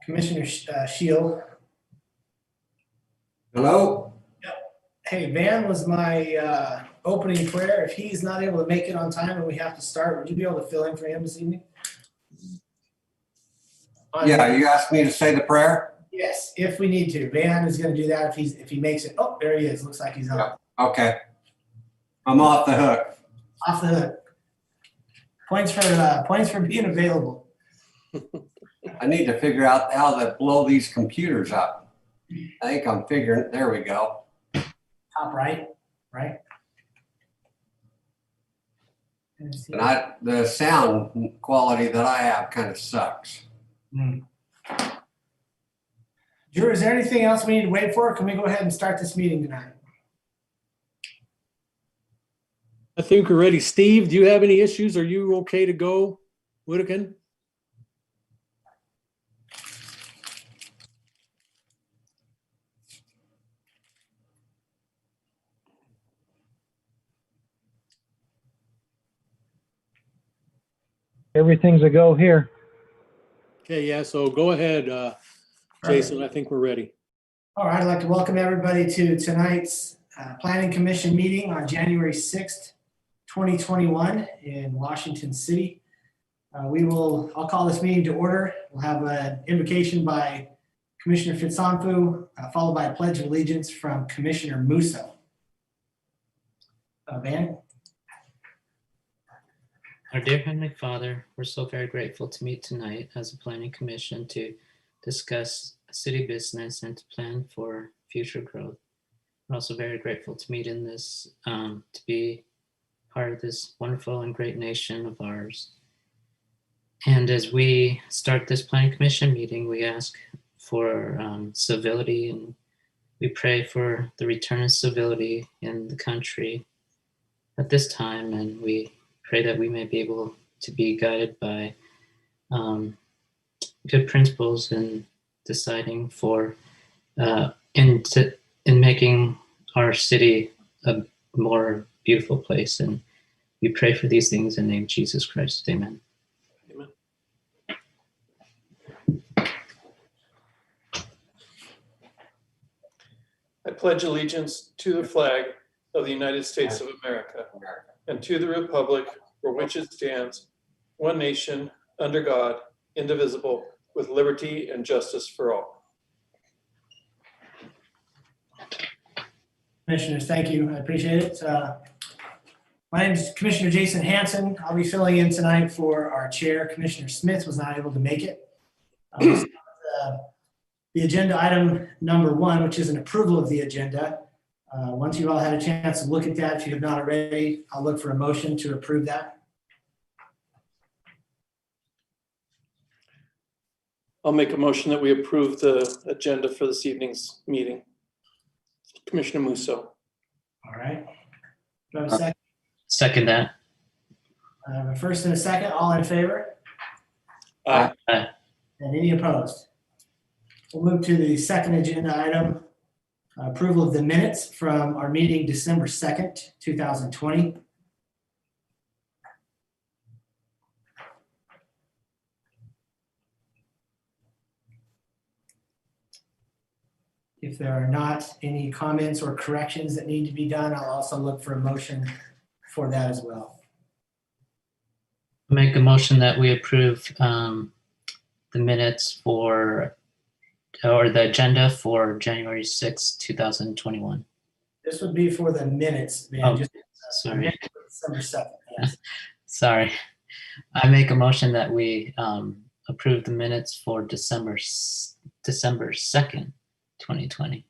Commissioner Shield. Hello? Hey, Van was my opening prayer. If he's not able to make it on time and we have to start, would you be able to fill in for him this evening? Yeah, you asked me to say the prayer? Yes, if we need to. Van is going to do that if he makes it. Oh, there he is. Looks like he's on. Yeah. Okay. I'm off the hook. Off the hook. Points for being available. I need to figure out how to blow these computers up. I think I'm figuring, there we go. Top right. And the sound quality that I have kind of sucks. Drew, is there anything else we need to wait for? Can we go ahead and start this meeting tonight? I think we're ready. Steve, do you have any issues? Are you okay to go, Whittakin? Everything's a go here. Okay, yeah, so go ahead, Jason. I think we're ready. All right, I'd like to welcome everybody to tonight's Planning Commission meeting on January 6th, 2021 in Washington City. I'll call this meeting to order. We'll have an invocation by Commissioner Fitzonfu, followed by a pledge of allegiance from Commissioner Musso. Van? Our dear Heavenly Father, we're so very grateful to meet tonight as a planning commission to discuss city business and to plan for future growth. We're also very grateful to meet in this, to be part of this wonderful and great nation of ours. And as we start this planning commission meeting, we ask for civility, and we pray for the return of civility in the country at this time, and we pray that we may be able to be guided by good principles in deciding for in making our city a more beautiful place. And we pray for these things in the name of Jesus Christ. Amen. Amen. I pledge allegiance to the flag of the United States of America and to the republic for which it stands, one nation, under God, indivisible, with liberty and justice for all. Commissioners, thank you. I appreciate it. My name is Commissioner Jason Hanson. I'll be filling in tonight for our chair. Commissioner Smith was not able to make it. The agenda item number 1, which is an approval of the agenda. Once you've all had a chance to look at that, if you have not already, I'll look for a motion to approve that. I'll make a motion that we approve the agenda for this evening's meeting. Commissioner Musso. All right. Do I have a second? Second that. I have a first and a second. All in favor? Aye. And any opposed? We'll move to the second agenda item, approval of the minutes from our meeting December 2nd, 2020. If there are not any comments or corrections that need to be done, I'll also look for a motion for that as well. Make a motion that we approve the minutes or the agenda for January 6th, 2021. This would be for the minutes. Man, Oh, just sorry. December 2nd. Yes. Sorry. I make a motion that we approve the minutes for December 2nd, 2020.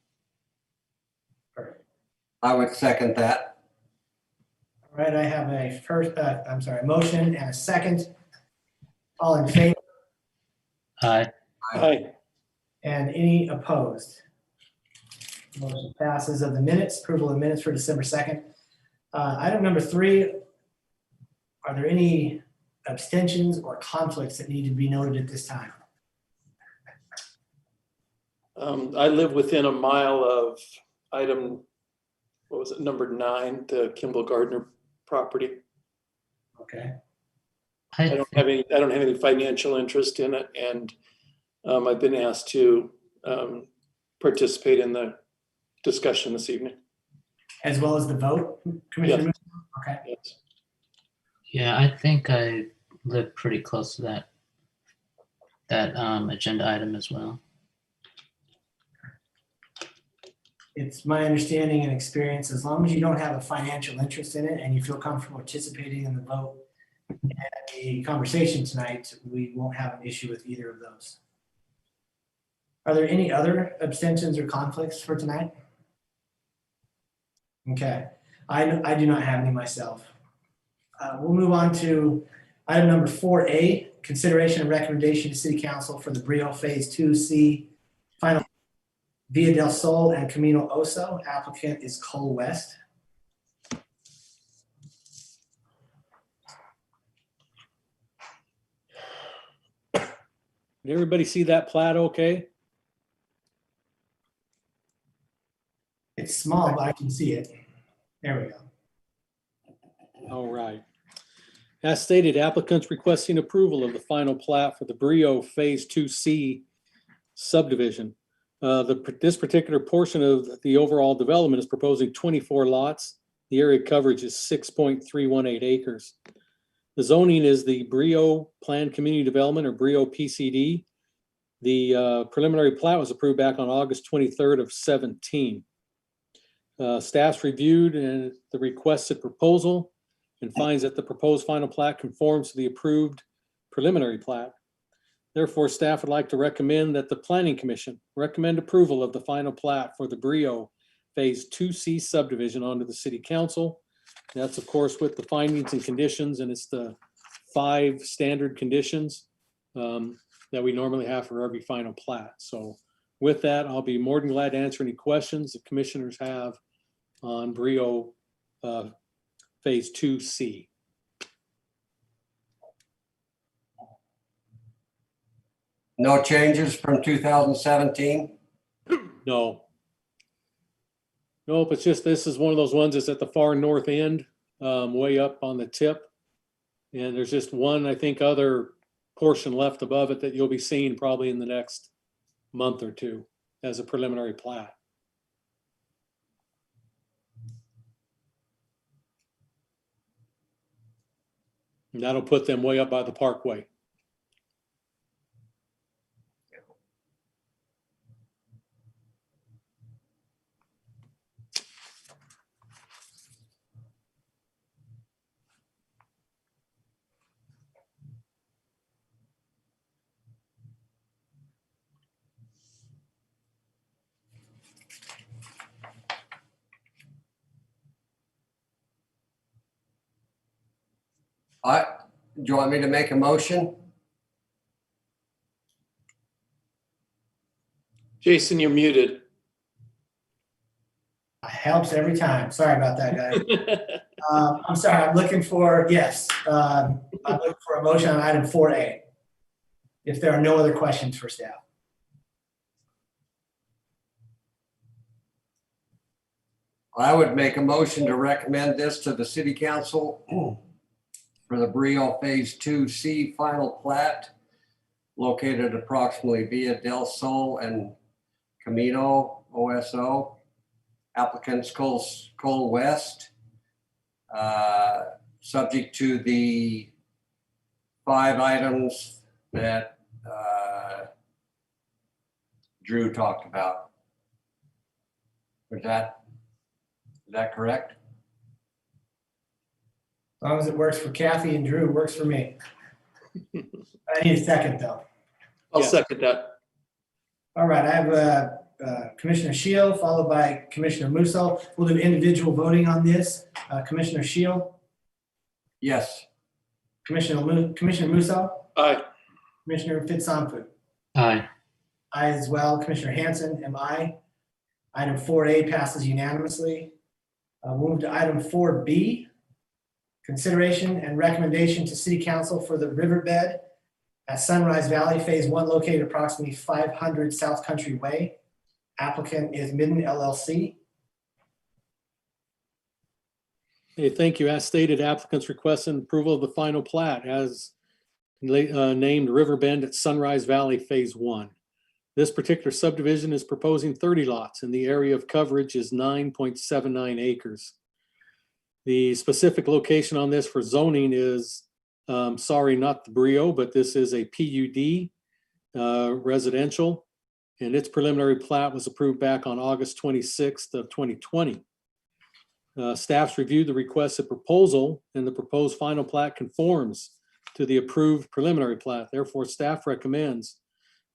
Perfect. I would second that. All right, I have a motion and a second. All in favor Aye. Aye. and any opposed? Motion passes. Of the minutes, approval of minutes for December 2nd. Item number 3, are there any abstentions or conflicts that need to be noted at this time? I live within a mile of item, what was it, number 9, the Kimball Gardner property. Okay. I don't have any financial interest in it, and I've been asked to participate in the discussion this evening. As well as the vote, Commissioner? Yes. Okay. Yes. Yeah, I think I live pretty close to that agenda item as well. It's my understanding and experience, as long as you don't have a financial interest in it and you feel comfortable participating in the vote and the conversation tonight, we won't have an issue with either of those. Are there any other abstentions or conflicts for tonight? Okay, I do not have any myself. We'll move on to item number 4A, consideration and recommendation to City Council for the Brio Phase 2C final Via del Sol and Camino Oso. Applicant is Cole West. Did everybody see that plat okay? It's small, but I can see it. There we go. All right. As stated, applicants requesting approval of the final plat for the Brio Phase 2C subdivision. This particular portion of the overall development is proposing 24 lots. The area coverage is 6.318 acres. The zoning is the Brio Planned Community Development, or Brio PCD. The preliminary plat was approved back on August 23rd of 17. Staff's reviewed the requested proposal and finds that the proposed final plat conforms to the approved preliminary plat. Therefore, staff would like to recommend that the Planning Commission recommend approval of the final plat for the Brio Phase 2C subdivision onto the City Council. That's, of course, with the findings and conditions, and it's the 5 standard conditions that we normally have for every final plat. So with that, I'll be more than glad to answer any questions the commissioners have on Brio Phase 2C. No changes from 2017? No. Nope, it's just, this is one of those ones that's at the far north end, way up on the tip. And there's just one, I think, other portion left above it that you'll be seeing probably in the next month or two as a preliminary plat. And that'll put them way up by the parkway. Do you want me to make a motion? Jason, you're muted. Helps every time. Sorry about that, guys. I'm sorry, I'm looking for, yes, I'm looking for a motion on item 4A. If there are no other questions for staff. I would make a motion to recommend this to the City Council for the Brio Phase 2C final plat located approximately Via del Sol and Camino Oso. Applicants Cole West. Subject to the 5 items that Drew talked about. Is that correct? As long as it works for Kathy and Drew, it works for me. I need a second, though. I'll Yeah. second that. All right, I have Commissioner Shield, followed by Commissioner Musso. We'll do individual voting on this. Commissioner Shield, Yes. Commissioner Musso, Aye. Commissioner Fitzsimons. Aye. I as well. Commissioner Hanson, am I. Item 4A passes unanimously. Move to item 4B, consideration and recommendation to City Council for the riverbed at Sunrise Valley Phase 1 located approximately 500 South Country Way. Applicant is Midden LLC. Okay, thank you. As stated, applicants requesting approval of the final plat as named Riverbend at Sunrise Valley Phase 1. This particular subdivision is proposing 30 lots and the area of coverage is 9.79 acres. The specific location on this for zoning is, sorry, not the Brio, but this is a PUD residential, and its preliminary plat was approved back on August 26th of 2020. Staff's reviewed the requested proposal and the proposed final plat conforms to the approved preliminary plat. Therefore, staff recommends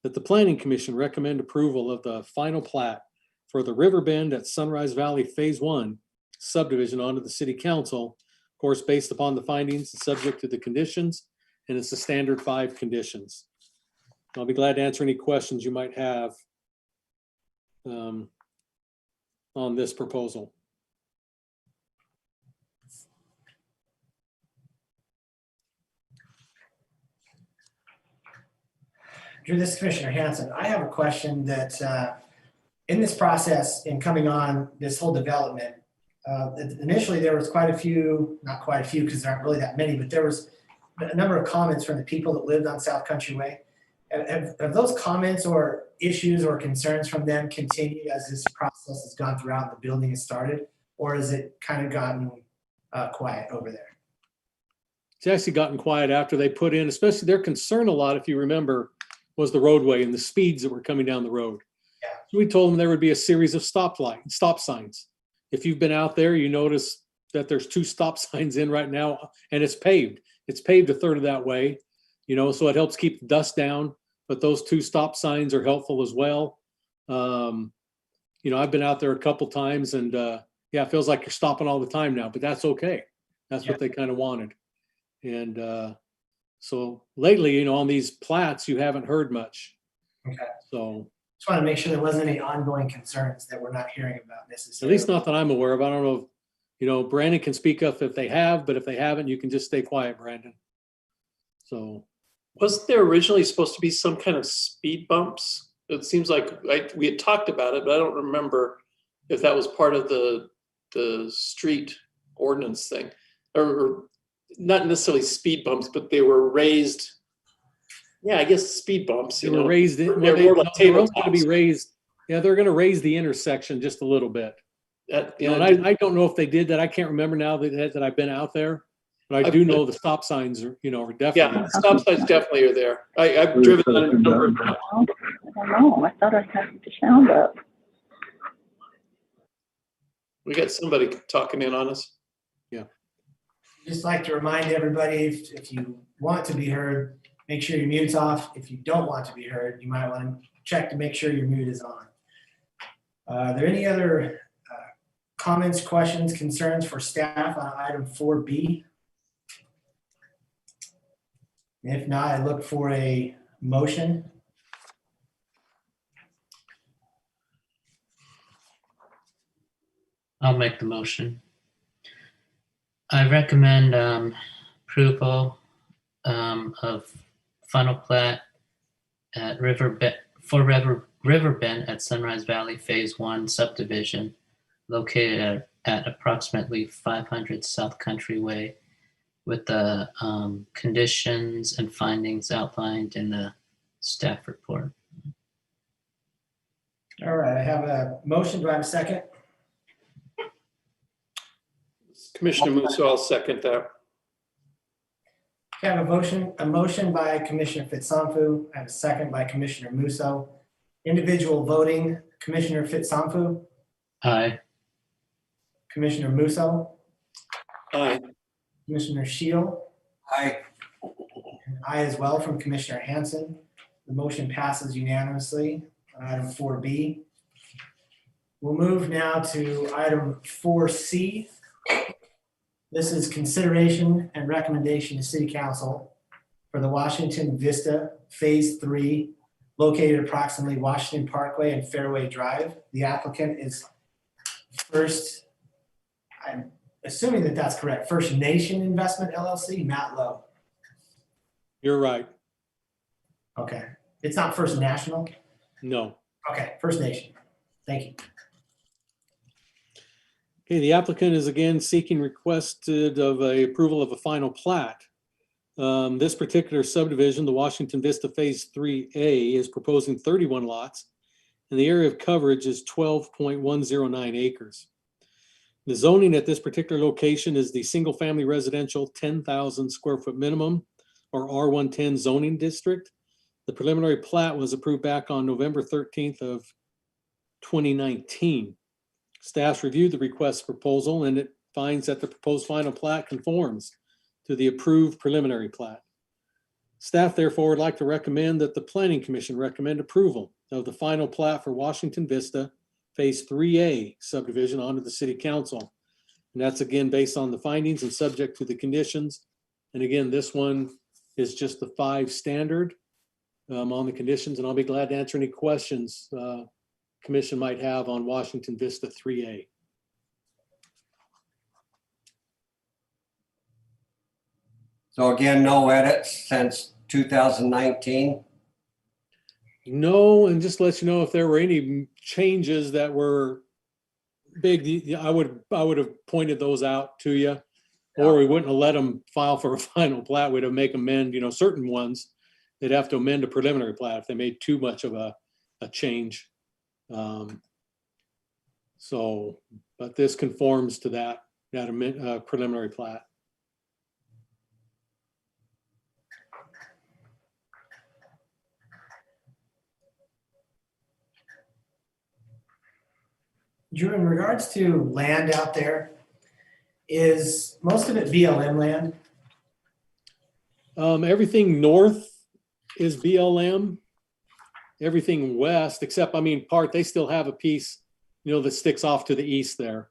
that the Planning Commission recommend approval of the final plat for the Riverbend at Sunrise Valley Phase 1 subdivision onto the City Council, of course, based upon the findings and subject to the conditions, and it's the standard 5 conditions. I'll be glad to answer any questions you might have on this proposal. Drew, this is Commissioner Hanson. I have a question that in this process, in coming on this whole development, initially there was quite a few, not quite a few because there aren't really that many, but there was a number of comments from the people that lived on South Country Way. Have those comments or issues or concerns from them continued as this process has gone throughout and the building has started? Or has it kind of gotten quiet over there? It's actually gotten quiet after they put in, especially their concern a lot, if you remember, was the roadway and the speeds that were coming down the road. Yeah. So we told them there would be a series of stop signs. If you've been out there, you notice that there's 2 stop signs in right now and it's paved. It's paved a third of that way, so it helps keep the dust down, but those 2 stop signs are helpful as well. I've been out there a couple times and yeah, it feels like you're stopping all the time now, but that's okay. That's what they kind of wanted. And so lately, on these plats, you haven't heard much. Okay. So Just want to make sure there wasn't any ongoing concerns that we're not hearing about necessarily. at least not that I'm aware of. I don't know if, Brandon can speak up if they have, but if they haven't, you can just stay quiet, Brandon. So Wasn't there originally supposed to be some kind of speed bumps? It seems like we had talked about it, but I don't remember if that was part of the street ordinance thing, or not necessarily speed bumps, but they were raised. Yeah, I guess speed bumps. they were raised. They're more like They're only going to be tabletops. raised. Yeah, they're going to raise the intersection just a little bit. That, And I don't know if they did that. I can't remember now that I've been out there, but I do know the stop signs are definitely. yeah, stop signs definitely are there. I've driven on a number of times. I don't know. I thought I had the sound up. We got somebody talking in on us. Just like to remind everybody, if you want to be heard, make sure your mute's off. If you don't want to be heard, you might want to check to make sure your mute is on. Are there any other comments, questions, concerns for staff on item 4B? If not, I look for a motion. I'll make the motion. I recommend approval of final plat at Riverbend at Sunrise Valley Phase 1 subdivision located at approximately 500 South Country Way with the conditions and findings outlined in the staff report. All right, I have a motion. Do I have a second? Commissioner Musso, I'll second that. I have a motion by Commissioner Fitzsamfu. I have a second by Commissioner Musso. Individual voting, Commissioner Fitzsamfu, Aye. Commissioner Musso, Aye. Commissioner Shield, Aye. and I as well from Commissioner Hanson. The motion passes unanimously on item 4B. We'll move now to item 4C. This is consideration and recommendation to City Council for the Washington Vista Phase 3 located approximately Washington Parkway and Fairway Drive. The applicant is First, I'm assuming that that's correct, First Nation Investment LLC, Matt Lowe. You're right. Okay, it's not First National? No. Okay, First Nation. Thank you. Okay, the applicant is again seeking requested of a approval of a final plat. This particular subdivision, the Washington Vista Phase 3A, is proposing 31 lots, and the area of coverage is 12.109 acres. The zoning at this particular location is the single-family residential 10,000 square foot minimum, or R110 zoning district. The preliminary plat was approved back on November 13th of 2019. Staff's reviewed the request proposal, and it finds that the proposed final plat conforms to the approved preliminary plat. Staff therefore would like to recommend that the Planning Commission recommend approval of the final plat for Washington Vista Phase 3A subdivision onto the City Council. And that's again based on the findings and subject to the conditions. And again, this one is just the 5 standard on the conditions, and I'll be glad to answer any questions Commission might have on Washington Vista 3A. So again, no edits since 2019. No, and just to let you know, if there were any changes that were big, I would have pointed those out to you, or we wouldn't have let them file for a final plat. We'd have make amend, certain ones. They'd have to amend a preliminary plat if they made too much of a change. But this conforms to that preliminary plat. Drew, in regards to land out there, is most of it BLM land? Everything north is BLM. Everything west, except, they still have a piece, that sticks off to the east there.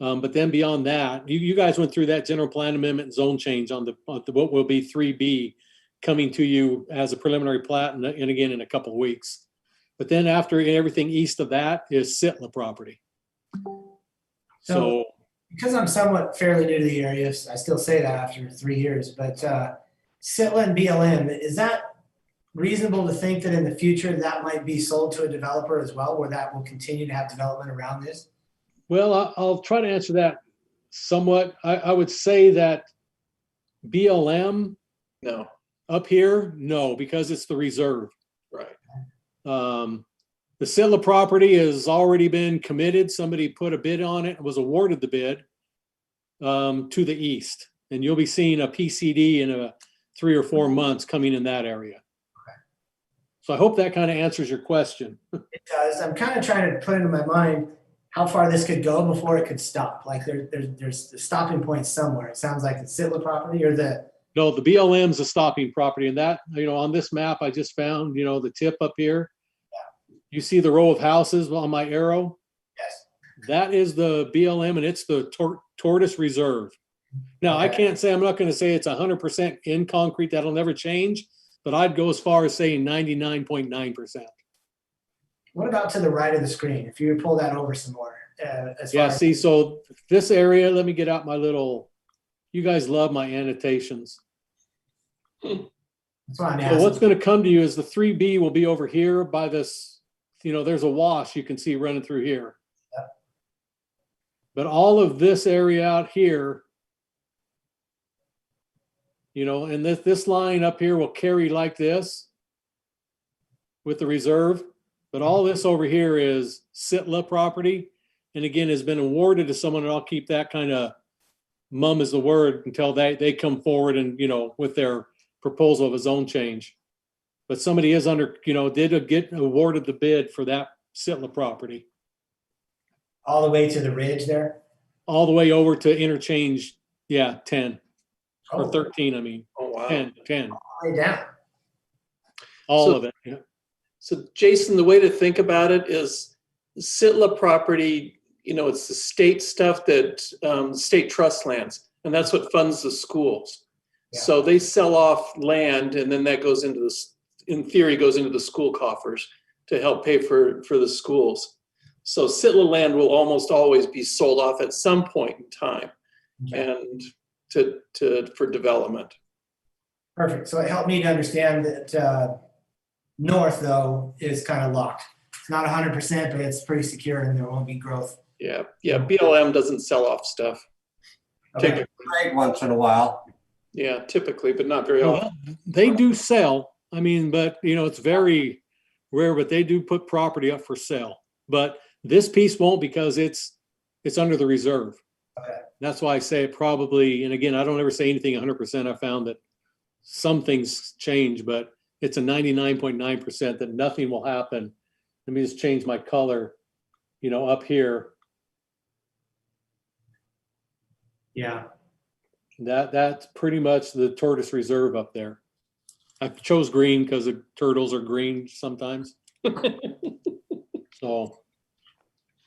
But then beyond that, you guys went through that general plan amendment and zone change on the what will be 3B coming to you as a preliminary plat and again in a couple of weeks. But then after everything east of that is Sitla property. So because I'm somewhat fairly new to the area, I still say that after 3 years, but Sitla and BLM, is that reasonable to think that in the future that might be sold to a developer as well, where that will continue to have development around this? Well, I'll try to answer that somewhat. I would say that BLM, No, up here, no, because it's the reserve. right. The Sitla property has already been committed. Somebody put a bid on it and was awarded the bid to the east. And you'll be seeing a PCD in 3 or 4 months coming in that area. Okay. So I hope that kind of answers your question. It does. I'm kind of trying to put into my mind how far this could go before it could stop. Like there's a stopping point somewhere. It sounds like the Sitla property or the. No, the BLM's a stopping property, and that, on this map I just found, the tip up here. Yeah. You see the row of houses on my arrow? Yes. That is the BLM, and it's the Tortoise Reserve. Now, I can't say, I'm not going to say it's 100% in concrete. That'll never change, but I'd go as far as saying 99.9%. What about to the right of the screen? If you pull that over some more. Yeah, see, so this area, let me get out my little, you guys love my annotations. That's what I'm So asking. what's going to come to you is the 3B will be over here by this, there's a wash you can see running through here. Yep. But all of this area out here, and this line up here will carry like this with the reserve. But all this over here is Sitla property. And again, has been awarded to someone, and I'll keep that kind of mum is the word until they come forward and, with their proposal of a zone change. But somebody is did get awarded the bid for that Sitla property. All the way to the ridge there? All the way over to interchange, 10 or Oh, 13, I mean, Oh, wow. 10, all the way down. all So- of it. Yeah. So Jason, the way to think about it is Sitla property, it's the state stuff that state trust lands, and that's what funds the schools. Yeah. So they sell off land, and then that goes into in theory, goes into the school coffers to help pay for the schools. So Sitla land will almost always be sold off at some point in time Okay. and for development. Perfect. So it helped me to understand that north, though, is kind of locked. It's not 100%, but it's pretty secure and there won't be growth. Yeah, BLM doesn't sell off stuff. Okay. Typically, Great once in a while. yeah, typically, but not very often. Well, they do sell. I mean, but it's very rare, but they do put property up for sale. But this piece won't because it's under the reserve. Okay. That's why I say it probably, and again, I don't ever say anything 100%. I found that some things change, but it's a 99.9% that nothing will happen. Let me just change my color, up here. Yeah. That's pretty much the tortoise reserve up there. I chose green because the turtles are green sometimes. So,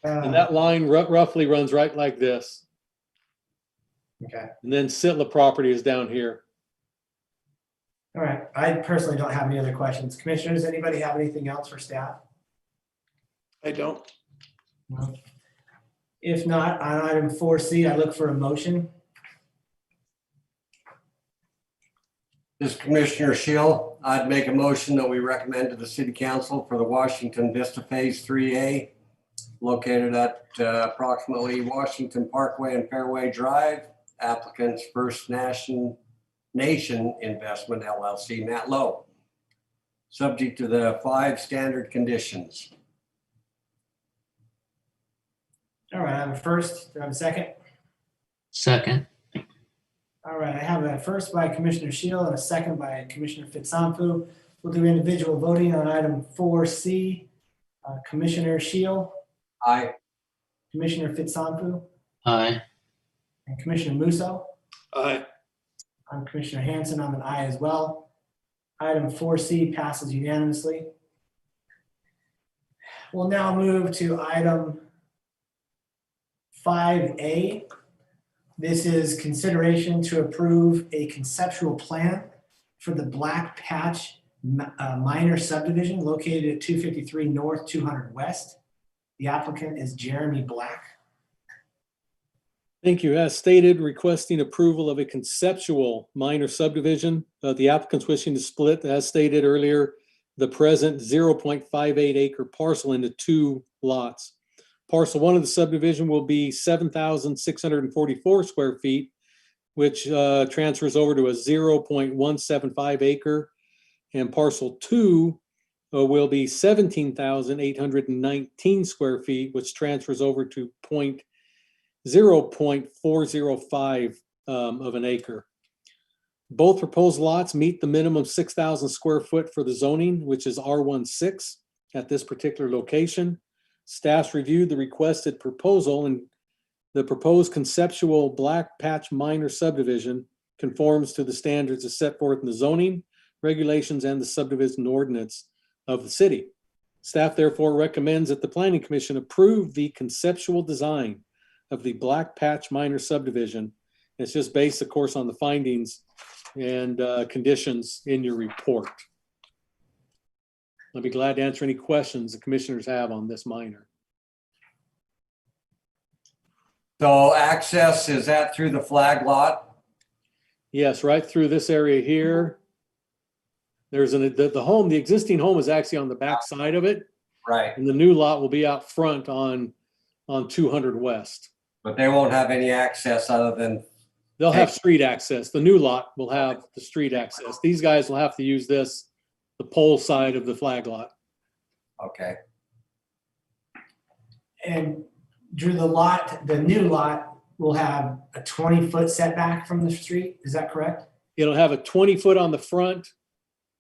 and that line roughly runs right like this. Okay. And then Sitla property is down here. All right. I personally don't have any other questions. Commissioners, anybody have anything else for staff? I don't. No. If not, on item 4C, I look for a motion. This is Commissioner Shield. I'd make a motion that we recommend to the city council for the Washington Vista Phase 3A located at approximately Washington Parkway and Fairway Drive. Applicants First Nation Investment LLC, Matt Lowe. Subject to the 5 standard conditions. All right, I have a first. Do I have a second? Second. All right, I have a first by Commissioner Shield and a second by Commissioner Fitzampu. We'll do individual voting on item 4C. Commissioner Shield, Aye. Commissioner Fitzampu, Aye. and Commissioner Musso. Aye. I'm Commissioner Hanson. I'm an aye as well. Item 4C passes unanimously. We'll now move to item 5A. This is consideration to approve a conceptual plan for the Black Patch minor subdivision located at 253 North, 200 West. The applicant is Jeremy Black. Thank you. As stated, requesting approval of a conceptual minor subdivision. The applicant's wishing to split, as stated earlier, the present 0.58 acre parcel into 2 lots. Parcel 1 of the subdivision will be 7,644 square feet, which transfers over to a 0.175 acre. And parcel 2 will be 17,819 square feet, which transfers over to 0.405 of an acre. Both proposed lots meet the minimum 6,000 square foot for the zoning, which is R16 at this particular location. Staff's reviewed the requested proposal, and the proposed conceptual Black Patch minor subdivision conforms to the standards as set forth in the zoning regulations and the subdivision ordinance of the city. Staff therefore recommends that the Planning Commission approve the conceptual design of the Black Patch minor subdivision. It's just based, of course, on the findings and conditions in your report. I'll be glad to answer any questions the commissioners have on this minor. So access, is that through the flag lot? Yes, right through this area here. There's the home, the existing home is actually on the back side of it, Right. and the new lot will be out front on 200 West. But they won't have any access other than, They'll have street access. The new lot will have the street access. These guys will have to use this, the pole side of the flag lot. okay. And Drew, the new lot will have a 20-foot setback from the street. Is that correct? It'll have a 20-foot on the front,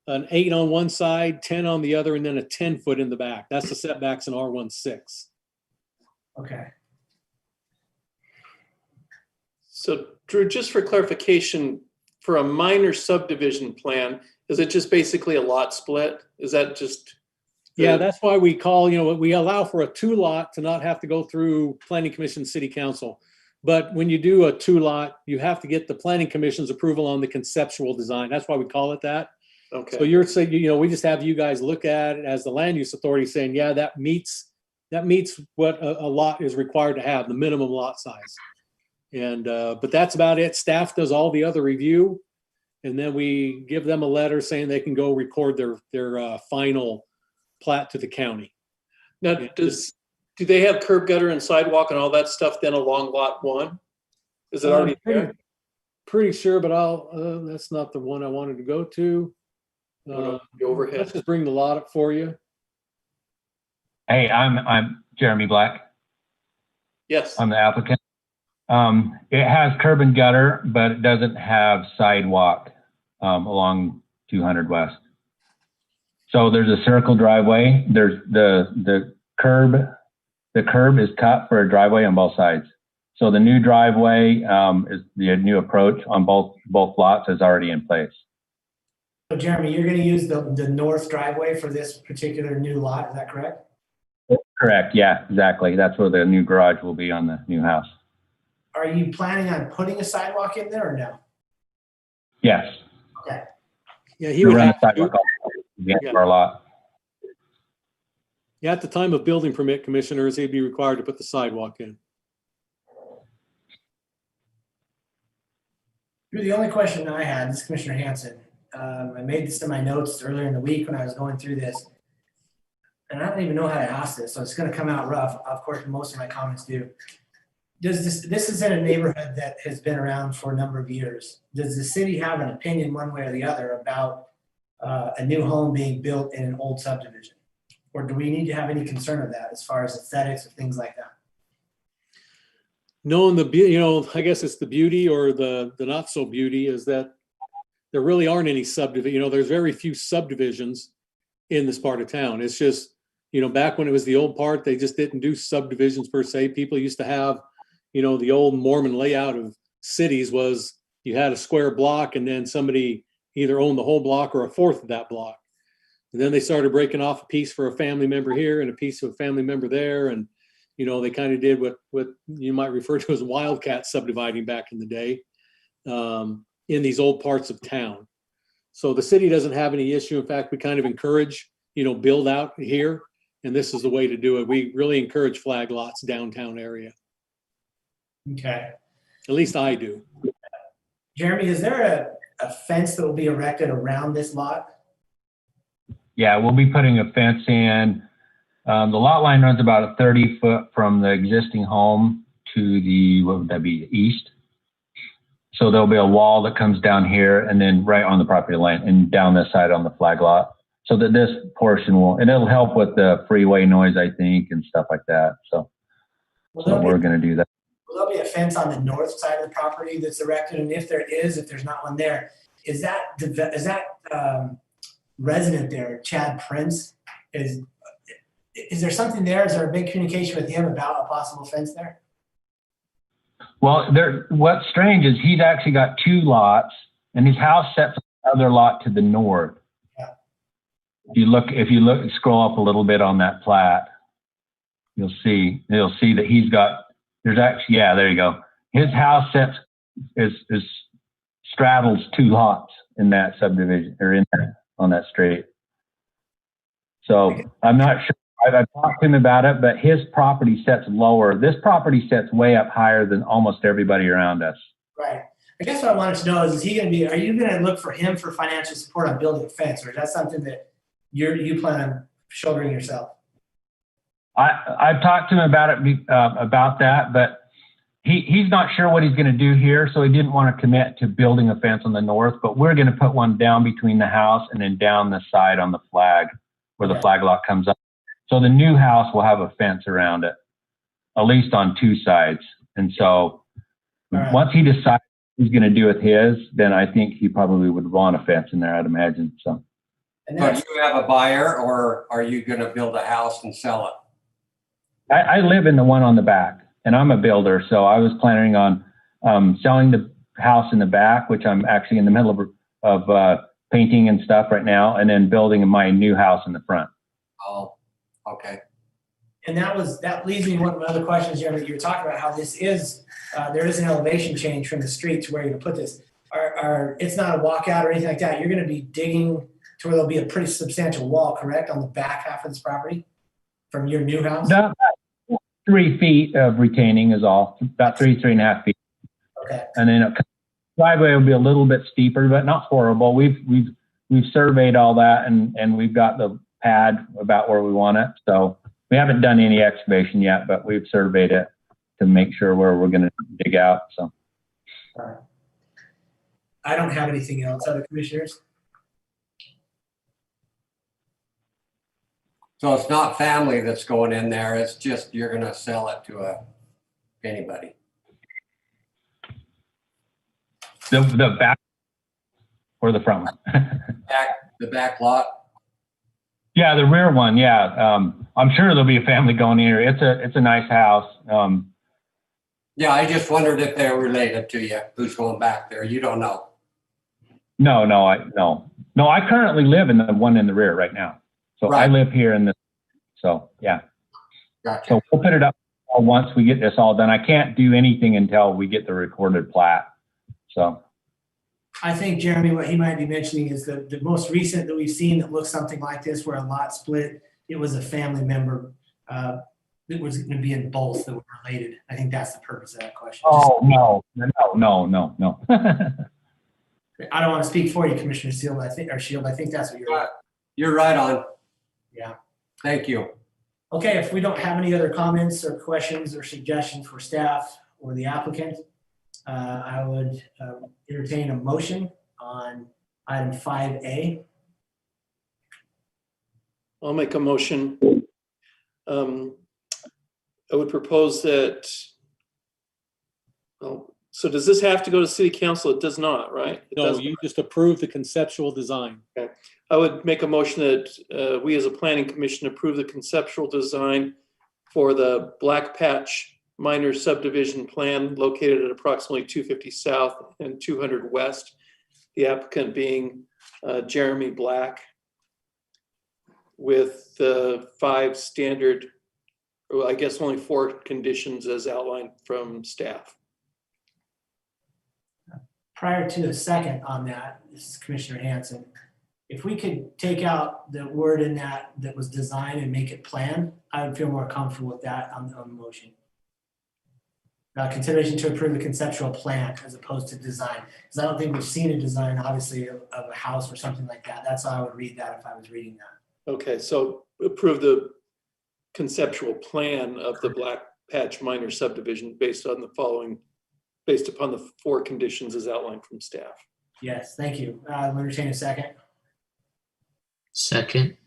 an 8 on one side, 10 on the other, and then a 10-foot in the back. That's the setbacks in R16. Okay. So Drew, just for clarification, for a minor subdivision plan, is it just basically a lot split? Is that just? Yeah, that's why we call, we allow for a 2-lot to not have to go through Planning Commission, City Council. But when you do a 2-lot, you have to get the Planning Commission's approval on the conceptual design. That's why we call it that. Okay. So you're saying, we just have you guys look at it as the land use authority saying, yeah, that meets what a lot is required to have, the minimum lot size. And, but that's about it. Staff does all the other review. And then we give them a letter saying they can go record their final plat to the county. Now, do they have curb gutter and sidewalk and all that stuff then along lot 1? Is it already there? Pretty sure, but that's not the one I wanted to go to. The overhead. Let's just bring the lot up for you. Hey, I'm Jeremy Black. Yes. I'm the applicant. It has curb and gutter, but it doesn't have sidewalk along 200 West. So there's a circle driveway. There's the curb. The curb is cut for a driveway on both sides. So the new driveway is the new approach on both lots is already in place. So Jeremy, you're going to use the north driveway for this particular new lot, is that correct? Correct. Yeah, exactly. That's where the new garage will be on the new house. Are you planning on putting a sidewalk in there or no? Yes. Okay. Yeah, he We would run a have to. sidewalk all the way to our lot. Yeah, at the time of building permit, commissioners, he'd be required to put the sidewalk in. The only question I had, this is Commissioner Hanson. I made this in my notes earlier in the week when I was going through this. And I don't even know how to ask this, so it's going to come out rough. Of course, most of my comments do. This is in a neighborhood that has been around for a number of years. Does the city have an opinion one way or the other about a new home being built in an old subdivision? Or do we need to have any concern of that as far as aesthetics or things like that? Knowing I guess it's the beauty or the not so beauty is that there really aren't any subdivision. There's very few subdivisions in this part of town. It's just, back when it was the old part, they just didn't do subdivisions per se. People used to have, the old Mormon layout of cities was you had a square block and then somebody either owned the whole block or a fourth of that block. And then they started breaking off a piece for a family member here and a piece of a family member there. And, they kind of did what you might refer to as wildcat subdividing back in the day in these old parts of town. So the city doesn't have any issue. In fact, we kind of encourage, build out here. And this is the way to do it. We really encourage flag lots downtown area. Okay. At least I do. Jeremy, is there a fence that will be erected around this lot? Yeah, we'll be putting a fence in. The lot line runs about a 30-foot from the existing home to the, what would that be, east? So there'll be a wall that comes down here and then right on the property line and down this side on the flag lot. So that this portion and it'll help with the freeway noise, I think, and stuff like that. So we're going to do that. Will there be a fence on the north side of the property that's erected? And if there's not one there, is that resident there, Chad Prince, is there something there? Is there a big communication with him about a possible fence there? Well, what's strange is he's actually got 2 lots and his house sets another lot to the north. Yeah. If you look, scroll up a little bit on that plat, you'll see that there you go. His house straddles 2 lots in that subdivision or on that straight. So I'm not sure. I've talked to him about it, but his property sets lower. This property sets way up higher than almost everybody around us. Right. I guess what I wanted to know is are you going to look for him for financial support on building a fence, or is that something that you plan on shouldering yourself? I've talked to him about that, but he's not sure what he's going to do here, so he didn't want to commit to building a fence on the north, but we're going to put one down between the house and then down the side on the flag where the flag lot comes up. So the new house will have a fence around it, at least on 2 sides. And so once he decides what he's going to do with his, then I think he probably would want a fence in there, I'd imagine. So Do you have a buyer or are you going to build a house and sell it? I live in the one on the back and I'm a builder. So I was planning on selling the house in the back, which I'm actually in the middle of painting and stuff right now, and then building my new house in the front. Oh, okay. And that leads me to one of my other questions, Jeremy. You were talking about how this is, there is an elevation change from the street to where you're going to put this. It's not a walkout or anything like that. You're going to be digging to where there'll be a pretty substantial wall, correct, on the back half of this property from your new house? About 3 feet of retaining is all, about 3.5 feet. Okay, And then driveway will be a little bit steeper, but not horrible. We've surveyed all that and we've got the pad about where we want it. So we haven't done any excavation yet, but we've surveyed it to make sure where we're going to dig out. So all right. I don't have anything else. Other commissioners? So it's not family that's going in there, it's just you're gonna sell it to anybody. the back or the front one? The back lot, Yeah, the rear one. Yeah. I'm sure there'll be a family going in here. It's a nice house. yeah, I just wondered if they're related to you, who's going back there, you don't know. No. I currently live in the one in the rear right now. So I Right. live here in this. So yeah. Gotcha. So we'll put it up once we get this all done. I can't do anything until we get the recorded plat. So I think, Jeremy, what he might be mentioning is the most recent that we've seen that looks something like this, where a lot split, it was a family member that was going to be in both that were related. I think that's the purpose of that question. oh no. I don't want to speak for you, Commissioner Shield. I think that's what you're. You're right on. Yeah. Thank you. Okay, if we don't have any other comments or questions or suggestions for staff or the applicant, I would entertain a motion on item 5A. I'll make a motion. I would propose that, well, so does this have to go to city council? It does not, right? It No, doesn't. you just approve the conceptual design. I would make a motion that we as a planning commission approve the conceptual design for the Black Patch minor subdivision plan located at approximately 250 South and 200 West. The applicant being Jeremy Black, with the 5 standard, well, I guess only 4 conditions as outlined from staff. Prior to a second on that, this is Commissioner Hanson. If we could take out the word in that was designed and make it plan, I would feel more comfortable with that on the motion. Consideration to approve the conceptual plan as opposed to design, because I don't think we've seen a design, obviously, of a house or something like that. That's how I would read that if I was reading that. Okay, so approve the conceptual plan of the Black Patch minor subdivision based upon the 4 conditions as outlined from staff. Yes, thank you. I'll entertain a second. Second.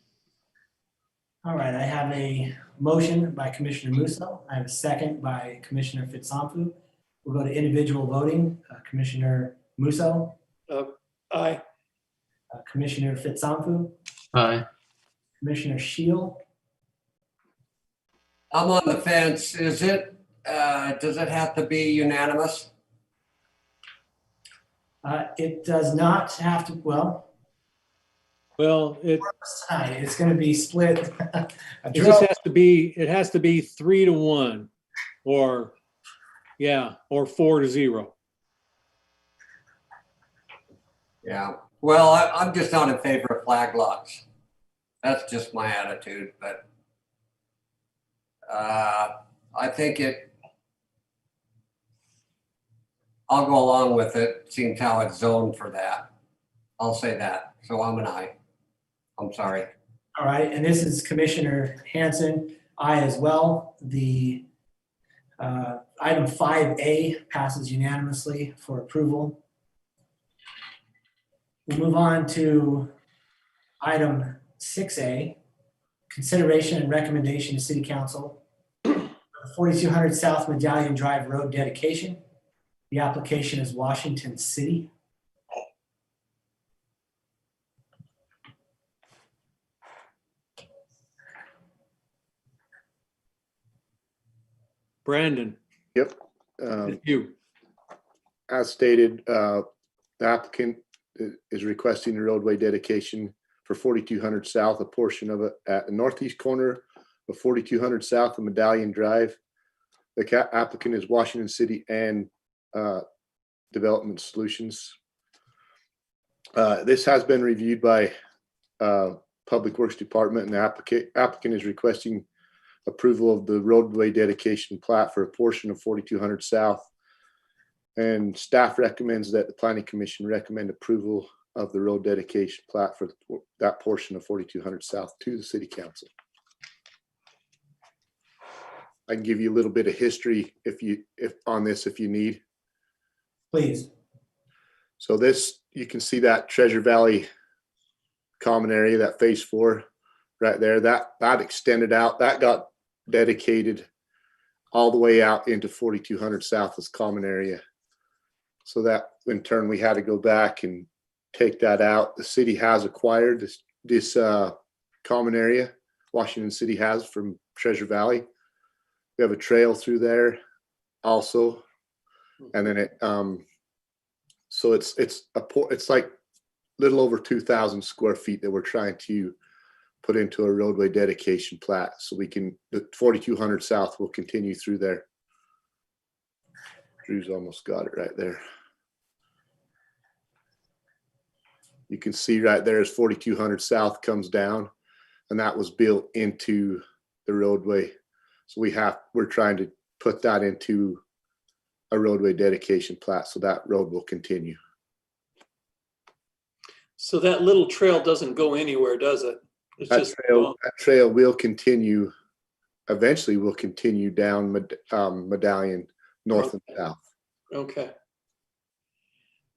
All right, I have a motion by Commissioner Musso. I have a second by Commissioner Fitzampu. We'll go to individual voting. Commissioner Musso, Aye. Commissioner Fitzampu, Aye. Commissioner Shield, I'm on the fence. Is it, does it have to be unanimous? it does not have to, well, Well, tonight, it's going to be split. A it drill. just has to be 3-1 or 4-0. Yeah, well, I'm just not in favor of flag lots. That's just my attitude, but I think I'll go along with it, seeing how it's zoned for that. I'll say that, so I'm an aye. I'm sorry. All right, and this is Commissioner Hanson, aye as well. The item 5A passes unanimously for approval. We'll move on to item 6A, consideration and recommendation to City Council, 4200 South Medallion Drive Road dedication. The application is Washington City. Brandon, Yep. it's you. As stated, the applicant is requesting a roadway dedication for 4200 South, a portion of it at the northeast corner of 4200 South of Medallion Drive. The applicant is Washington City and Development Solutions. This has been reviewed by Public Works Department, and the applicant is requesting approval of the roadway dedication plat for a portion of 4200 South. And staff recommends that the Planning Commission recommend approval of the road dedication plat for that portion of 4200 South to the City Council. I can give you a little bit of history if on this if you need. Please. So this, you can see that Treasure Valley common area, that phase 4 right there, that extended out, that got dedicated all the way out into 4200 South as common area. So that in turn, we had to go back and take that out. The city has acquired this common area. Washington City has from Treasure Valley. We have a trail through there also. And then it, so it's like little over 2,000 square feet that we're trying to put into a roadway dedication plat. So we can, the 4200 South will continue through there. Drew's almost got it right there. You can see right there as 4200 South comes down, and that was built into the roadway. So we're trying to put that into a roadway dedication plat, so that road will continue. So that little trail doesn't go anywhere, does it? It's That just trail will continue, eventually will continue down Medallion north and south. okay.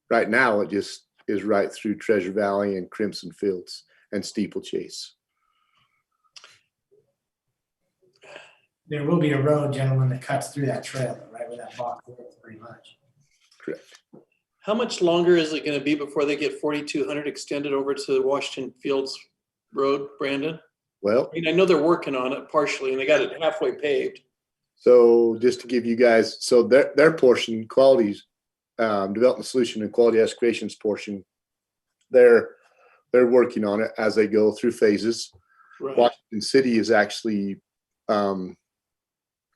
Right now, it just is right through Treasure Valley and Crimson Fields and Steeplechase. There will be a road, gentlemen, that cuts through that trail, right where that box is, pretty much. Correct. How much longer is it going to be before they get 4200 extended over to the Washington Fields Road, Brandon? Well, I mean, I know they're working on it partially, and they got it halfway paved. so just to give you guys, so their portion, qualities, development solution and quality excavations portion, they're working on it as they go through phases. Right. Washington City is actually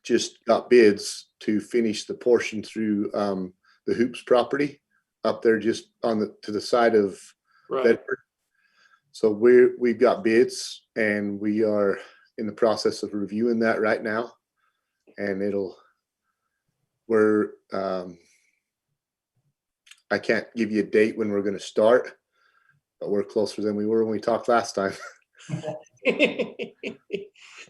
just got bids to finish the portion through the Hoops property up there, just on to the side of Right. Bedford. So we've got bids, and we are in the process of reviewing that right now, and I can't give you a date when we're going to start, but we're closer than we were when we talked last time.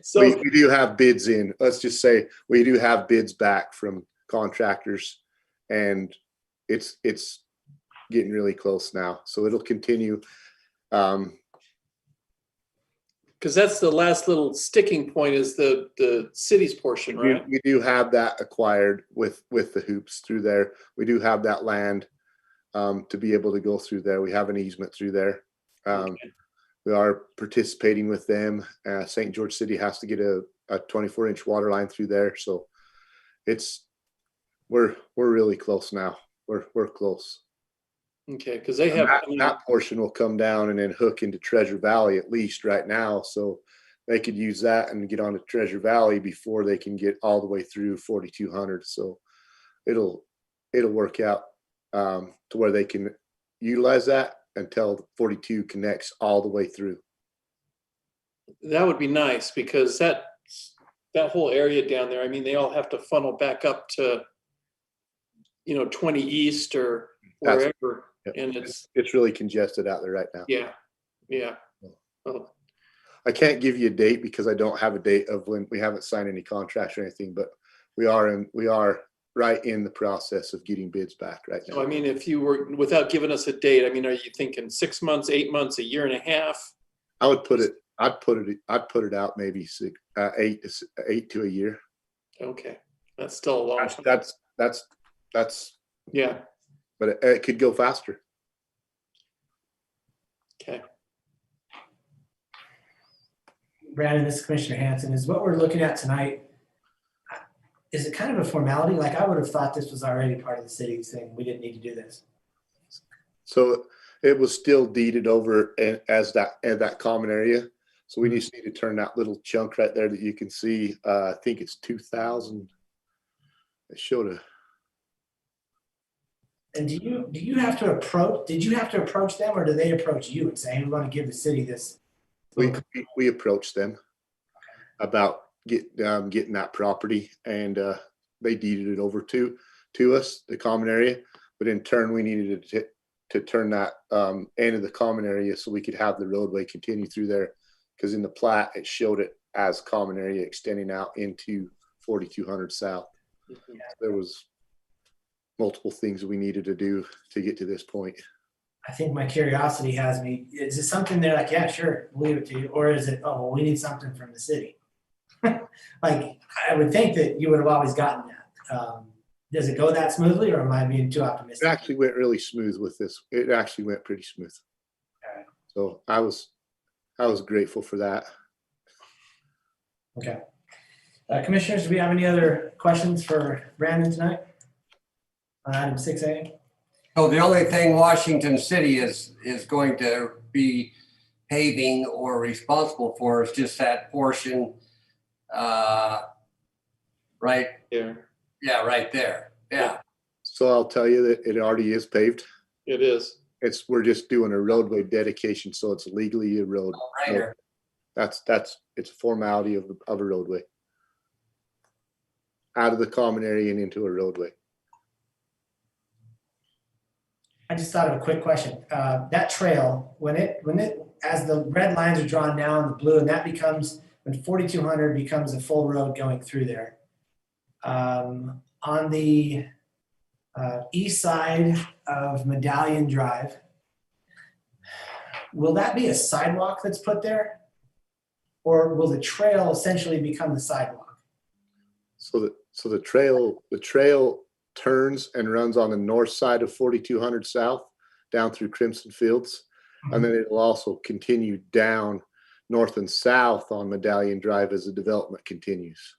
So we do have bids in. Let's just say we do have bids back from contractors, and it's getting really close now. So it'll continue. because that's the last little sticking point is the city's portion, right? We do have that acquired with the Hoops through there. We do have that land to be able to go through there. We have an easement through there. Okay. We are participating with them. St. George City has to get a 24-inch water line through there. So we're really close now. We're close. Okay, because they have, That portion will come down and then hook into Treasure Valley at least right now. So they could use that and get onto Treasure Valley before they can get all the way through 4200. So it'll work out to where they can utilize that until 42 connects all the way through. that would be nice because that whole area down there, I mean, they all have to funnel back up to, 20 East or That's- wherever. Yep. And It's really congested out there right now. yeah. Oh, I can't give you a date because I don't have a date of when. We haven't signed any contracts or anything, but we are right in the process of getting bids back right now. so I mean, if you were, without giving us a date, I mean, are you thinking 6 months, 8 months, a year and a half? I'd put it out maybe 8 to a year. Okay, that's still a long time. That's Yeah, but it could go faster. okay. Brandon, this is Commissioner Hanson. Is what we're looking at tonight, is it kind of a formality? Like I would have thought this was already part of the city saying we didn't need to do this. So it was still deeded over as that common area. So we just need to turn that little chunk right there that you can see. I think it's 2000. It showed And do you have to approach, did you have to approach them or do they approach you and say, hey, we want to give the city this? We approached them about getting that property, and they deeded it over to us, the common area. But in turn, we needed to turn that end of the common area so we could have the roadway continue through there. Because in the plat, it showed it as common area extending out into 4200 South. There was multiple things we needed to do to get to this point. I think my curiosity has me, is it something they're like, yeah, sure, we'll leave it to you? Or is it, oh, well, we need something from the city? Like, I would think that you would have always gotten that. Does it go that smoothly or am I being too It optimistic? actually went really smooth with this. It actually went pretty smooth. Okay. So I was grateful for that. Okay. Commissioners, do we have any other questions for Brandon tonight? On item 6A? So the only thing Washington City is going to be paving or responsible for is just that portion, right? Here, Yeah, right there. Yeah. So I'll tell you that it already is paved. it is. We're just doing a roadway dedication, so it's legally a road. Right here. It's a formality of a roadway. Out of the common area and into a roadway. I just thought of a quick question. That trail, as the red lines are drawn down, the blue, and that becomes, when 4200 becomes a full road going through there. On the east side of Medallion Drive, will that be a sidewalk that's put there? Or will the trail essentially become the sidewalk? So the trail turns and runs on the north side of 4200 South down through Crimson Fields. And then it'll also continue down north and south on Medallion Drive as the development continues.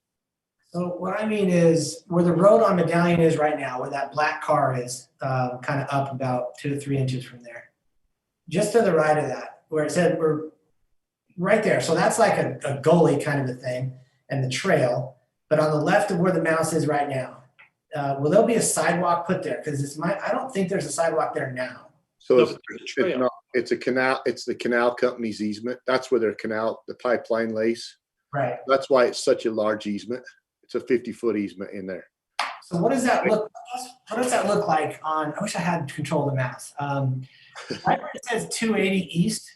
So what I mean is where the road on Medallion is right now, where that black car is, kind of up about 2 to 3 inches from there. Just to the right of that, where it said we're right there. So that's like a gully kind of a thing and the trail. But on the left of where the mouse is right now, will there be a sidewalk put there? Because I don't think there's a sidewalk there now. So No, it's, but there's a it's trail. not, it's a canal, it's the canal company's easement. That's where their canal, the pipeline lays. Right. That's why it's such a large easement. It's a 50-foot easement in there. So what does that look like on, I wish I had control of the mouse. Right where it says 280 East,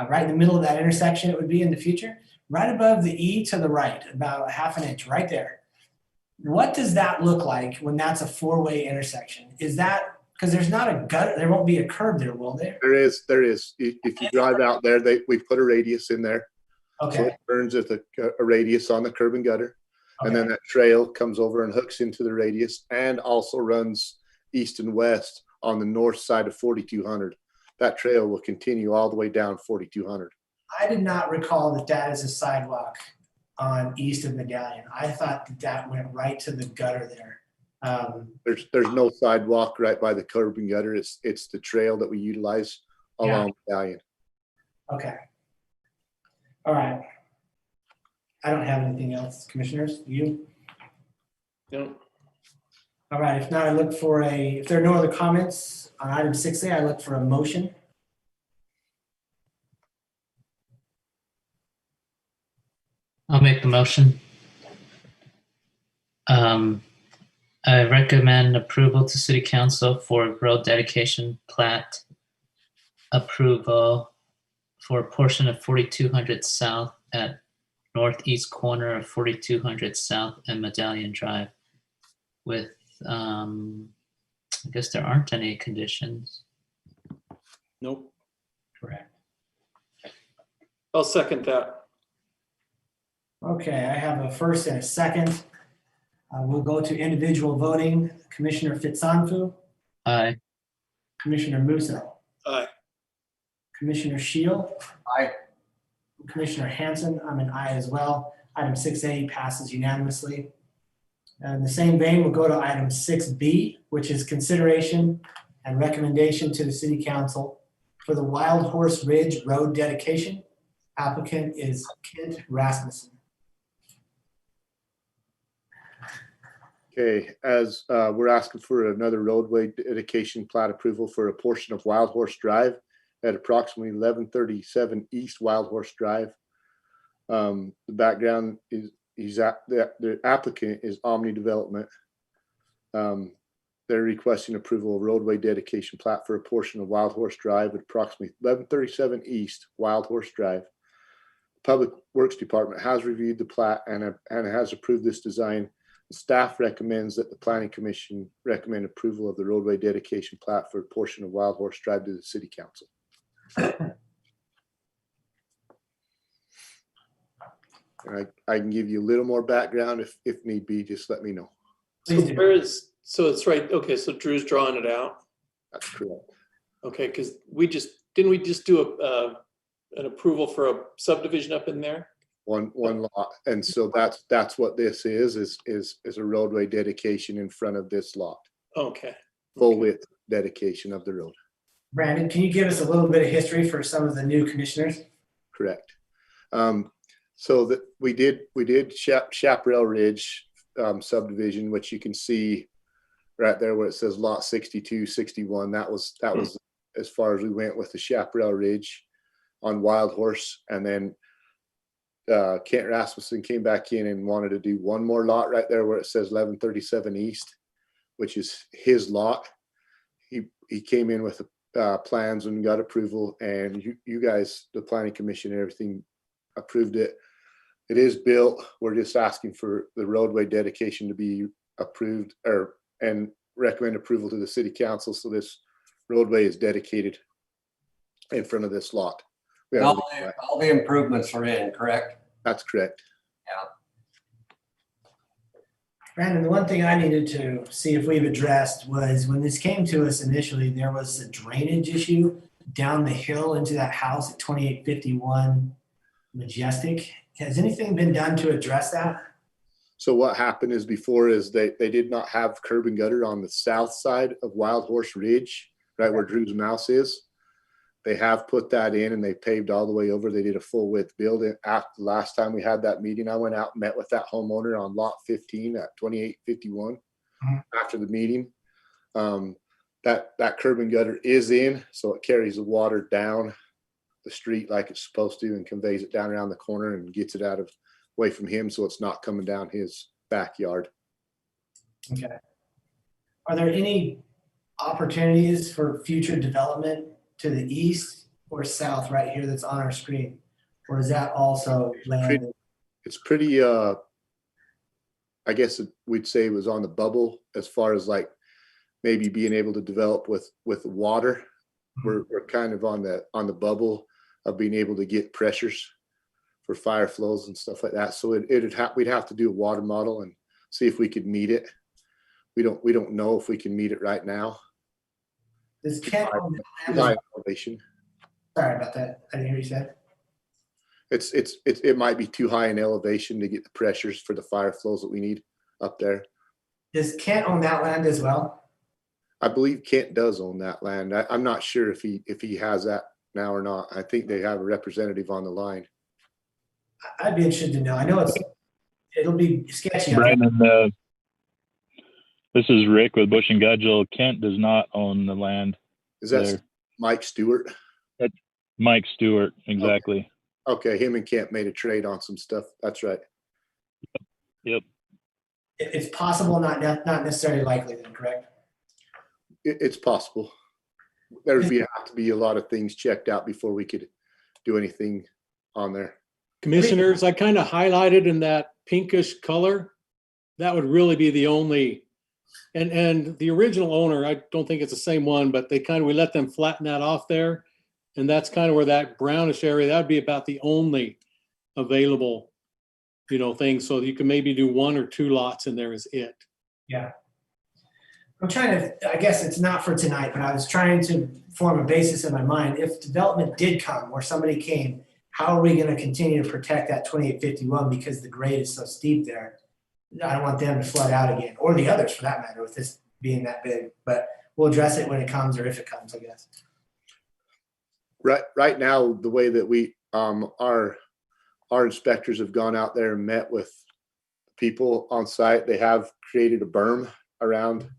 right in the middle of that intersection, it would be in the future, right above the E to the right, about a half an inch, right there. What does that look like when that's a 4-way intersection? Is that, because there's not a gutter, there won't be a curb there, will there? There is. If you drive out there, we put a radius in there. So Okay, it turns at a radius on the curb and gutter. And okay, then that trail comes over and hooks into the radius and also runs east and west on the north side of 4200. That trail will continue all the way down 4200. I did not recall that is a sidewalk on east of Medallion. I thought that went right to the gutter there. There's no sidewalk right by the curb and gutter. It's the trail that we utilize along Medallion. Okay. All right. I don't have anything else, commissioners. You? No, All right. If not, I look for if there are no other comments on item 6A, I look for a motion. I'll make the motion. I recommend approval to city council for road dedication plat approval for a portion of 4200 South at northeast corner of 4200 South and Medallion Drive with, I guess there aren't any conditions. Nope. Correct. I'll second that. Okay, I have a first and a second. We'll go to individual voting. Commissioner Fitzanfu, Aye. Commissioner Musso, Aye. Commissioner Shield, Aye. Commissioner Hanson, I'm an aye as well. Item 6A passes unanimously. In the same vein, we'll go to item 6B, which is consideration and recommendation to the city council for the Wild Horse Ridge Road dedication. Applicant is Kent Rasmussen. Okay, as we're asking for another roadway dedication plat approval for a portion of Wild Horse Drive at approximately 1137 East Wild Horse Drive. The background is the applicant is Omni Development. They're requesting approval of roadway dedication plat for a portion of Wild Horse Drive at approximately 1137 East Wild Horse Drive. Public Works Department has reviewed the plat and has approved this design. Staff recommends that the Planning Commission recommend approval of the roadway dedication plat for a portion of Wild Horse Drive to the City Council. And I can give you a little more background if need be, just let me know. So Please do. where is, so it's right, okay, so Drew's drawing it out. That's correct. Okay, because didn't we just do an approval for a subdivision up in there? One lot. And so that's what this is a roadway dedication in front of this lot. Okay. Full width dedication of the road. Brandon, can you give us a little bit of history for some of the new commissioners? Correct. So that we did Chaparral Ridge subdivision, which you can see right there where it says lot 62, 61. That was as far as we went with the Chaparral Ridge on Wild Horse. And then Kent Rasmussen came back in and wanted to do one more lot right there where it says 1137 East, which is his lot. He came in with plans and got approval, and you guys, the Planning Commission, and everything approved it. It is built. We're just asking for the roadway dedication to be approved and recommend approval to the City Council. So this roadway is dedicated in front of this lot. We have All the improvements are in, correct? That's correct. Brandon, the one thing I needed to see if we've addressed was when this came to us initially, there was a drainage issue down the hill into that house at 2851 Majestic. Has anything been done to address that? So what happened is before is they did not have curb and gutter on the south side of Wild Horse Ridge, right where Drew's Mouse is. They have put that in and they paved all the way over. They did a full width build. After the last time we had that meeting, I went out and met with that homeowner on lot 15 at 2851 after the meeting. That curb and gutter is in, so it carries the water down the street like it's supposed to and conveys it down around the corner and gets it away from him, so it's not coming down his backyard. Okay. Are there any opportunities for future development to the east or south right here that's on our screen? Or is that also land? It's pretty, I guess we'd say it was on the bubble as far as like maybe being able to develop with water. We're kind of on the bubble of being able to get pressures for fire flows and stuff like that. So we'd have to do a water model and see if we could meet it. We don't know if we can meet it right now. Does Kent own that land High as- elevation. Sorry about that. I didn't hear you said. It might be too high in elevation to get the pressures for the fire flows that we need up there. Does Kent own that land as well? I believe Kent does own that land. I'm not sure if he has that now or not. I think they have a representative on the line. I'd be interested to know. I know it'll be sketchy. up there. Brandon, this is Rick with Bush and Gudgel. Kent does not own the land. Is that there. Mike Stewart? Mike Stewart, exactly. Okay, him and Kent made a trade on some stuff. That's right. Yep. It's possible, not necessarily likely then, correct? It's possible. Have to be a lot of things checked out before we could do anything on there. Commissioners, I kind of highlighted in that pinkish color. That would really be the only, and the original owner, I don't think it's the same one, but we let them flatten that off there. And that's kind of where that brownish area, that'd be about the only available, thing. So you can maybe do one or two lots in there is it. Yeah. I'm trying to, I guess it's not for tonight, but I was trying to form a basis in my mind. If development did come or somebody came, how are we going to continue to protect that 2851 because the grade is so steep there? I don't want them to flood out again, or the others for that matter, with this being that big, but we'll address it when it comes or if it comes, I guess. Right now, the way that we our inspectors have gone out there and met with the people on site. They have created a berm around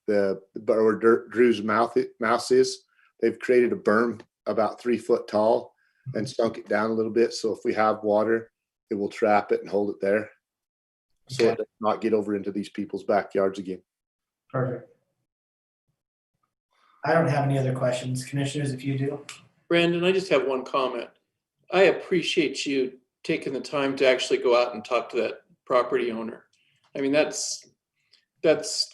where Drew's mouse is. They've created a berm about 3 foot tall and sunk it down a little bit. So if we have water, it will trap it and hold it there. So Okay. it does not get over into these people's backyards again. Perfect. I don't have any other questions. Commissioners, if you do. Brandon, I just have one comment. I appreciate you taking the time to actually go out and talk to that property owner. I mean, that's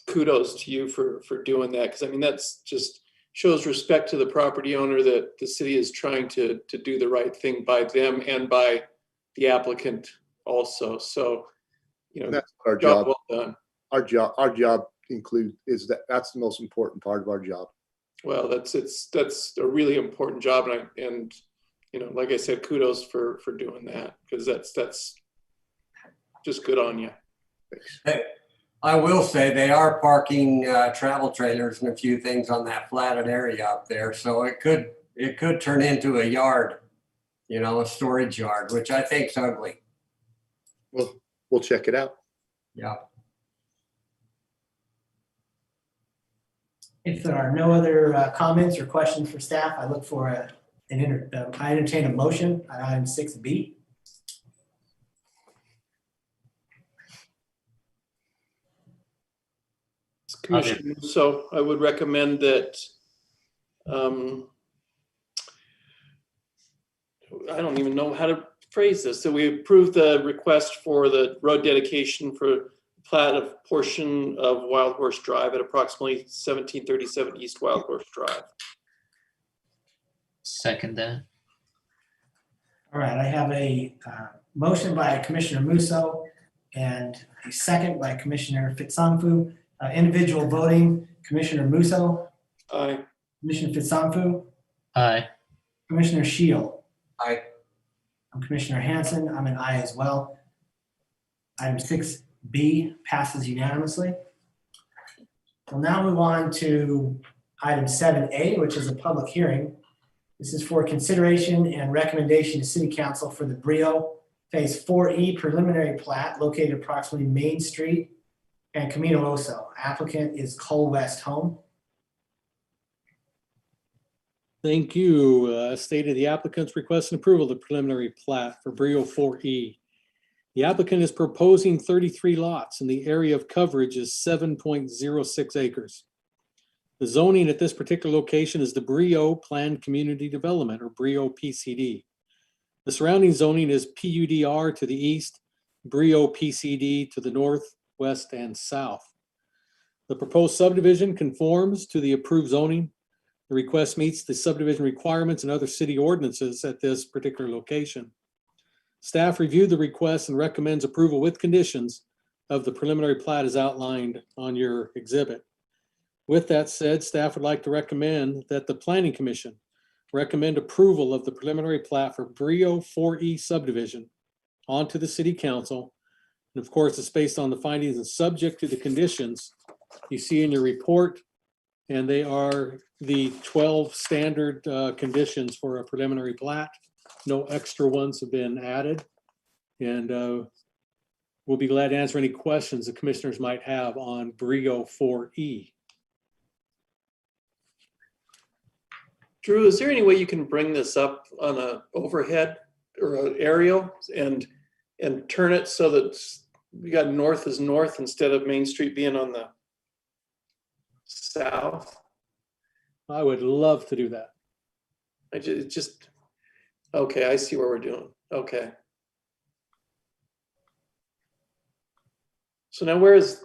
kudos to you for doing that. Cause I mean, that's just shows respect to the property owner that the city is trying to do the right thing by them and by the applicant also. So, you know, That's our job job. well done. Our job is that's the most important part of our job. Well, that's a really important job, and you know, like I said, kudos for doing that, because that's just good on you. I will say they are parking travel trailers and a few things on that platted area up there. So it could turn into a yard, you know, a storage yard, which I think's ugly. We'll check it out. Yeah. If there are no other comments or questions for staff, I look for I entertain a motion on item 6B. Commissioner, so I would recommend that, I don't even know how to phrase this. So we approve the request for the road dedication for plat of portion of Wild Horse Drive at approximately 1737 East Wild Horse Drive. Second that. All right, I have a motion by Commissioner Musso and a second by Commissioner Fitzanfu. Individual voting, Commissioner Musso, Aye. Commissioner Fitzanfu, Aye. Commissioner Shield. Aye. I'm Commissioner Hanson. I'm an aye as well. Item 6B passes unanimously. We'll now move on to item 7A, which is a public hearing. This is for consideration and recommendation to City Council for the Brio Phase 4E preliminary plat located approximately Main Street and Camino Oso. Applicant is Cole West Home. Thank you. Stated the applicant's requesting approval of the preliminary plat for Brio 4E. The applicant is proposing 33 lots and the area of coverage is 7.06 acres. The zoning at this particular location is the Brio Planned Community Development, or Brio PCD. The surrounding zoning is PUDR to the east, Brio PCD to the north, west, and south. The proposed subdivision conforms to the approved zoning. The request meets the subdivision requirements and other city ordinances at this particular location. Staff reviewed the request and recommends approval with conditions of the preliminary plat as outlined on your exhibit. With that said, staff would like to recommend that the Planning Commission recommend approval of the preliminary plat for Brio 4E subdivision onto the City Council. And of course, it's based on the findings and subject to the conditions you see in your report. And they are the 12 standard conditions for a preliminary plat. No extra ones have been added. And we'll be glad to answer any questions the commissioners might have on Brio 4E. Drew, is there any way you can bring this up on a overhead or an aerial and turn it so that we got north is north instead of Main Street being on the south? I would love to do that. Okay, I see what we're doing. Okay. So now where is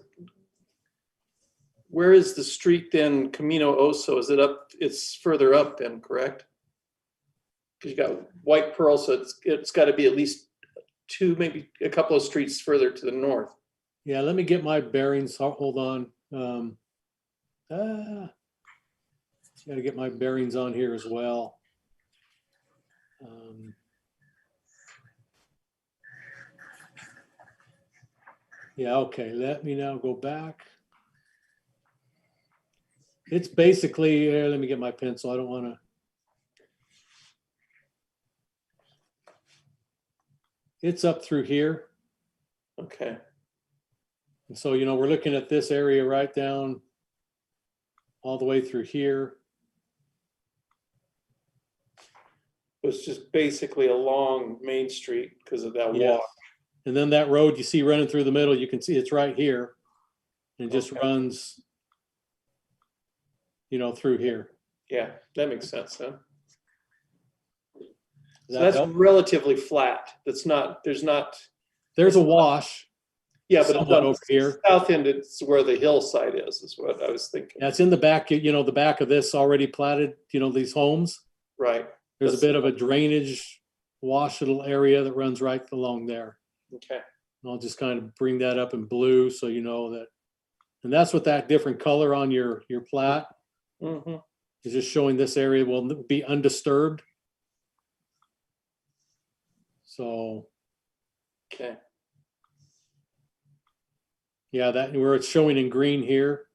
the street then, Camino Oso? Is it up? It's further up then, correct? Because you got White Pearl, so it's got to be at least two, maybe a couple of streets further to the north. Yeah, let me get my bearings. Hold on. Got to get my bearings on here as well. Yeah, okay. Let me now go back. It's basically, let me get my pencil. I don't want to. It's up through here. Okay. And so, we're looking at this area right down all the way through here. It's just basically along Main Street because of that Yes. walk. And then that road you see running through the middle, you can see it's right here. And it just Okay. runs, through here. Yeah, that makes sense, huh? Does So that that's help? relatively flat. There's There's a wash. yeah, but Somewhat on over the here. south end, it's where the hillside is what I was thinking. Yeah, it's in the back, the back of this already platted, these homes. Right, There's a That's- bit of a drainage wash little area that runs right along there. okay. And I'll just kind of bring that up in blue so you know that. And that's what that different color on your plat Mm-hmm. is just showing this area will be undisturbed. So, Okay, yeah, that where it's showing in green here,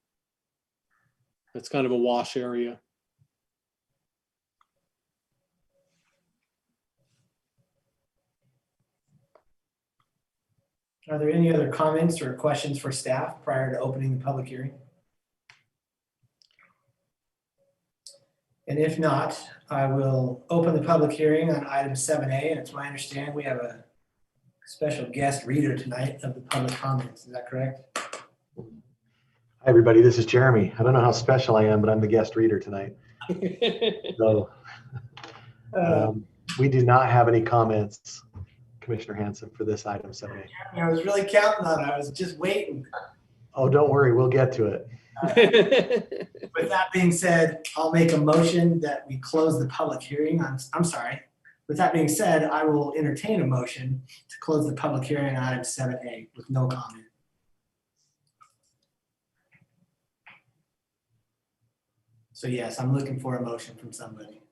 that's kind of a wash area. Are there any other comments or questions for staff prior to opening the public hearing? And if not, I will open the public hearing on item 7A, and it's my understanding we have a special guest reader tonight of the public comments. Is that correct? Hi, everybody. This is Jeremy. I don't know how special I am, but I'm the guest reader tonight. So we do not have any comments, Commissioner Hanson, for this item 7A. I was really counting on it. I was just waiting. Oh, don't worry. We'll get to it. With that being said, I'll make a motion that we close the public hearing on, I'm sorry. With that being said, I will entertain a motion to close the public hearing on item 7A with no comment. So yes, I'm looking for a motion from somebody.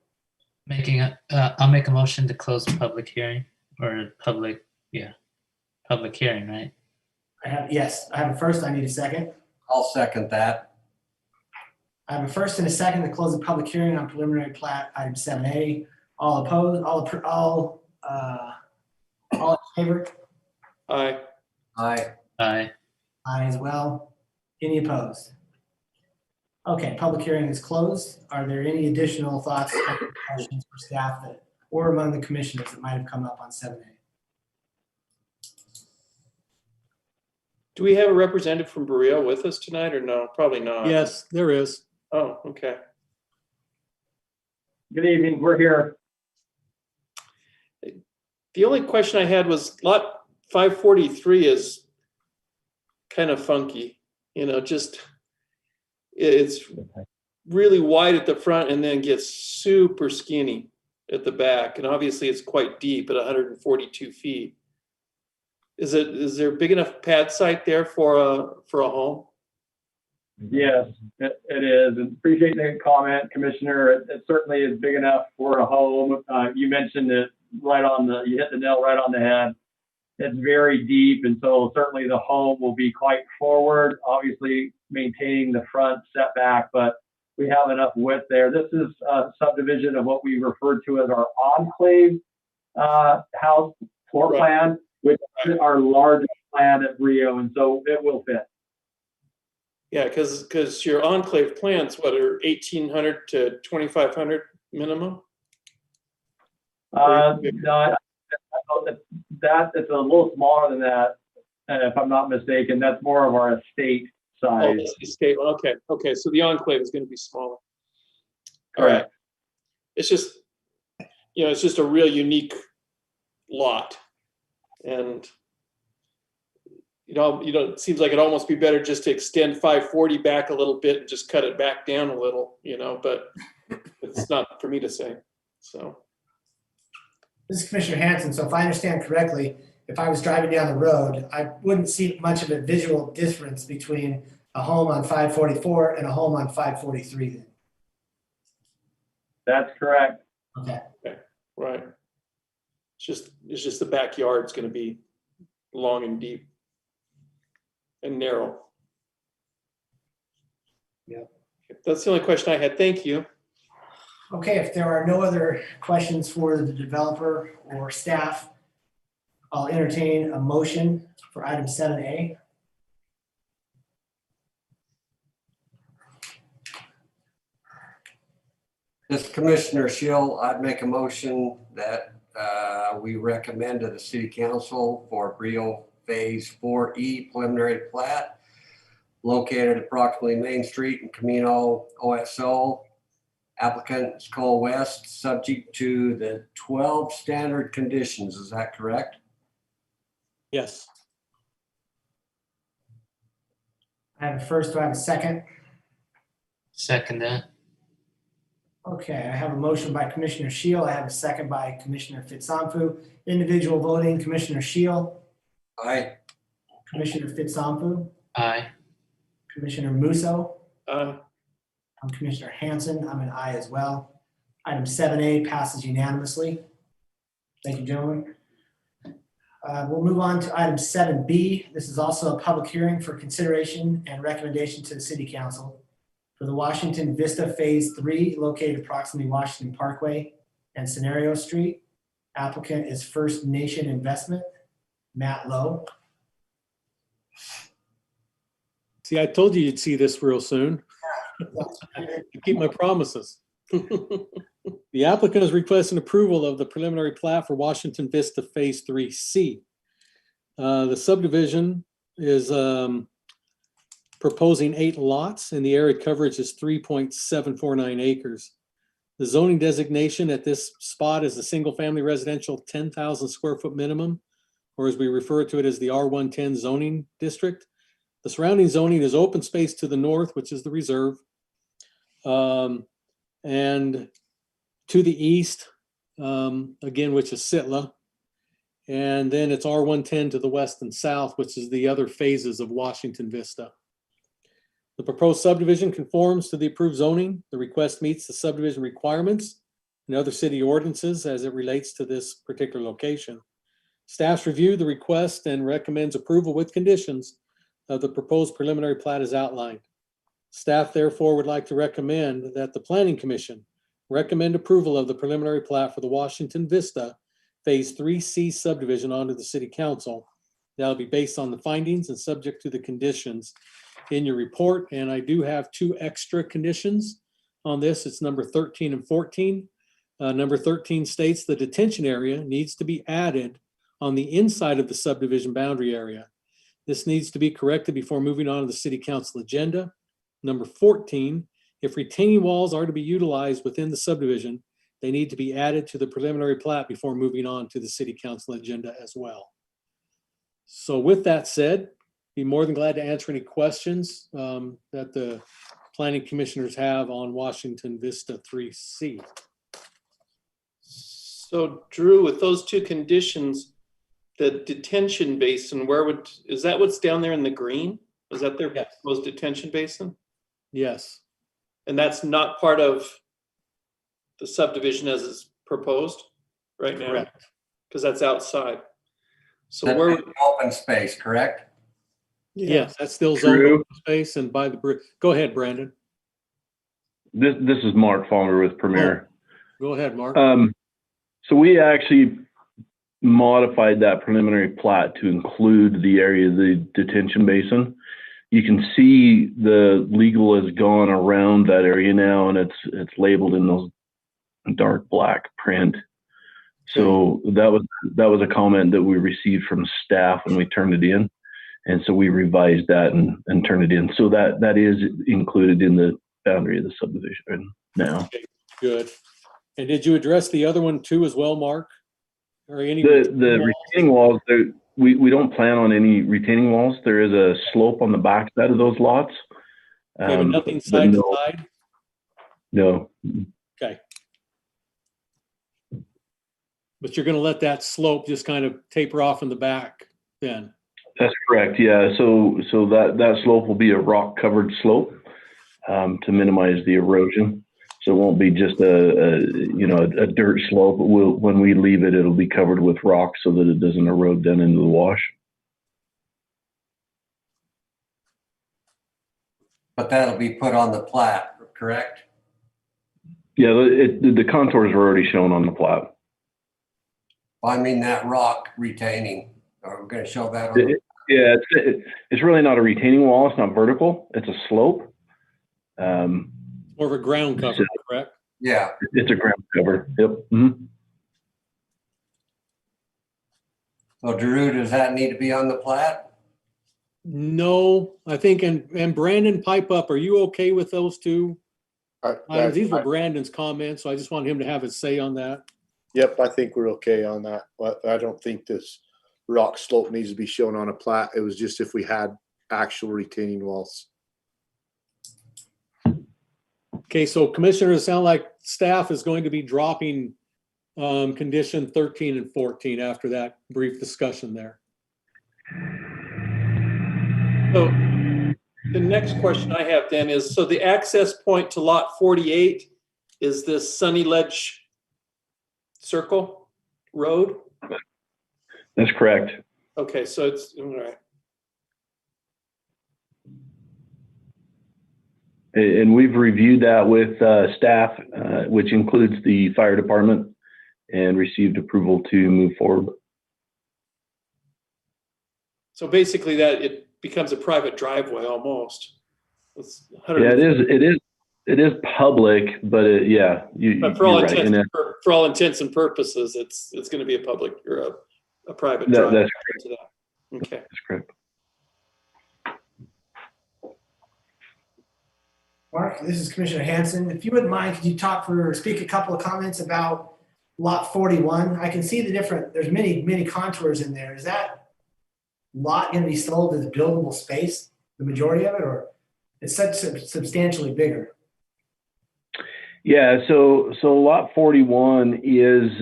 I'll make a motion to close the public hearing or public hearing, right? I have a first, I need a second. I'll second that. I have a first and a second to close the public hearing on preliminary plat item 7A. All opposed, all in favor? Aye. Aye. Aye. Aye as well. Any opposed? Okay, public hearing is closed. Are there any additional thoughts or questions for staff or among the commissioners that might have come up on 7A? Do we have a representative from Berea with us tonight or no? Probably not. Yes, there is. Oh, okay. Good evening. We're here. The only question I had was lot 543 is kind of funky, just, it's really wide at the front and then gets super skinny at the back. And obviously it's quite deep at 142 feet. Is there a big enough pad site there for a home? Yes, it is. And appreciate the comment, Commissioner. It certainly is big enough for a home. You mentioned it you hit the nail right on the head. It's very deep, and so certainly the home will be quite forward, obviously maintaining the front setback, but we have enough width there. This is a subdivision of what we refer to as our enclave house floor plan, which is our largest plan at Rio, and so it will fit. Yeah, because your enclave plans, what are 1,800 to 2,500 minimum? That it's a little smaller than that, if I'm not mistaken. That's more of our estate size. Oh, that's the estate. Okay. So the enclave is going to be smaller. All right. It's just, it's just a real unique lot, and it seems like it'd almost be better just to extend 540 back a little bit and just cut it back down a little, but it's not for me to say. So. This is Commissioner Hanson. So if I understand correctly, if I was driving down the road, I wouldn't see much of a visual difference between a home on 544 and a home on 543 then. That's correct. Okay. Right. It's just the backyard's going to be long and deep and narrow. Yep. That's the only question I had. Thank you. Okay, if there are no other questions for the developer or staff, I'll entertain a motion for item 7A. This Commissioner Shill, I'd make a motion that we recommend to the city council for Brio Phase 4E preliminary plat located approximately Main Street in Camino OSO. Applicant is Cole West, subject to the 12 standard conditions. Is that correct? Yes. I have a first, do I have a second? Second that. Okay, I have a motion by Commissioner Shield. I have a second by Commissioner Fitzampu. Individual voting, Commissioner Shield, Aye. Commissioner Fitzampu, Aye. Commissioner Musso, Aye. I'm Commissioner Hanson. I'm an aye as well. Item 7A passes unanimously. Thank you, gentlemen. We'll move on to item 7B. This is also a public hearing for consideration and recommendation to the City Council for the Washington Vista Phase 3 located approximately Washington Parkway and Scenario Street. Applicant is First Nation Investment, Matt Lowe. See, I told you you'd see this real soon. I keep my promises. The applicant is requesting approval of the preliminary plat for Washington Vista Phase 3C. The subdivision is proposing 8 lots and the area coverage is 3.749 acres. The zoning designation at this spot is a single-family residential 10,000 square foot minimum, or as we refer to it as the R110 zoning district. The surrounding zoning is open space to the north, which is the reserve, and to the east, again, which is Sitla. And then it's R110 to the west and south, which is the other phases of Washington Vista. The proposed subdivision conforms to the approved zoning. The request meets the subdivision requirements and other city ordinances as it relates to this particular location. Staff's reviewed the request and recommends approval with conditions of the proposed preliminary plat as outlined. Staff therefore would like to recommend that the Planning Commission recommend approval of the preliminary plat for the Washington Vista Phase 3C subdivision onto the City Council. That'll be based on the findings and subject to the conditions in your report. And I do have 2 extra conditions on this. It's number 13 and 14. Number 13 states the detention area needs to be added on the inside of the subdivision boundary area. This needs to be corrected before moving on to the City Council agenda. Number 14, if retaining walls are to be utilized within the subdivision, they need to be added to the preliminary plat before moving on to the City Council agenda as well. So with that said, be more than glad to answer any questions that the planning commissioners have on Washington Vista 3C. So Drew, with those 2 conditions, the detention basin, is that what's down there in the green? Is that their Yes. proposed detention basin? Yes, And that's not part of the subdivision as it's proposed right now? correct. Because that's outside. So That's where, open space, correct? Yes, that's still zoned True. open space and by the bridge. Go ahead, Brandon. This is Mark Falmer with Premier. Go ahead, Mark. So we actually modified that preliminary plat to include the area of the detention basin. You can see the legal has gone around that area now, and it's labeled in those dark black print. So that was a comment that we received from staff when we turned it in, and so we revised that and turned it in. So that is included in the boundary of the subdivision now. Good. And did you address the other one too as well, Mark? Or any? The retaining walls, we don't plan on any retaining walls. There is a slope on the back side of those lots. Okay, but nothing but side no, to side? no. Okay. But you're gonna let that slope just kind of taper off in the back then? That's correct. Yeah. So that slope will be a rock covered slope to minimize the erosion. So it won't be just a dirt slope. When we leave it, it'll be covered with rock so that it doesn't erode down into the wash. But that'll be put on the plat, correct? Yeah, the contours are already shown on the plat. I mean that rock retaining. Are we gonna show that on? Yeah, it's really not a retaining wall. It's not vertical. It's a slope. More of a ground cover, correct? Yeah, It's a ground cover. Yep. Mhm. so Drew, does that need to be on the plat? No, I think, and Brandon, pipe up. Are you okay with those two items? These were Brandon's comments, so I just want him to have his say on that. Yep, I think we're okay on that. But I don't think this rock slope needs to be shown on a plat. It was just if we had actual retaining walls. Okay, so commissioners, sound like staff is going to be dropping condition 13 and 14 after that brief discussion there. So the next question I have then is, so the access point to lot 48 is this Sunny Ledge Circle Road? That's correct. Okay, so it's, all right. And we've reviewed that with staff, which includes the fire department, and received approval to move forward. So basically that it becomes a private driveway almost. It's 100 Yeah, it is public, but But for all you're right. intents, for all intents and purposes, it's going to be a public or a private That's driveway correct. to that. Okay. That's correct. Mark, this is Commissioner Hanson. If you wouldn't mind, could you speak a couple of comments about lot 41? I can see there's many contours in there. Is that lot going to be sold as buildable space, the majority of it, or it's such substantially bigger? Yeah, so lot 41 is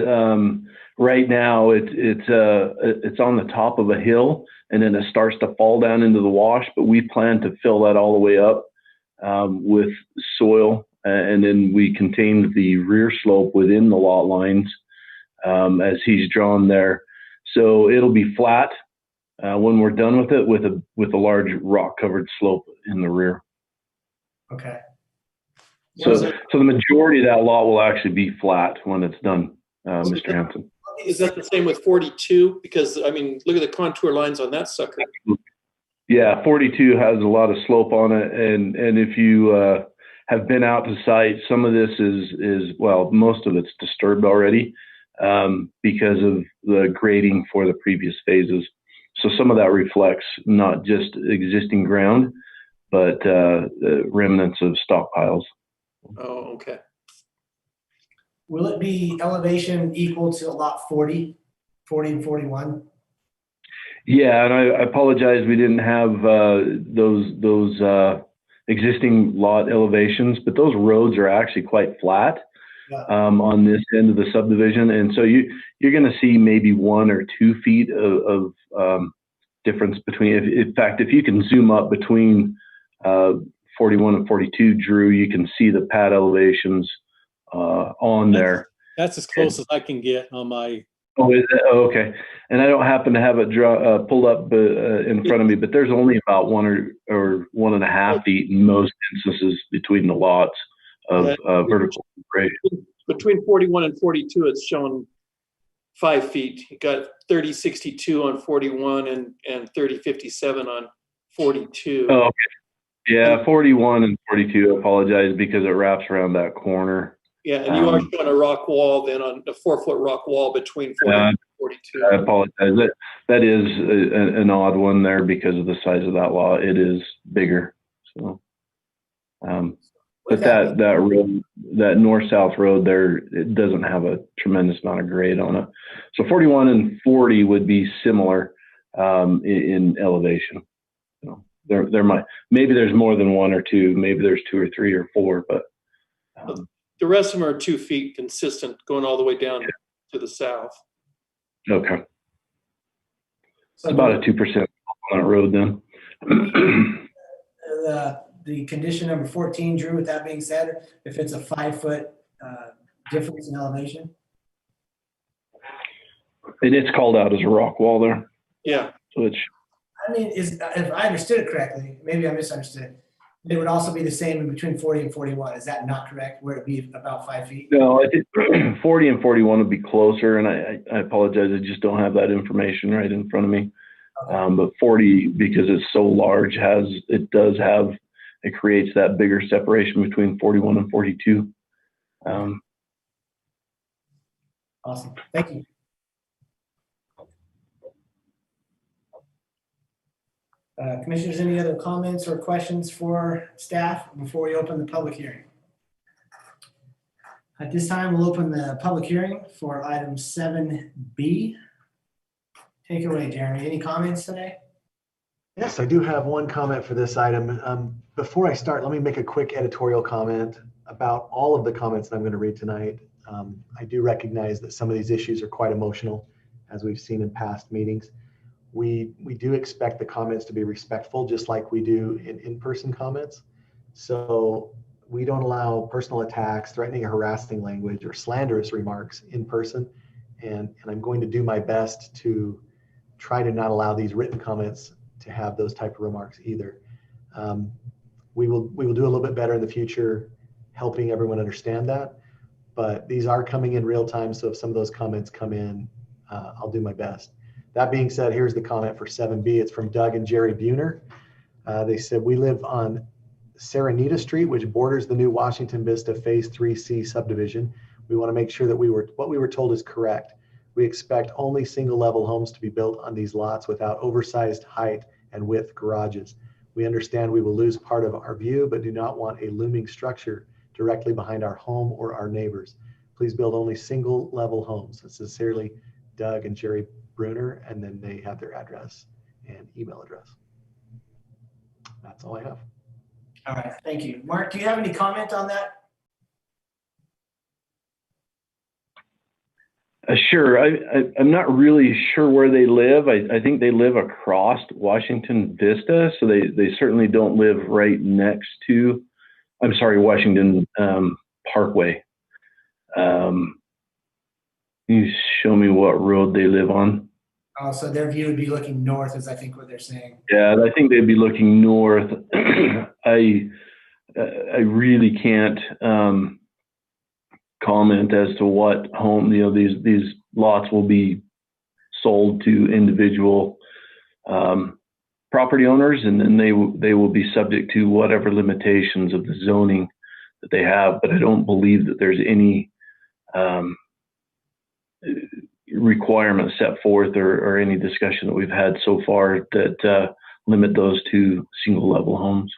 right now it's on the top of a hill, and then it starts to fall down into the wash, but we plan to fill that all the way up with soil, and then we contain the rear slope within the lot lines as he's drawn there. So it'll be flat when we're done with it, with a large rock covered slope in the rear. Okay. So the majority of that lot will actually be flat when it's done, Mr. Hanson. Is that the same with 42? Because I mean, look at the contour lines on that sucker. Yeah, 42 has a lot of slope on it, and if you have been out to site, some of this is well, most of it's disturbed already because of the grading for the previous phases. So some of that reflects not just existing ground, but remnants of stockpiles. Oh, okay. Will it be elevation equal to lot 40 and 41? Yeah, and I apologize we didn't have those existing lot elevations, but those roads are actually quite flat on this end of the subdivision, and so you're going to see maybe 1 or 2 feet of difference between. In fact, if you can zoom up between 41 and 42, Drew, you can see the pad elevations on there. That's as close as I can get on my. Oh, is that? Oh, okay. And I don't happen to have it pulled up in front of me, but there's only about 1 or 1.5 feet in most instances between the lots of vertical grade. Between 41 and 42, it's shown 5 feet. You got 3062 on 41 and 3057 on 42. Oh, okay. Yeah, 41 and 42. I apologize because it wraps around that corner. Yeah, and you are showing a rock wall then on a 4-foot rock wall between 40 and 42. I apologize. That is an odd one there because of the size of that lot. It is bigger. So, but that road, that north-south road there, it doesn't have a tremendous amount of grade on it. So 41 and 40 would be similar in elevation. So there might, maybe there's more than 1 or 2, maybe there's 2 or 3 or 4, but. The rest of them are 2 feet consistent going all the way down to the south. Okay. So It's about a 2% on that road then. The condition number 14, Drew, with that being said, if it's a 5-foot difference in elevation? And it's called out as a rock wall there. Yeah. So it's, I mean, if I understood it correctly, maybe I misunderstood. It would also be the same in between 40 and 41. Is that not correct? Where it'd be about 5 feet? no, I think 40 and 41 would be closer, and I apologize, I just don't have that information right in front of me. But 40, because it's so large, it creates that bigger separation between 41 and 42. Awesome. Thank you. Commissioners, any other comments or questions for staff before we open the public hearing? At this time, we'll open the public hearing for item 7B. Take it away, Jeremy. Any comments today? Yes, I do have one comment for this item. Before I start, let me make a quick editorial comment about all of the comments that I'm going to read tonight. I do recognize that some of these issues are quite emotional, as we've seen in past meetings. We do expect the comments to be respectful, just like we do in-person comments. So we don't allow personal attacks, threatening or harassing language, or slanderous remarks in person. And I'm going to do my best to try to not allow these written comments to have those type of remarks either. We will do a little bit better in the future, helping everyone understand that. But these are coming in real time, so if some of those comments come in, I'll do my best. That being said, here's the comment for 7B. It's from Doug and Jerry Buhner. They said, we live on Serenita Street, which borders the new Washington Vista Phase 3C subdivision. We want to make sure that what we were told is correct. We expect only single level homes to be built on these lots without oversized height and width garages. We understand we will lose part of our view, but do not want a looming structure directly behind our home or our neighbors. Please build only single level homes. Sincerely, Doug and Jerry Bruner, and then they have their address and email address. That's all I have. All right, thank you. Mark, do you have any comment on that? Sure. I'm not really sure where they live. I think they live across Washington Vista, so they certainly don't live right next to, I'm sorry, Washington Parkway. Can you show me what road they live on? Oh, so their view would be looking north, is I think what they're saying. Yeah, I think they'd be looking north. I really can't comment as to what home, these lots will be sold to individual property owners, and then they will be subject to whatever limitations of the zoning that they have. But I don't believe that there's any requirements set forth or any discussion that we've had so far that limit those to single level homes.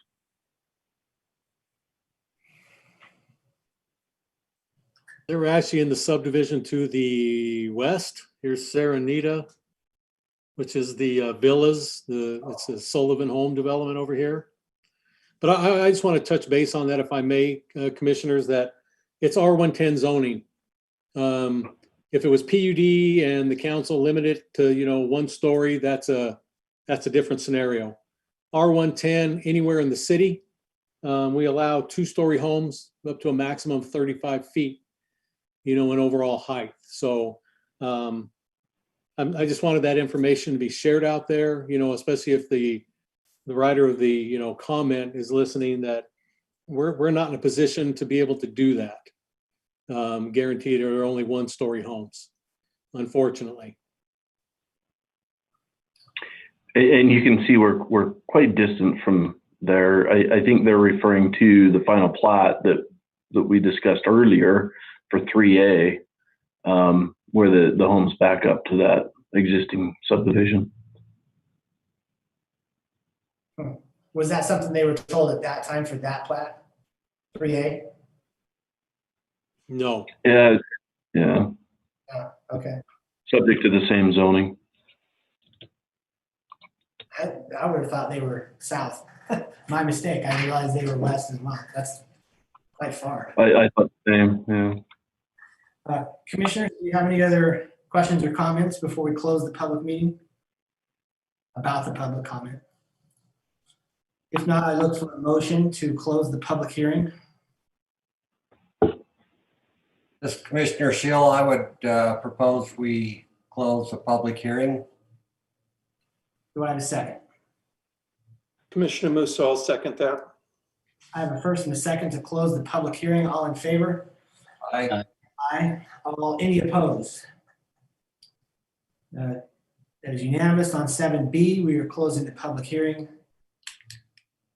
They were actually in the subdivision to the west. Here's Serenita, which is the villas. It's a Sullivan home development over here. But I just want to touch base on that, if I may, commissioners, that it's R110 zoning. If it was PUD and the council limited it to, 1 story, that's a different scenario. R110, anywhere in the city, we allow 2-story homes up to a maximum of 35 feet, in overall height. So I just wanted that information to be shared out there, especially if the writer of the, comment is listening, that we're not in a position to be able to do that. Guaranteed there are only 1-story homes, unfortunately. And you can see we're quite distant from there. I think they're referring to the final plat that we discussed earlier for 3A, where the homes back up to that existing subdivision. Was that something they were told at that time for that plat? 3A? No. Yeah. Okay. Subject to the same zoning. I would have thought they were south. My mistake. I realized they were west as well. That's quite far. I thought the same, yeah. Commissioners, do you have any other questions or comments before we close the public meeting? About the public comment? If not, I look for a motion to close the public hearing. This is Commissioner Schill, I would propose we close the public hearing. Do I have a second? Commissioner Musso, I'll second that. I have a first and a second to close the public hearing. All in favor? Aye. Aye. Any opposed? That is unanimous on 7B. We are closing the public hearing.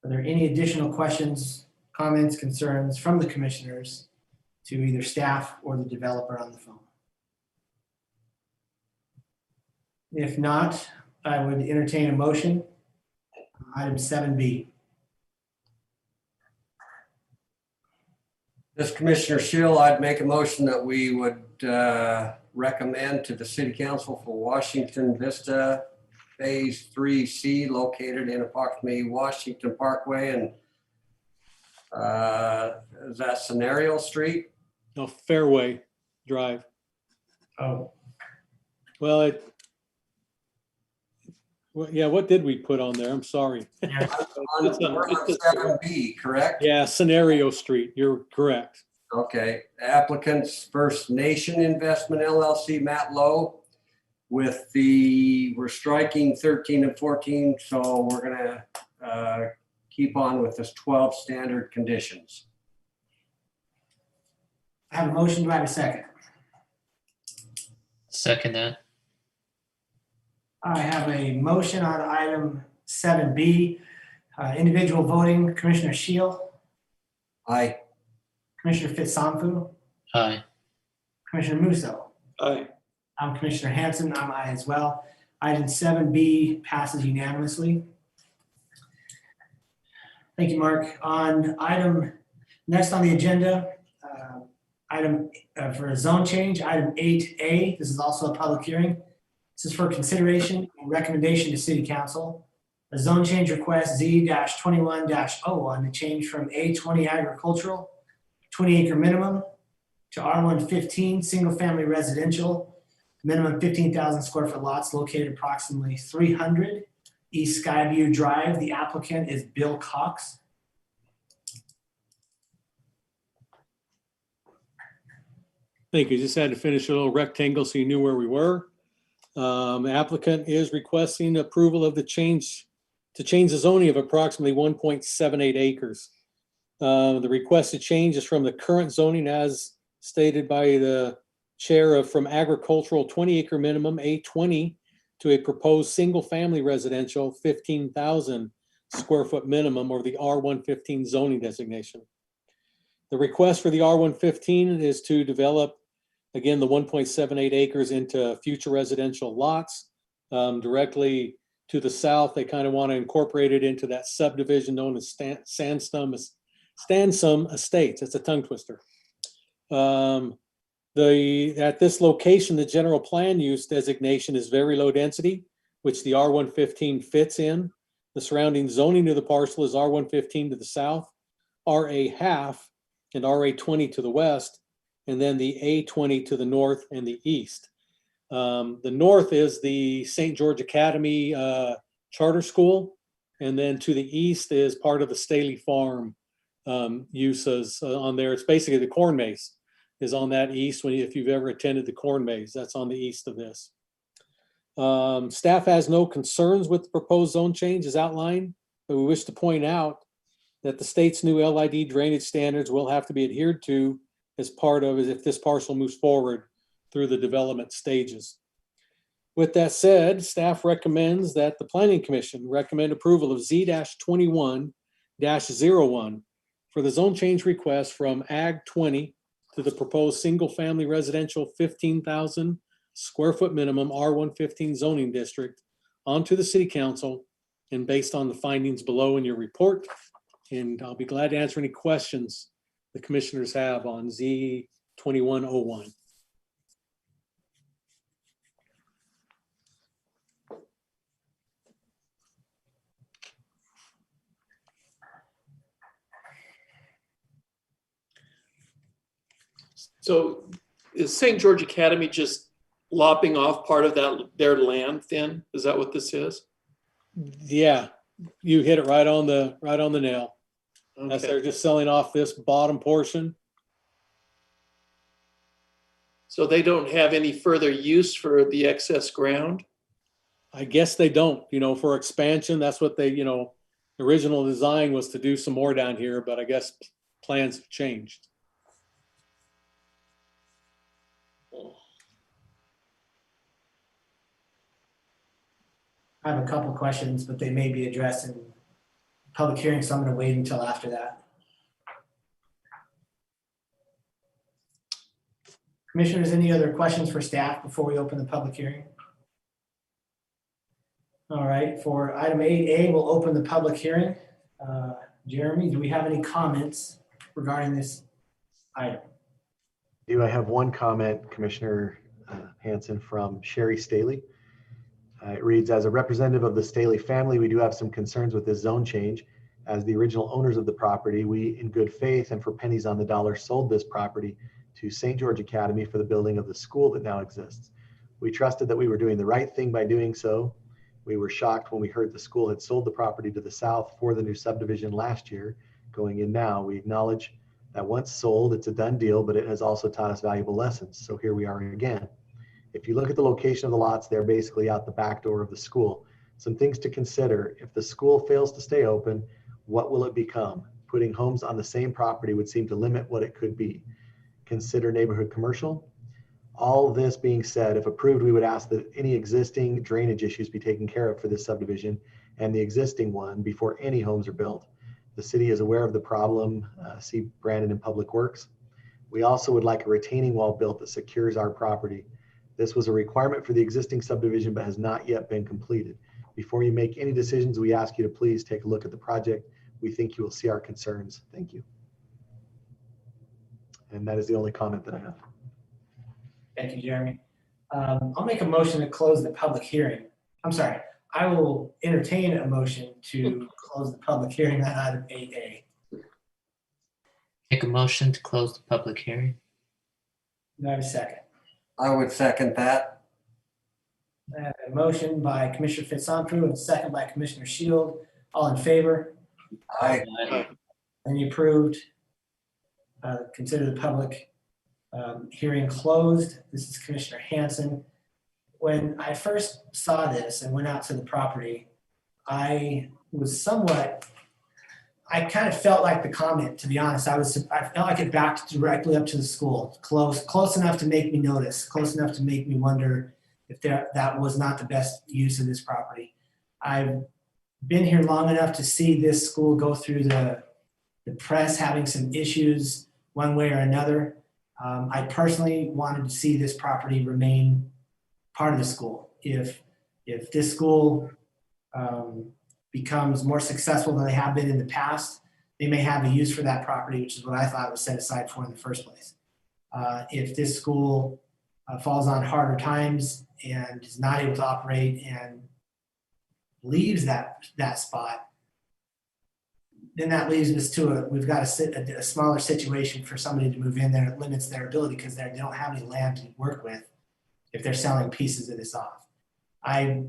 Are there any additional questions, comments, concerns from the commissioners to either staff or the developer on the phone? If not, I would entertain a motion. Item 7B. This Commissioner Shill, I'd make a motion that we would recommend to the City Council for Washington Vista Phase 3C located in approximately Washington Parkway and is that Scenario Street? No, Fairway Drive. Oh, Well, yeah, what did we put on there? I'm sorry. On It's on- it's 7B, correct? Yeah, Scenario Street. You're correct. Okay, applicants First Nation Investment LLC, Matt Lowe. With we're striking 13 and 14, so we're gonna keep on with this 12 standard conditions. I have a motion. Do I have a second? Second that. I have a motion on item 7B. Individual voting, Commissioner Shield, Aye. Commissioner Fitzsamfu, Aye. Commissioner Musso. Aye. I'm Commissioner Hanson. I'm aye as well. Item 7B passes unanimously. Thank you, Mark. On item, next on the agenda, item for a zone change, item 8A. This is also a public hearing. This is for consideration and recommendation to City Council. A zone change request Z-21-01 to change from A20 agricultural, 20-acre minimum, to R115 single-family residential, minimum 15,000 square foot lots located approximately 300 East Skyview Drive. The applicant is Bill Cox. Thank you. Just had to finish a little rectangle so you knew where we were. Applicant is requesting approval of the change to change the zoning of approximately 1.78 acres. The requested change is from the current zoning as stated by the chair of from agricultural 20-acre minimum A20 to a proposed single-family residential 15,000 square foot minimum, or the R115 zoning designation. The request for the R115 is to develop, again, the 1.78 acres into future residential lots. Directly to the south, they kind of want to incorporate it into that subdivision known as Sansom Estates. It's a tongue twister. At this location, the general plan use designation is very low density, which the R115 fits in. The surrounding zoning of the parcel is R115 to the south, RA half, and RA20 to the west, and then the A20 to the north and the east. The north is the St. George Academy Charter School, and then to the east is part of the Staley Farm uses on there. It's basically the corn maze is on that east. If you've ever attended the corn maze, that's on the east of this. Staff has no concerns with the proposed zone change as outlined, but we wish to point out that the state's new LID drainage standards will have to be adhered to as part of if this parcel moves forward through the development stages. With that said, staff recommends that the Planning Commission recommend approval of Z-21-01 for the zone change request from Ag 20 to the proposed single-family residential 15,000 square foot minimum R115 zoning district onto the City Council and based on the findings below in your report. And I'll be glad to answer any questions the commissioners have on Z-21-01. So is St. George Academy just lopping off part of their land then? Is that what this is? Yeah, you hit it right on the nail. That's Okay. they're just selling off this bottom portion. So they don't have any further use for the excess ground? I guess they don't, for expansion. That's what they, original design was to do some more down here, but I guess plans have changed. I have a couple questions, but they may be addressed in public hearing, so I'm going to wait until after that. Commissioners, any other questions for staff before we open the public hearing? All right, for item 8A, we'll open the public hearing. Jeremy, do we have any comments regarding this item? I have one comment, Commissioner Hanson, from Sherry Staley. It reads, as a representative of the Staley family, we do have some concerns with this zone change. As the original owners of the property, we, in good faith and for pennies on the dollar, sold this property to St. George Academy for the building of the school that now exists. We trusted that we were doing the right thing by doing so. We were shocked when we heard the school had sold the property to the south for the new subdivision last year. Going in now, we acknowledge that once sold, it's a done deal, but it has also taught us valuable lessons. So here we are again. If you look at the location of the lots, they're basically out the back door of the school. Some things to consider: if the school fails to stay open, what will it become? Putting homes on the same property would seem to limit what it could be. Consider neighborhood commercial. All this being said, if approved, we would ask that any existing drainage issues be taken care of for this subdivision and the existing one before any homes are built. The city is aware of the problem. See Brandon in Public Works. We also would like a retaining wall built that secures our property. This was a requirement for the existing subdivision, but has not yet been completed. Before you make any decisions, we ask you to please take a look at the project. We think you will see our concerns. Thank you. And that is the only comment that I have. Thank you, Jeremy. I'll make a motion to close the public hearing. I'm sorry, I will entertain a motion to close the public hearing on item 8A. Make a motion to close the public hearing. Do I have a second? I would second that. I have a motion by Commissioner Fitzpatrick and a second by Commissioner Shield. All in favor? I, Any approved? Consider the public hearing closed. This is Commissioner Hanson. When I first saw this and went out to the property, I kind of felt like the comment, to be honest. I felt like it backed directly up to the school, close enough to make me notice, close enough to make me wonder if that was not the best use of this property. I've been here long enough to see this school go through the press having some issues one way or another. I personally wanted to see this property remain part of the school. If this school becomes more successful than they have been in the past, they may have a use for that property, which is what I thought it was set aside for in the first place. If this school falls on harder times and is not able to operate and leaves that spot, then that leaves us to we've got a smaller situation for somebody to move in there. It limits their ability because they don't have any land to work with if they're selling pieces of this off. I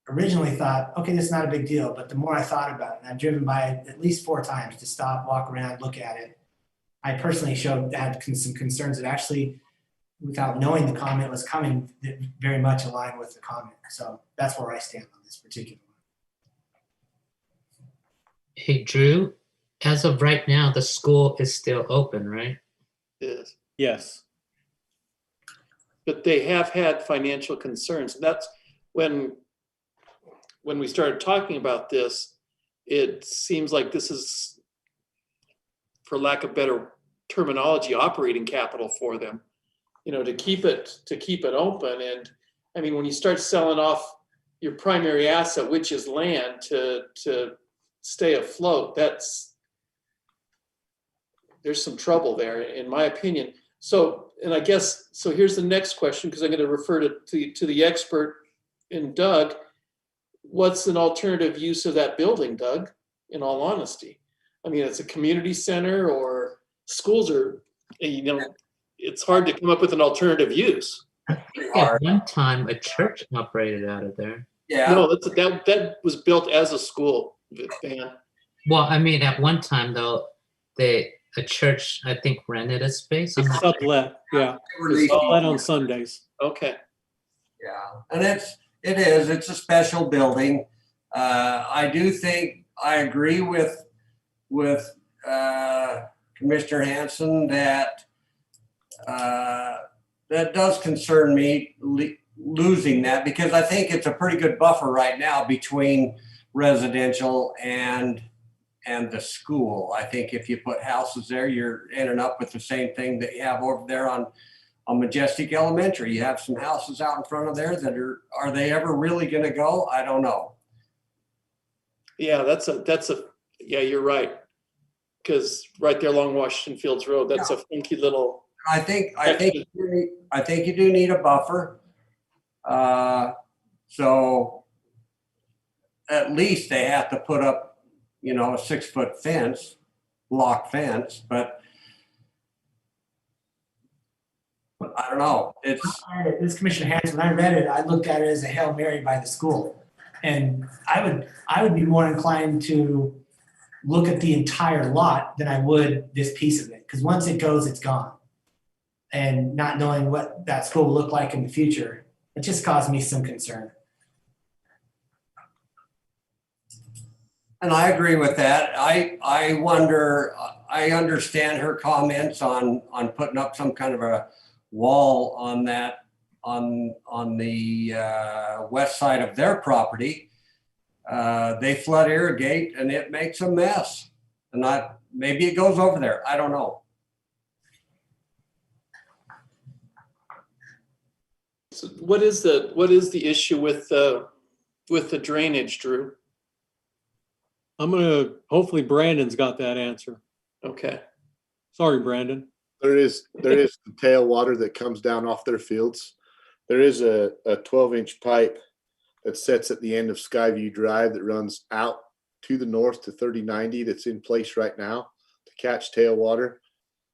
originally thought, okay, this is not a big deal, but the more I thought about it, and I've driven by it at least 4 times to stop, walk around, look at it. I personally had some concerns that actually, without knowing the comment was coming, that very much aligned with the comment. So that's where I stand on this particular one. Hey, Drew, as of right now, the school is still open, right? Yes. Yes. But they have had financial concerns. And that's when we started talking about this, it seems like this is, for lack of better terminology, operating capital for them, to keep it open. And I mean, when you start selling off your primary asset, which is land, to stay afloat, there's some trouble there, in my opinion. So, and I guess, so here's the next question, because I'm going to refer to the expert in Doug. What's an alternative use of that building, Doug, in all honesty? I mean, it's a community center, or schools are, it's hard to come up with an alternative use. I think at one time a church operated out of there. yeah, No, that was built as a school, Van. Well, I mean, at one time though, a church, I think, rented a space. I'm It's not- sublet, yeah. It's sublet on Sundays. Okay. yeah. And it's a special building. I do think, I agree with Commissioner Hanson that that does concern me, losing that, because I think it's a pretty good buffer right now between residential and the school. I think if you put houses there, you're ending up with the same thing that you have over there on on Majestic Elementary. You have some houses out in front of there that are they ever really gonna go? I don't know. Yeah, yeah, you're right. Because right there along Washington Fields Road, that's a funky little, I think you do need a buffer. So at least they have to put up, a 6-foot fence, lock fence, but I don't know. This Commissioner Hanson, when I read it, I looked at it as a Hail Mary by the school. And I would be more inclined to look at the entire lot than I would this piece of it. Because once it goes, it's gone. And not knowing what that school will look like in the future, it just caused me some concern. And I agree with that. I wonder, I understand her comments on putting up some kind of a wall on that, on the west side of their property. They flood irrigate and it makes a mess. And maybe it goes over there. I don't know. so what is the issue with the drainage, Drew? Hopefully Brandon's got that answer. Okay. Sorry, Brandon. There is the tailwater that comes down off their fields. There is a 12-inch pipe that sits at the end of Skyview Drive that runs out to the north to 3090 that's in place right now to catch tailwater.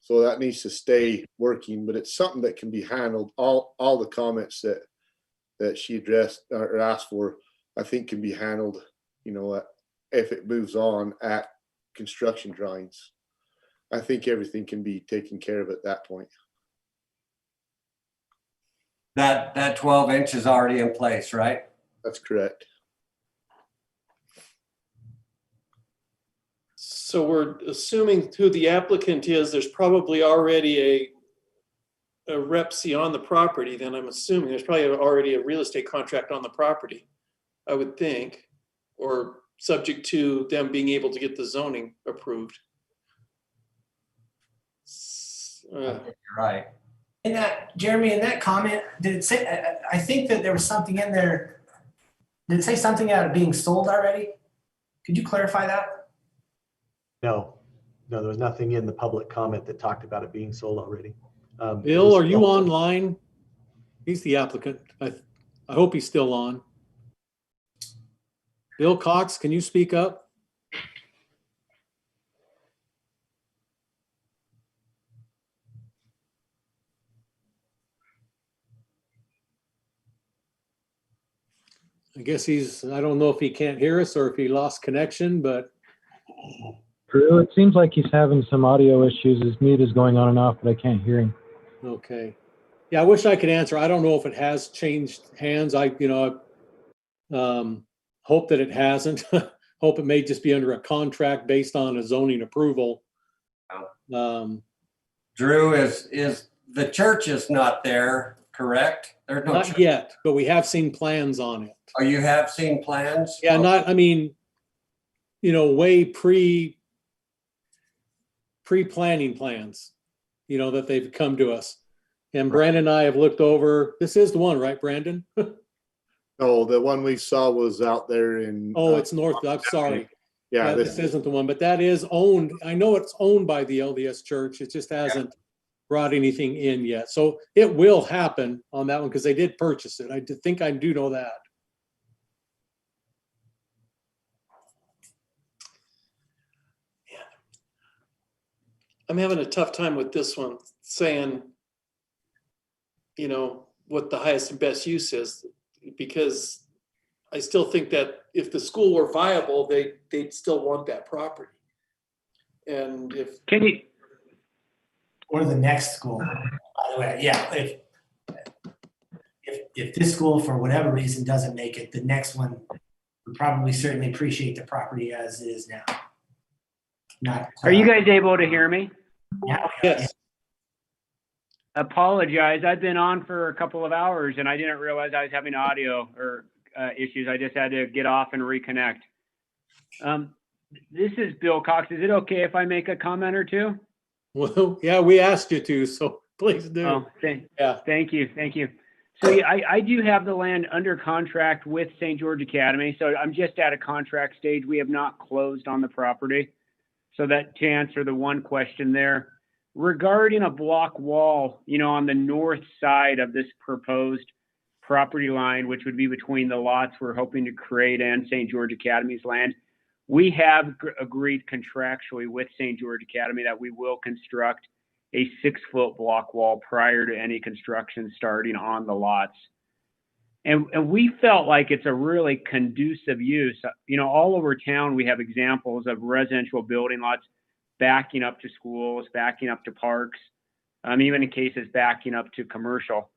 So that needs to stay working, but it's something that can be handled. All the comments that she addressed or asked for, I think can be handled, if it moves on at construction drawings. I think everything can be taken care of at that point. That 12 inch is already in place, right? That's correct. So we're assuming who the applicant is, there's probably already a Rep C on the property, then I'm assuming there's probably already a real estate contract on the property, I would think, or subject to them being able to get the zoning approved. You're right. Jeremy, in that comment, did it say, I think that there was something in there. Did it say something about it being sold already? Could you clarify that? No, there was nothing in the public comment that talked about it being sold already. Bill, are you online? He's the applicant. I hope he's still on. Bill Cox, can you speak up? I guess I don't know if he can't hear us or if he lost connection, but. Drew, it seems like he's having some audio issues. His mute is going on and off, but I can't hear him. Okay. Yeah, I wish I could answer. I don't know if it has changed hands. I hope that it hasn't. Hope it may just be under a contract based on a zoning approval. Drew, is the church is not there, correct? There's no Not church. yet, but we have seen plans on it. Oh, you have seen plans? Yeah, way pre-planning plans, that they've come to us. And Brandon and I have looked over, this is the one, right, Brandon? No, the one we saw was out there in. Oh, it's north, I'm sorry. Yeah, This isn't the one, but that is owned. I know it's owned by the LDS Church. It just hasn't brought anything in yet. So it will happen on that one because they did purchase it. I think I do know that. I'm having a tough time with this one, saying, what the highest and best use is, because I still think that if the school were viable, they'd still want that property. And Or the next school, by the way, yeah. If this school, for whatever reason, doesn't make it, the next one would probably certainly appreciate the property as is now. Are you guys able to hear me? Yeah. Yes. Apologize. I've been on for a couple of hours and I didn't realize I was having audio or issues. I just had to get off and reconnect. This is Bill Cox. Is it okay if I make a comment or two? Well, yeah, we asked you to, so Please do. Oh, Yeah. thank you. So yeah, I do have the land under contract with St. George Academy. So I'm just at a contract stage. We have not closed on the property. So that to answer the one question there, regarding a block wall, on the north side of this proposed property line, which would be between the lots we're hoping to create and St. George Academy's land, we have agreed contractually with St. George Academy that we will construct a 6-foot block wall prior to any construction starting on the lots. And we felt like it's a really conducive use. All over town, we have examples of residential building lots backing up to schools, backing up to parks, even in cases backing up to commercial.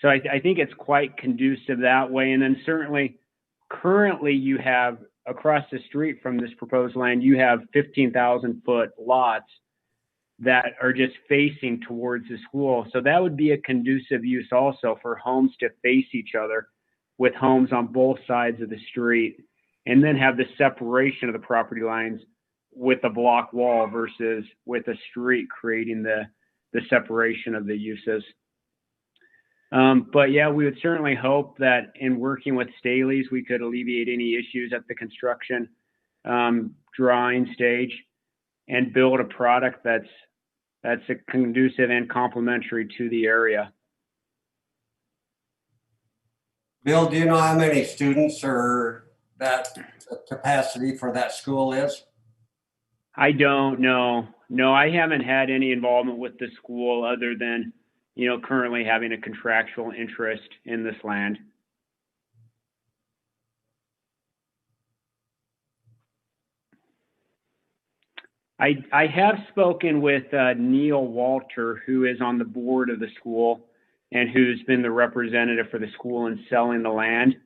So I think it's quite conducive that way. And then certainly currently you have across the street from this proposed land, you have 15,000-foot lots that are just facing towards the school. So that would be a conducive use also for homes to face each other with homes on both sides of the street, and then have the separation of the property lines with a block wall versus with a street creating the separation of the uses. But yeah, we would certainly hope that in working with Staley's, we could alleviate any issues at the construction drawing stage and build a product that's conducive and complementary to the area. Bill, do you know how many students or that capacity for that school is? I don't know. No, I haven't had any involvement with the school other than, currently having a contractual interest in this land. I have spoken with Neil Walter, who is on the board of the school and who's been the representative for the school in selling the land.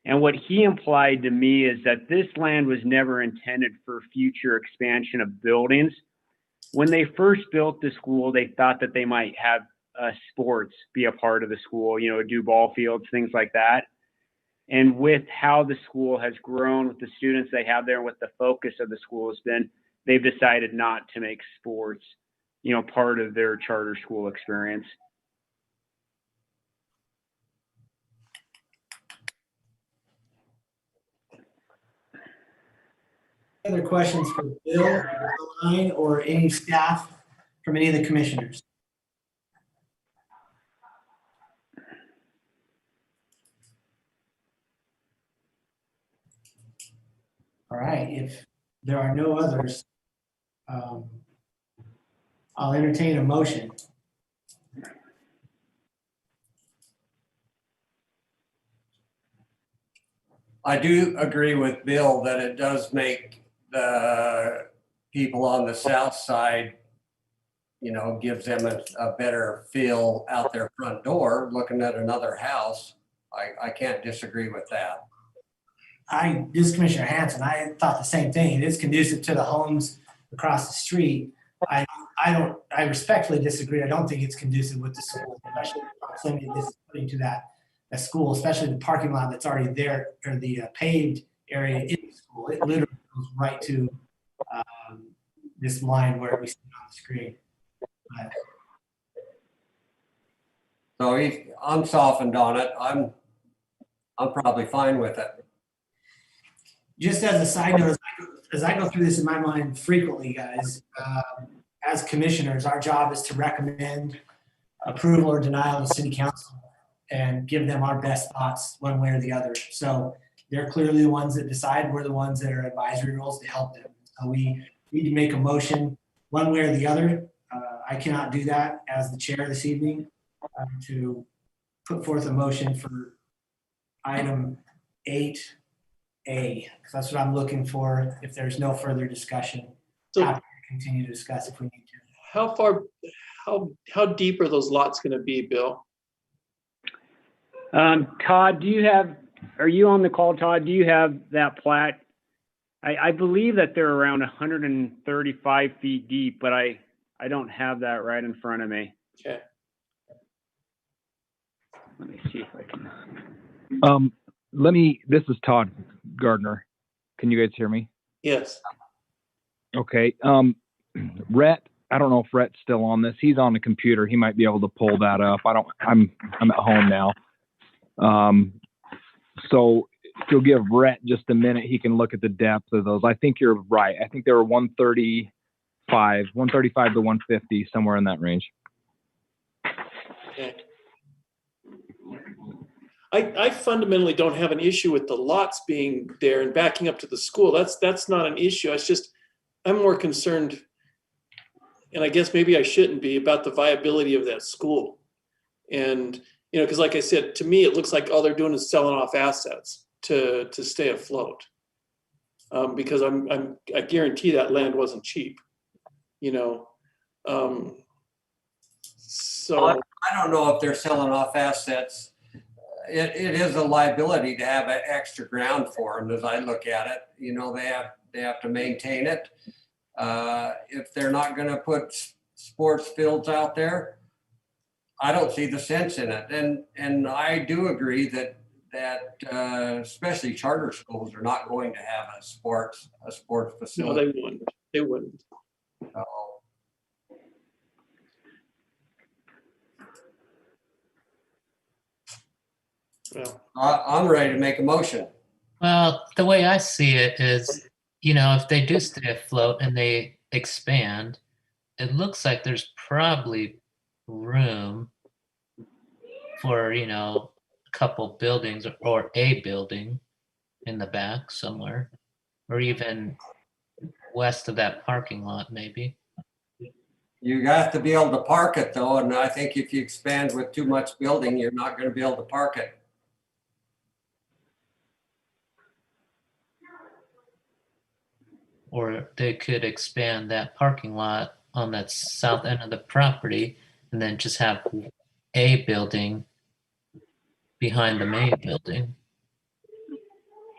And what he implied to me is that this land was never intended for future expansion of buildings. When they first built the school, they thought that they might have sports be a part of the school, do ball fields, things like that. And with how the school has grown, with the students they have there, and with the focus of the school has been, they've decided not to make sports, part of their charter school experience. Other questions for Bill, Line, or any staff from any of the commissioners? All right, if there are no others, I'll entertain a motion. I do agree with Bill that it does make the people on the south side, gives them a better feel out their front door looking at another house. I can't disagree with that. This is Commissioner Hanson. I thought the same thing. It is conducive to the homes across the street. I respectfully disagree. I don't think it's conducive with the school, especially the proximity this is putting to that school, especially the parking lot that's already there, or the paved area in the school. It literally goes right to this line where we see it on the screen. So I'm softened on it. I'm probably fine with it. Just as a side note, as I go through this in my mind frequently, guys, as commissioners, our job is to recommend approval or denial to city council and give them our best thoughts one way or the other. So they're clearly the ones that decide. We're the ones that are advisory roles to help them. So we need to make a motion one way or the other. I cannot do that as the chair this evening to put forth a motion for item 8A, because that's what I'm looking for if there's no further discussion. So happy to continue to discuss if we need to. How deep are those lots going to be, Bill? Todd, are you on the call, Todd? Do you have that plat? I believe that they're around 135 feet deep, but I don't have that right in front of me. Okay. Let me see if I can. This is Todd Gardner. Can you guys hear me? Yes. Okay. Rhett I don't know if Rhett's still on this. He's on the computer. He might be able to pull that up. I'm at home now. So if you'll give Rhett just a minute, he can look at the depth of those. I think you're right. I think they were 135 to 150, somewhere in that range. Okay. I fundamentally don't have an issue with the lots being there and backing up to the school. That's not an issue. It's just, I'm more concerned, and I guess maybe I shouldn't be, about the viability of that school. And, because like I said, to me, it looks like all they're doing is selling off assets to stay afloat. Because I guarantee that land wasn't cheap, so. I don't know if they're selling off assets. It is a liability to have extra ground for them, as I look at it. They have to maintain it. If they're not going to put sports fields out there, I don't see the sense in it. And I do agree that especially charter schools are not going to have a sports facility. No, they wouldn't. They wouldn't. Well, I'm ready to make a motion. Well, the way I see it is, if they do stay afloat and they expand, it looks like there's probably room for, a couple buildings or a building in the back somewhere, or even west of that parking lot, maybe. You have to be able to park it though, and I think if you expand with too much building, you're not going to be able to park it. Or they could expand that parking lot on that south end of the property and then just have a building behind the main building.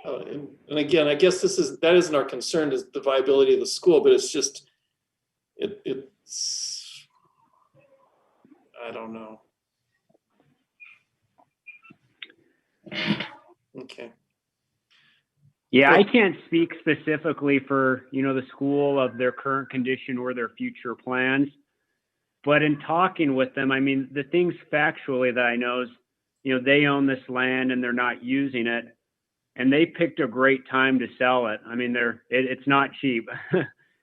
and again, I guess that isn't our concern, is the viability of the school, but it's just, it's, I don't know. Okay. Yeah, I can't speak specifically for, the school of their current condition or their future plans. But in talking with them, the things factually that I know is, they own this land and they're not using it. And they picked a great time to sell it. It's not cheap.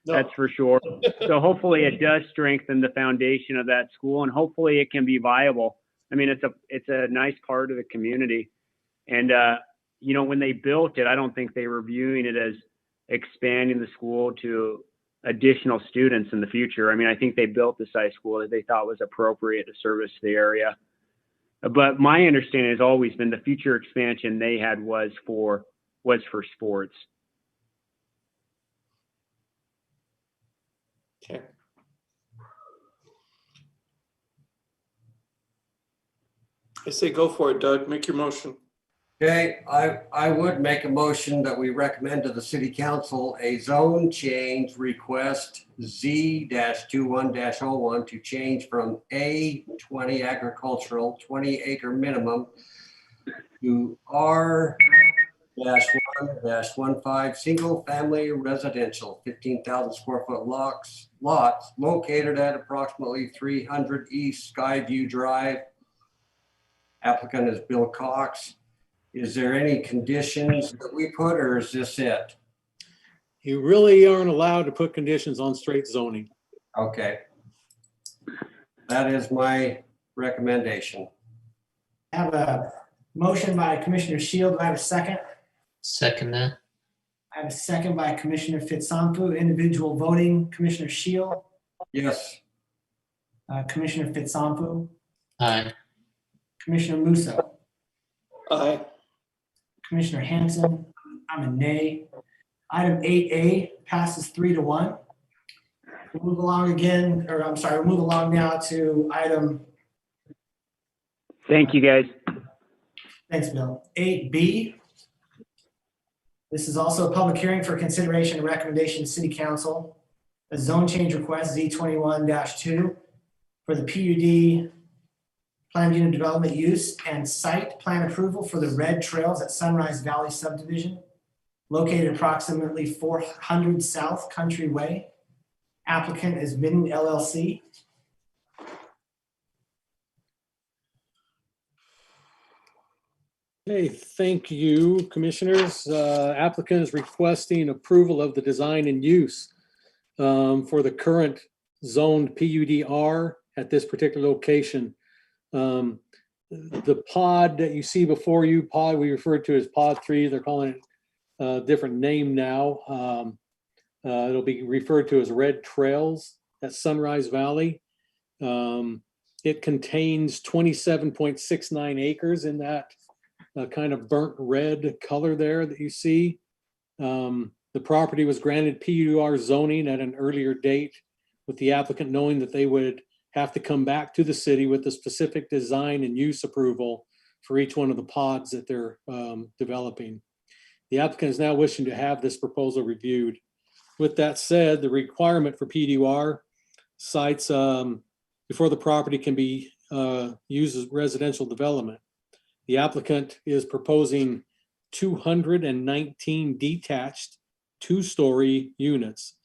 That's for sure. So hopefully it does strengthen the foundation of that school, and hopefully it can be viable. It's a nice part of the community. And, when they built it, I don't think they were viewing it as expanding the school to additional students in the future. I think they built this high school that they thought was appropriate to service the area. But my understanding has always been the future expansion they had was for sports. Okay. I say go for it, Doug. Make your motion. Okay, I would make a motion that we recommend to the city council a zone change request Z-21-01 to change from A 20 agricultural 20 acre minimum to R-1-15 single family residential 15,000 square foot lots located at approximately 300 East Skyview Drive. Applicant is Bill Cox. Is there any conditions that we put, or is this it? You really aren't allowed to put conditions on straight zoning. Okay. That is my recommendation. I have a motion by Commissioner Shield. Do I have a second? Second that. I have a second by Commissioner Fitzsampu. Individual voting, Commissioner Shield, Yes. Commissioner Fitzsampu, Aye. Commissioner Musso, Aye. Commissioner Hanson. I'm a nay. Item 8A passes 3-1. We'll move along we'll move along now to item. Thank you, guys. Thanks, Bill. 8B. This is also a public hearing for consideration and recommendation to City Council. A zone change request Z21-2 for the PUD planned unit development use and site plan approval for the Red Trails at Sunrise Valley subdivision located approximately 400 South Country Way Applicant is Midden LLC. Okay, thank you, commissioners. Applicant is requesting approval of the design and use for the current zoned PUDR at this particular location. The pod that you see before you, pod we refer to as pod 3, they're calling it a different name now. It'll be referred to as Red Trails at Sunrise Valley. It contains 27.69 acres in that kind of burnt red color there that you see. The property was granted PUDR zoning at an earlier date, with the applicant knowing that they would have to come back to the city with the specific design and use approval for each one of the pods that they're developing. The applicant is now wishing to have this proposal reviewed. With that said, the requirement for PUDR sites before the property can be used as residential development. The applicant is proposing 219 detached 2-story units.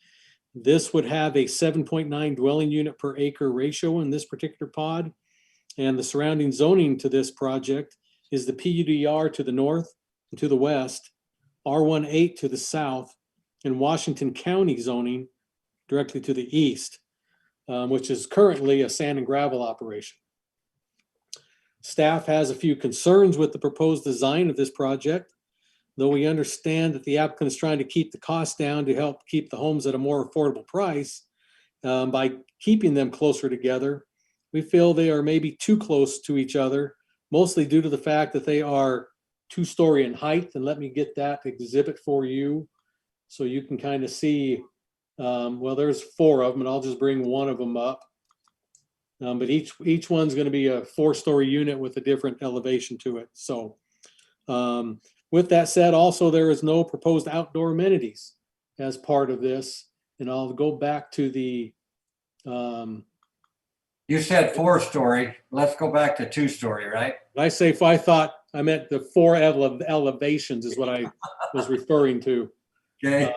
This would have a 7.9 dwelling unit per acre ratio in this particular pod. And the surrounding zoning to this project is the PUDR to the north and to the west, R18 to the south, and Washington County zoning directly to the east, which is currently a sand and gravel operation. Staff has a few concerns with the proposed design of this project, though we understand that the applicant is trying to keep the cost down to help keep the homes at a more affordable price. By keeping them closer together, we feel they are maybe too close to each other, mostly due to the fact that they are 2-story in height. And let me get that exhibit for you so you can kind of see, well, there's 4 of them, and I'll just bring one of them up. But each one's going to be a 4-story unit with a different elevation to it. So with that said, also there is no proposed outdoor amenities as part of this. And I'll go back to the. You said 4-story. Let's go back to 2-story, right? I say, if I thought I meant the 4 elevations is what I was referring to. Okay.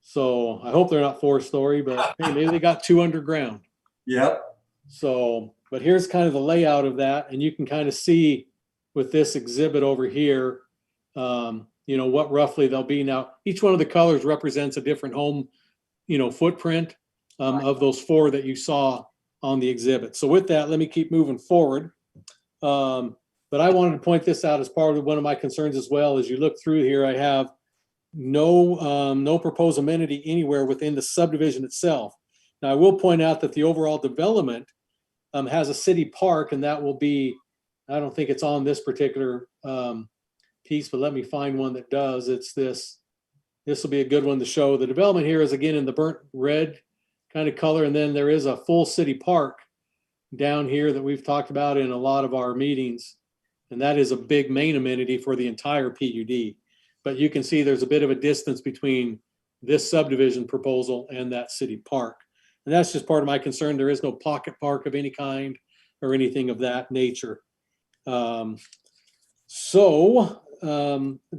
So I hope they're not 4-story, but hey, maybe they got 2 underground. Yep. So, but here's kind of the layout of that. And you can kind of see with this exhibit over here, you know, what roughly they'll be. Now, each one of the colors represents a different home, you know, footprint of those 4 that you saw on the exhibit. So with that, let me keep moving forward. But I wanted to point this out as part of one of my concerns as well. As you look through here, I have no proposed amenity anywhere within the subdivision itself. Now, I will point out that the overall development has a city park, and that will be, I don't think it's on this particular piece, but let me find one that does. It's this. This will be a good one to show. The development here is again in the burnt red kind of color, and then there is a full city park down here that we've talked about in a lot of our meetings, and that is a big main amenity for the entire PUD. But you can see there's a bit of a distance between this subdivision proposal and that city park. And that's just part of my concern. There is no pocket park of any kind or anything of that nature. The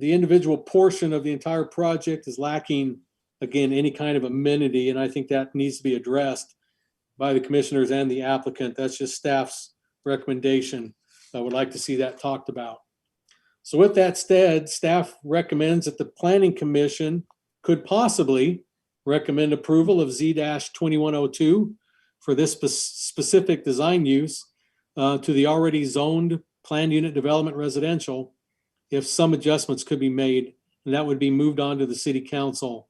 individual portion of the entire project is lacking, again, any kind of amenity. And I think that needs to be addressed by the commissioners and the applicant. That's just staff's recommendation. I would like to see that talked about. So with that said, staff recommends that the Planning Commission could possibly recommend approval of Z-2102 for this specific design use to the already zoned planned unit development residential, if some adjustments could be made, and that would be moved on to the city council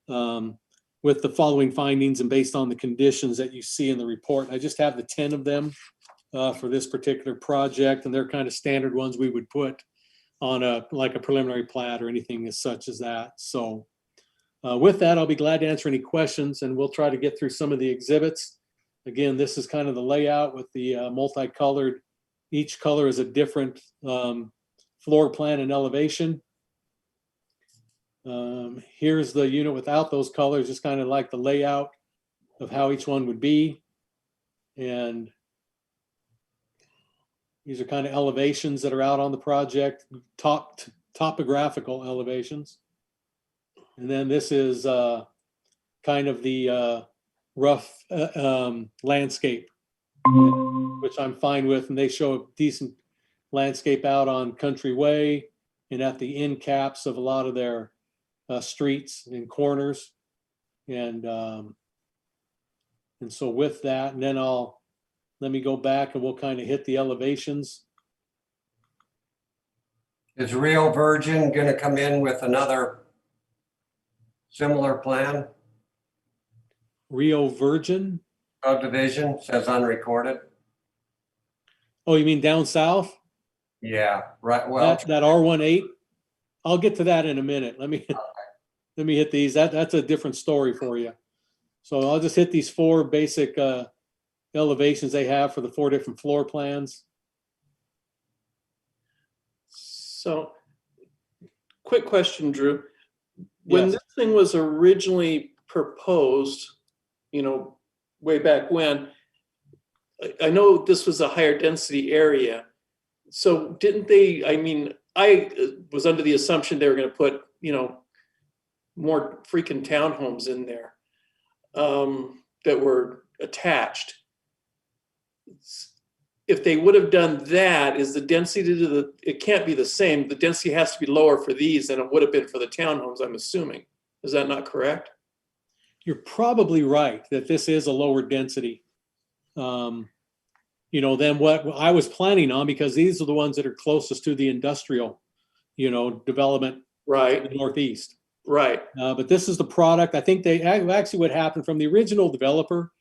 with the following findings and based on the conditions that you see in the report. I just have the 10 of them for this particular project, and they're kind of standard ones we would put on like a preliminary plat or anything as such as that. So with that, I'll be glad to answer any questions, and we'll try to get through some of the exhibits. Again, this is kind of the layout with the multicolored. Each color is a different floor plan and elevation. Here's the unit without those colors, just kind of like the layout of how each one would be. And these are kind of elevations that are out on the project, topographical elevations. And then this is kind of the rough landscape, which I'm fine with. And they show a decent landscape out on Country Way and at the end caps of a lot of their streets and corners. And so with that, and then let me go back and we'll kind of hit the elevations. Is Rio Virgin going to come in with another similar plan? Rio Virgin? Subdivision says unrecorded. Oh, you mean down south? Yeah, right. Well, That R18? I'll get to that in a minute. Let me hit these. That's a different story for you. So I'll just hit these 4 basic elevations they have for the 4 different floor plans. So, quick question, Drew. When Yes. this thing was originally proposed, way back when, I know this was a higher density area. So didn't they, I was under the assumption they were going to put, more freaking townhomes in there that were attached. If they would have done that, is the density it can't be the same. The density has to be lower for these than it would have been for the townhomes, I'm assuming. Is that not correct? You're probably right that this is a lower density, than what I was planning on, because these are the ones that are closest to the industrial, development Right. in the Northeast. Right. But this is the product. I think actually what happened from the original developer,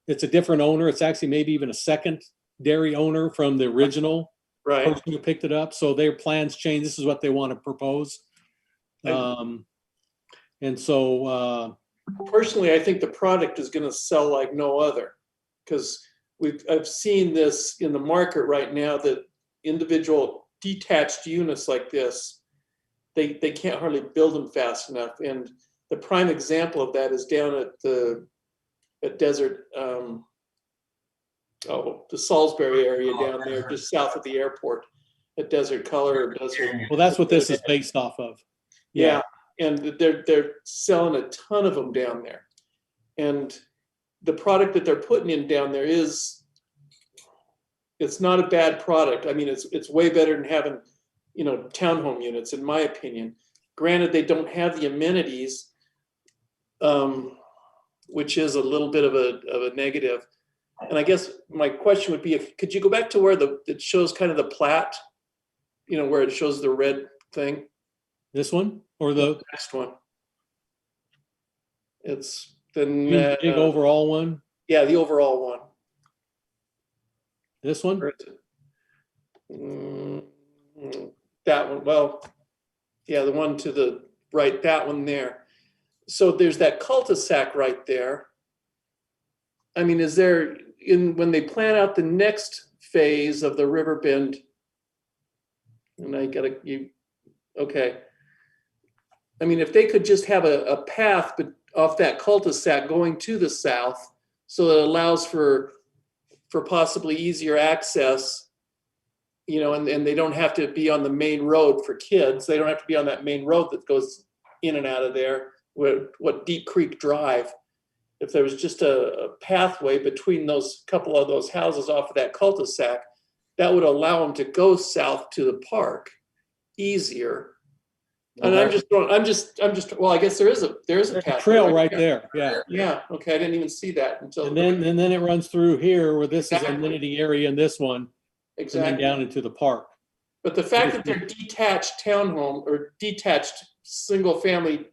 it's a different owner. It's actually maybe even a secondary owner from the original Right. person who picked it up. So their plans changed. This is what they want to propose. And so Personally, I think the product is going to sell like no other, because I've seen this in the market right now, that individual detached units like this, they can't hardly build them fast enough. And the prime example of that is down at Desert, the Salisbury area down there, just south of the airport, at Desert Color or Desert. well, that's what this is based off of. Yeah, and they're selling a ton of them down there. And the product that they're putting in down there it's not a bad product. I mean, it's way better than having, townhome units, in my opinion. Granted, they don't have the amenities, which is a little bit of a negative. And I guess my question would be, could you go back to where it shows kind of the plat, where it shows the red thing? This one or the next one? It's you the mean the big overall one? Yeah, the overall one. This one? Where is it? That one. Well, yeah, the one to the right, that one there. So there's that cul-de-sac right there. I mean, is there, when they plan out the next phase of the Riverbend, and okay. I mean, if they could just have a path off that cul-de-sac going to the south, so that it allows for possibly easier access, and they don't have to be on the main road for kids. They don't have to be on that main road that goes in and out of there, what Deep Creek Drive. If there was just a pathway between those couple of those houses off of that cul-de-sac, that would allow them to go south to the park easier. And I'm just, well, I guess there is a path. Trail right there. Yeah. Yeah. Okay. I didn't even see that until. And then it runs through here where this is amenity area in this one. Exactly. And then down into the park. But the fact that they're detached townhome or detached single family,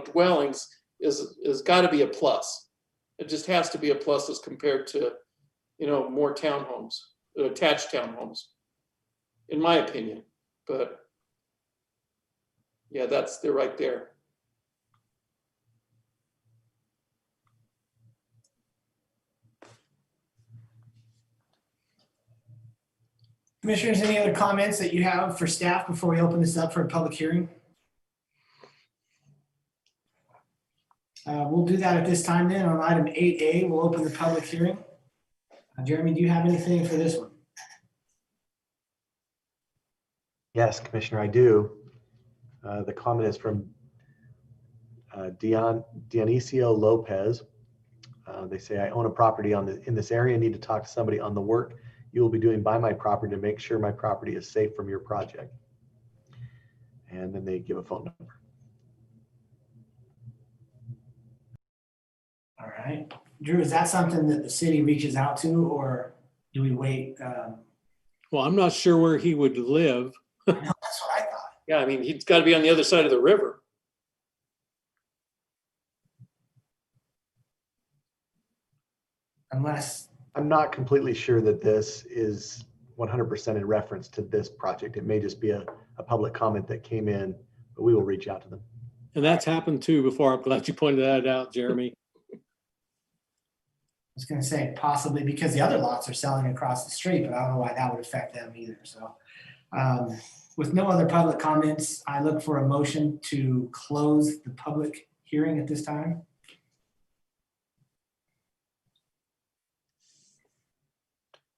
dwellings is got to be a plus. It just has to be a plus as compared to, more townhomes, attached townhomes, in my opinion. But yeah, they're right there. Commissioners, any other comments that you have for staff before we open this up for a public hearing? We'll do that at this time then. On item 8A, we'll open the public hearing. Jeremy, do you have anything for this one? Yes, Commissioner, I do. The comment is from Dionisio Lopez. They say, I own a property in this area, need to talk to somebody on the work you will be doing by my property to make sure my property is safe from your project. And then they give a phone number. All right. Drew, is that something that the city reaches out to, or do we wait? Well, I'm not sure where he would live. No, that's what I thought. Yeah, I mean, he's got to be on the other side of the river. Unless, I'm not completely sure that this is 100% in reference to this project. It may just be a public comment that came in, but we will reach out to them. And that's happened too before. I'm glad you pointed that out, Jeremy. I was going to say possibly because the other lots are selling across the street, but I don't know why that would affect them either. So with no other public comments, I look for a motion to close the public hearing at this time.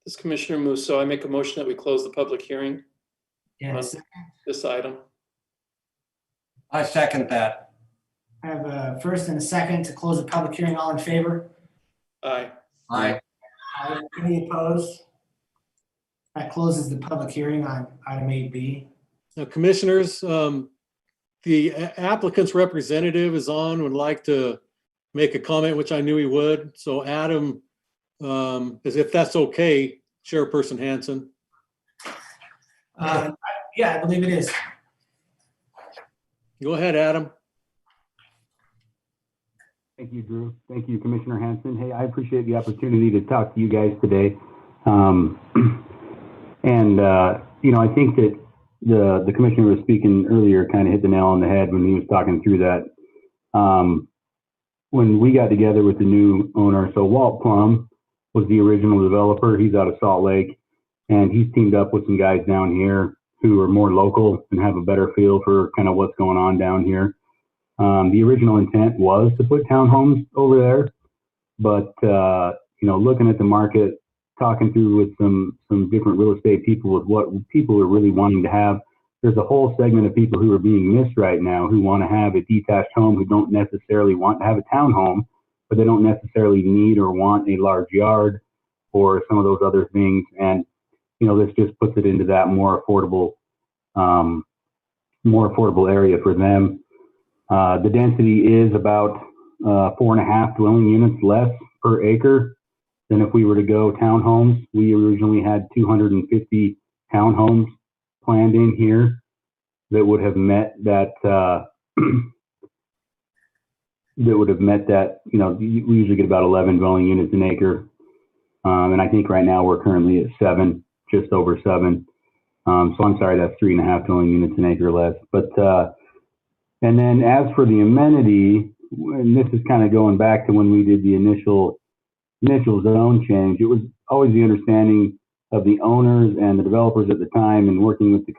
This is Commissioner Musso. I make a motion that we close the public hearing on Yes, this item. I second that. I have a first and a second to close the public hearing. All in favor? Aye. Aye. Aye. Any opposed? That closes the public hearing on item 8B. Now, commissioners, the applicant's representative is on, would like to make a comment, which I knew he would. So Adam, as if that's okay, Chairperson Hanson. Yeah, I believe it is. Go ahead, Adam. Thank you, Drew. Thank you, Commissioner Hanson. Hey, I appreciate the opportunity to talk to you guys today. I think that the commissioner was speaking earlier kind of hit the nail on the head when he was talking through that. When we got together with the new owner, so Walt Plum was the original developer. He's out of Salt Lake, and he's teamed up with some guys down here who are more local and have a better feel for kind of what's going on down here. The original intent was to put townhomes over there, but looking at the market, talking through with some different real estate people with what people are really wanting to have, there's a whole segment of people who are being missed right now who want to have a detached home, who don't necessarily want to have a townhome, but they don't necessarily need or want a large yard or some of those other things. And this just puts it into that more affordable area for them. The density is about 4.5 dwelling units less per acre than if we were to go townhomes. We originally had 250 townhomes planned in here that would have met that. We usually get about 11 dwelling units an acre, and I think right now we're currently at 7, just over 7. So I'm sorry, that's 3.5 dwelling units an acre less. But and then as for the amenity, and this is kind of going back to when we did the initial zone change, it was always the understanding of the owners and the developers at the time and working with the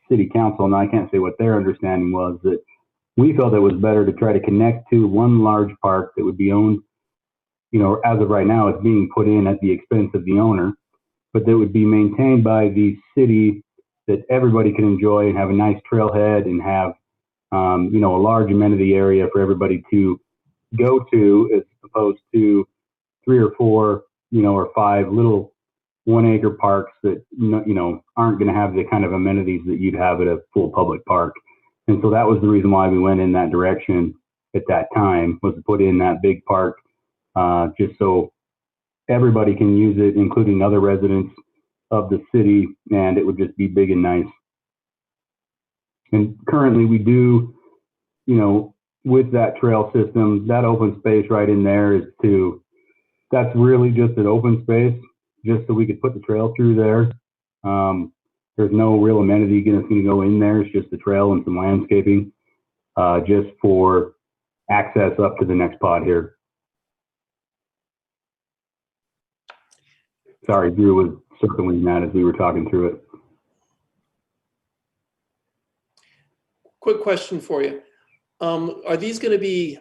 city council, and I can't say what their understanding was, that we felt it was better to try to connect to one large park that would be owned, as of right now, it's being put in at the expense of the owner, but that would be maintained by the city, that everybody can enjoy and have a nice trailhead and have, a large amenity area for everybody to go to, as opposed to 3 or 4, or 5 little 1-acre parks that, aren't going to have the kind of amenities that you'd have at a full public park. And so that was the reason why we went in that direction at that time, was to put in that big park, just so everybody can use it, including other residents of the city, and it would just be big and nice. And currently we do, with that trail system, that open space right in there that's really just an open space, just so we could put the trail through there. There's no real amenity that's going to go in there. It's just the trail and some landscaping, just for access up to the next pod here. Sorry, Drew was circling that as we were talking through it. Quick question for you. Are these going to be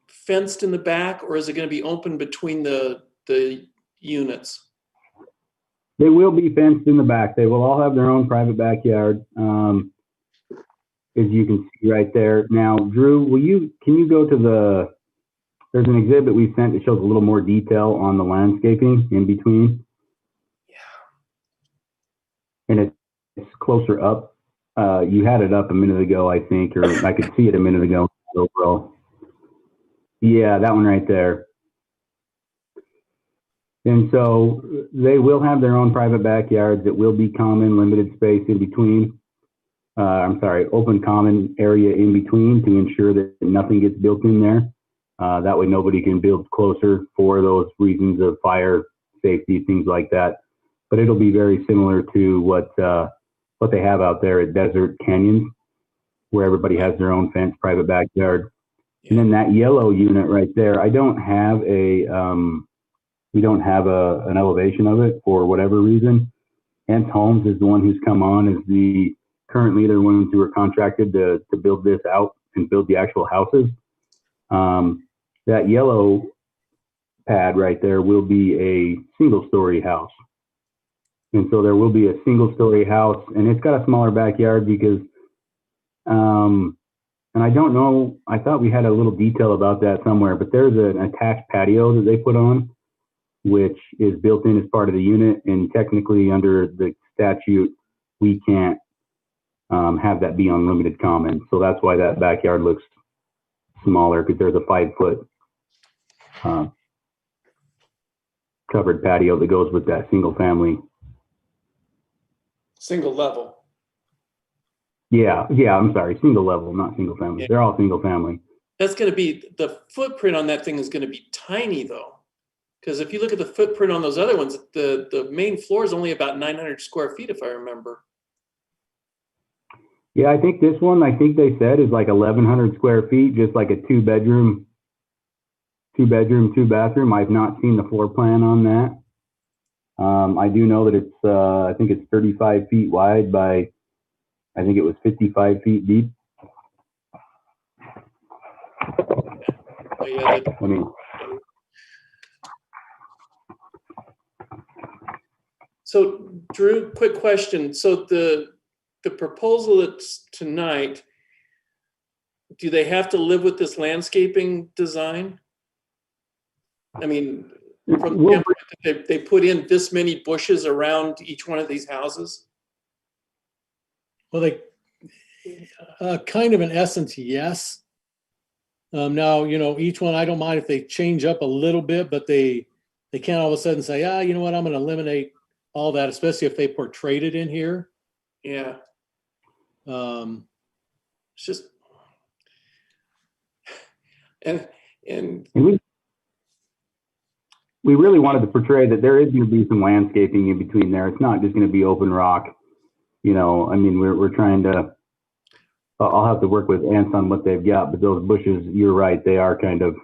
fenced in the back, or is it going to be open between the units? They will be fenced in the back. They will all have their own private backyard. as you can see right there. Now, Drew, can you go to there's an exhibit we sent that shows a little more detail on the landscaping in between. Yeah. And it's closer up. You had it up a minute ago, I think, or I could see it a minute ago. Overall. Yeah, that one right there. And so they will have their own private backyards. It will be common, limited space in between. Open common area in between to ensure that nothing gets built in there. That way nobody can build closer for those reasons of fire, safety, things like that. But it'll be very similar to what they have out there at Desert Canyons, where everybody has their own fence, private backyard. And then that yellow unit right there, we don't have an elevation of it for whatever reason. Hence Homes is the one who's come on as currently they're ones who are contracted to build this out and build the actual houses. That yellow pad right there will be a single-story house. And so there will be a single-story house, and it's got a smaller backyard because, and I don't know, I thought we had a little detail about that somewhere, but there's an attached patio that they put on, which is built in as part of the unit, and technically under the statute, we can't have that be on limited common. So that's why that backyard looks smaller, because there's a 5-foot covered patio that goes with that single family. Single level. Yeah, I'm sorry, single level, not single family. Yeah. They're all single family. That's going to be, the footprint on that thing is going to be tiny though. Because if you look at the footprint on those other ones, the main floor is only about 900 square feet, if I remember. Yeah, I think this one, I think they said is like 1,100 square feet, just like a two bedroom, two bathroom. I've not seen the floor plan on that. I do know that it's, I think it's 35 feet wide by, I think it was 55 feet deep. Oh, yeah, I mean, so Drew, quick question. So the proposal that's tonight, do they have to live with this landscaping design? I mean, from the standpoint that they put in this many bushes around each one of these houses? Well, they kind of in essence, yes. Now, each one, I don't mind if they change up a little bit, but they can't all of a sudden say, you know what, I'm going to eliminate all that, especially if they portrayed it in here. Yeah. It's just, and we really wanted to portray that there is going to be some landscaping in between there. It's not just going to be open rock. I mean, we're trying to, I'll have to work with ants on what they've got, but those bushes, you're right, they are kind of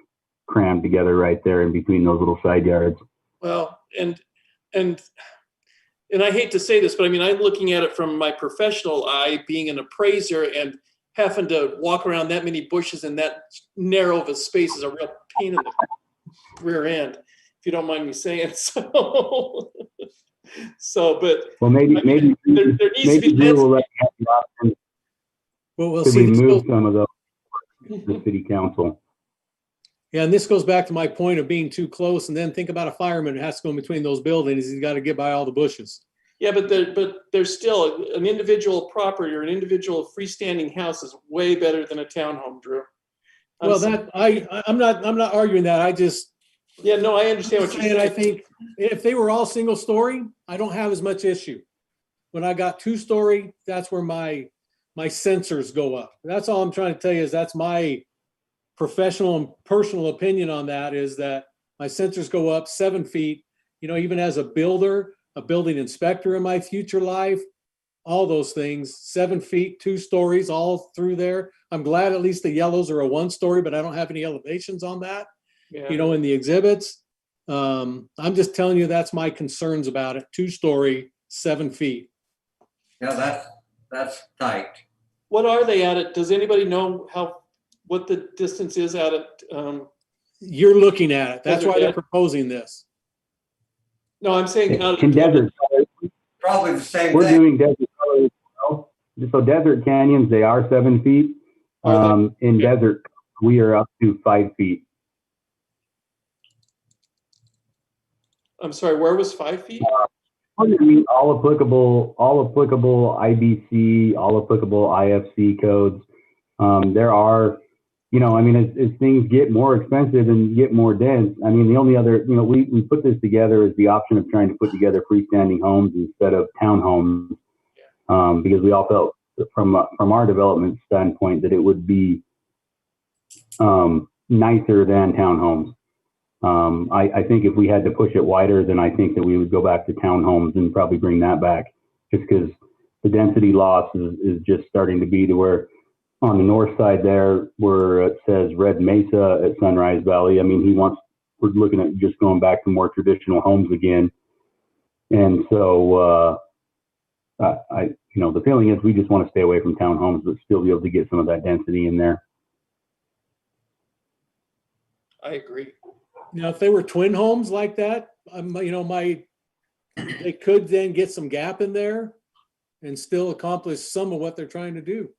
crammed together right there in between those little side yards. well, and I hate to say this, but I mean, I'm looking at it from my professional eye, being an appraiser and having to walk around that many bushes in that narrow of a space is a real pain in the rear end, if you don't mind me saying so. But well, maybe there needs to be Drew will let you have the option Well, to see, remove some of those to the city council. yeah, and this goes back to my point of being too close, and then think about a fireman who has to go in between those buildings. He's got to get by all the bushes. yeah, but there's still an individual property or an individual freestanding house is way better than a townhome, Drew. Well, I'm not arguing that. I just, yeah, no, I understand what you're saying. I think if they were all single story, I don't have as much issue. When I got 2-story, that's where my sensors go up. That's all I'm trying to tell you, is that's my professional and personal opinion on that, is that my sensors go up 7 feet. Even as a builder, a building inspector in my future life, all those things, 7 feet, 2 stories, all through there. I'm glad at least the yellows are a 1-story, but I don't have any elevations on that, Yeah. in the exhibits. I'm just telling you, that's my concerns about it. 2-story, 7 feet. Yeah, that's tight. What are they at it? Does anybody know what the distance is at it? You're looking at it. That's Desert why they're Ed? proposing this. No, I'm saying out In of desert, Probably the same we're thing. doing desert color as well. so desert canyons, they are 7 feet. In desert, we are up to 5 feet. I'm sorry, where was 5 feet? All applicable IBC, all applicable IFC codes. There are, as things get more expensive and get more dense, the only other, we put this together as the option of trying to put together freestanding homes instead of townhomes, because we all felt from our development standpoint that it would be nicer than townhomes. I think if we had to push it wider, then I think that we would go back to townhomes and probably bring that back, just because the density loss is just starting to be to where on the north side there, where it says Red Mesa at Sunrise Valley, we're looking at just going back to more traditional homes again. And so, the feeling is we just want to stay away from townhomes, but still be able to get some of that density in there. I agree. Now, if they were twin homes like that, they could then get some gap in there and still accomplish some of what they're trying to do.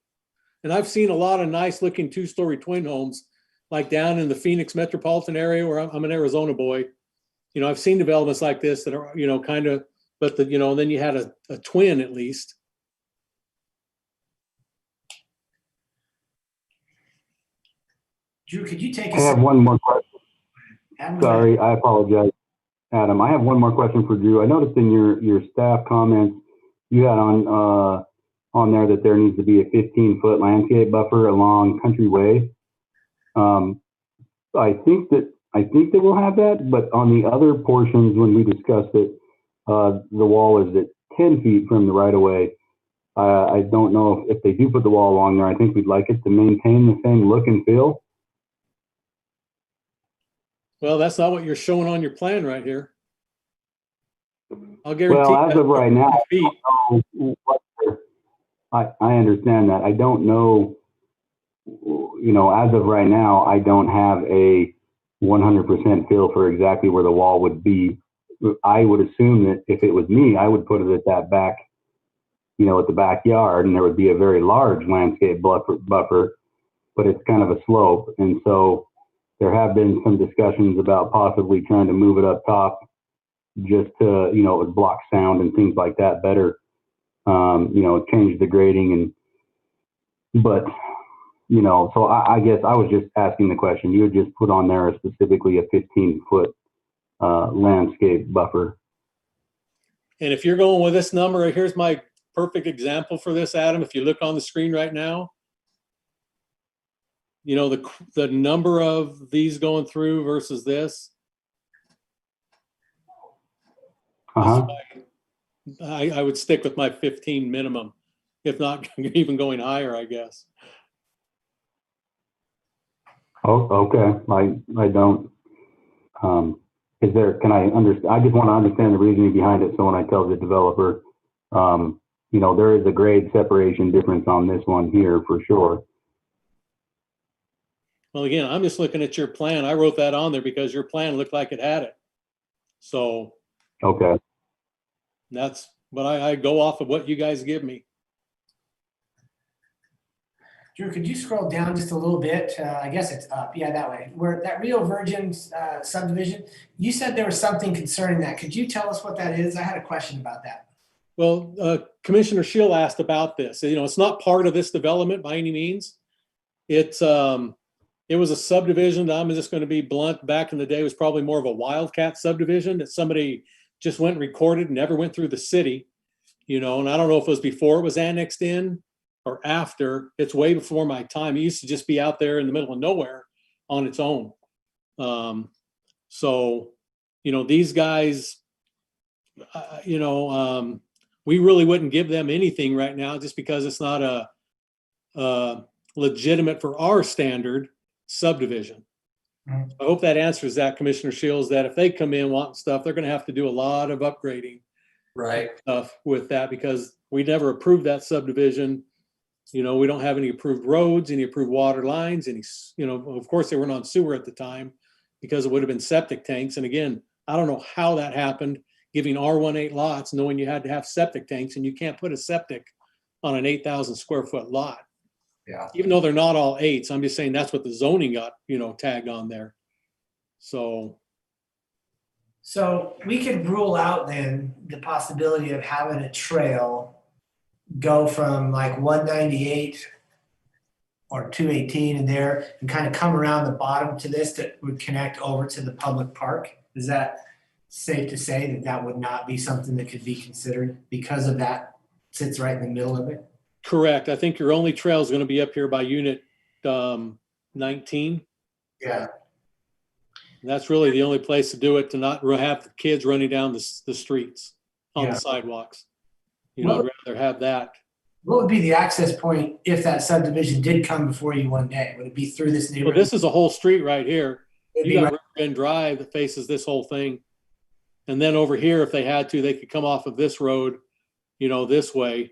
And I've seen a lot of nice looking 2-story twin homes, like down in the Phoenix metropolitan area where I'm an Arizona boy. I've seen developments like this that are, but then you had a twin at least. Drew, could you take I have one more question. Adam, Sorry, I apologize, Adam. I have one more question for Drew. I noticed in your staff comments you had on there that there needs to be a 15-foot landscape buffer along Country Way. I think that we'll have that, but on the other portions when we discussed it, the wall is at 10 feet from the right of way. I don't know if they do put the wall along there. I think we'd like it to maintain the same look and feel. Well, that's not what you're showing on your plan right here. I'll guarantee. Well, as of right now, I understand that. I don't know, as of right now, I don't have a 100% feel for exactly where the wall would be. I would assume that if it was me, I would put it at that back, at the backyard, and there would be a very large landscape buffer, but it's kind of a slope. And so there have been some discussions about possibly trying to move it up top just to, it would block sound and things like that better, change the grading but so I guess I was just asking the question. You would just put on there specifically a 15-foot landscape buffer. And if you're going with this number, here's my perfect example for this, Adam. If you look on the screen right now, the number of these going through versus this. I would stick with my 15 minimum, if not even going higher, I guess. Oh, okay. I don't. Can I understand? I just want to understand the reasoning behind it. So when I tell the developer, there is a grade separation difference on this one here for sure. Well, again, I'm just looking at your plan. I wrote that on there because your plan looked like it had it. So. Okay. That's, but I go off of what you guys give me. Drew, could you scroll down just a little bit? I guess it's up. Yeah, that way. Where that Rio Virgin subdivision, you said there was something concerning that. Could you tell us what that is? I had a question about that. Well, Commissioner Schill asked about this. It's not part of this development by any means. It was a subdivision that, I'm just going to be blunt, back in the day, was probably more of a wildcat subdivision that somebody just went and recorded and never went through the city, and I don't know if it was before it was annexed in or after. It's way before my time. It used to just be out there in the middle of nowhere on its own. So, these guys, we really wouldn't give them anything right now just because it's not a legitimate for our standard subdivision. I hope that answers that, Commissioner Shields, that if they come in wanting stuff, they're going to have to do a lot of upgrading stuff with that, because we never approved that subdivision. We don't have any approved roads, any approved water lines, any, of course they weren't on sewer at the time because it would have been septic tanks. And again, I don't know how that happened, giving R18 lots, knowing you had to have septic tanks, and you can't put a septic on an 8,000 square foot lot. Yeah. Even though they're not all eights, I'm just saying that's what the zoning got, tagged on there. So, we could rule out then the possibility of having a trail go from like 198 or 218 in there and kind of come around the bottom to this that would connect over to the public park. Is that safe to say that that would not be something that could be considered because of that sits right in the middle of it? correct. I think your only trail is going to be up here by unit 19. Yeah. That's really the only place to do it, to not have the kids running down the streets on Yeah. the sidewalks. I'd rather have that. What would be the access point if that subdivision did come before you one day? Would it be through this Well, neighborhood? this is a whole street right here. It'd You be got right- River Bend Drive that faces this whole thing. And then over here, if they had to, they could come off of this road, this way.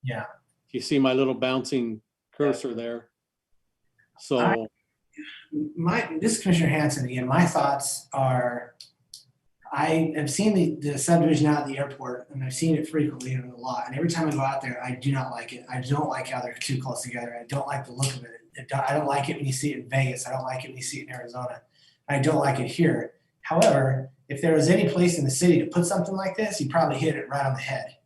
Yeah. You see my little bouncing cursor there. So, This is Commissioner Hanson again. My thoughts are, I have seen the subdivision out at the airport, and I've seen it frequently and a lot. And every time I go out there, I do not like it. I don't like how they're too close together. I don't like the look of it. I don't like it when you see it in Vegas. I don't like it when you see it in Arizona. I don't like it here. However, if there was any place in the city to put something like this, you probably hit it right on the head,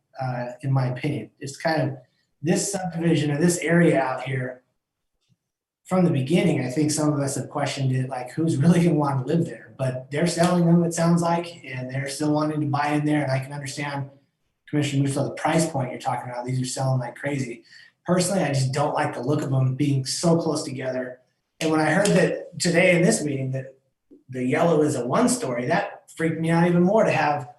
in my opinion. It's kind of this subdivision or this area out here. From the beginning, I think some of us have questioned it, like who's really going to want to live there? But they're selling them, it sounds like, and they're still wanting to buy in there. And I can understand, Commissioner Musso, the price point you're talking about. These are selling like crazy. Personally, I just don't like the look of them being so close together. And when I heard that today in this meeting that the yellow is a one-story, that freaked me out even more to have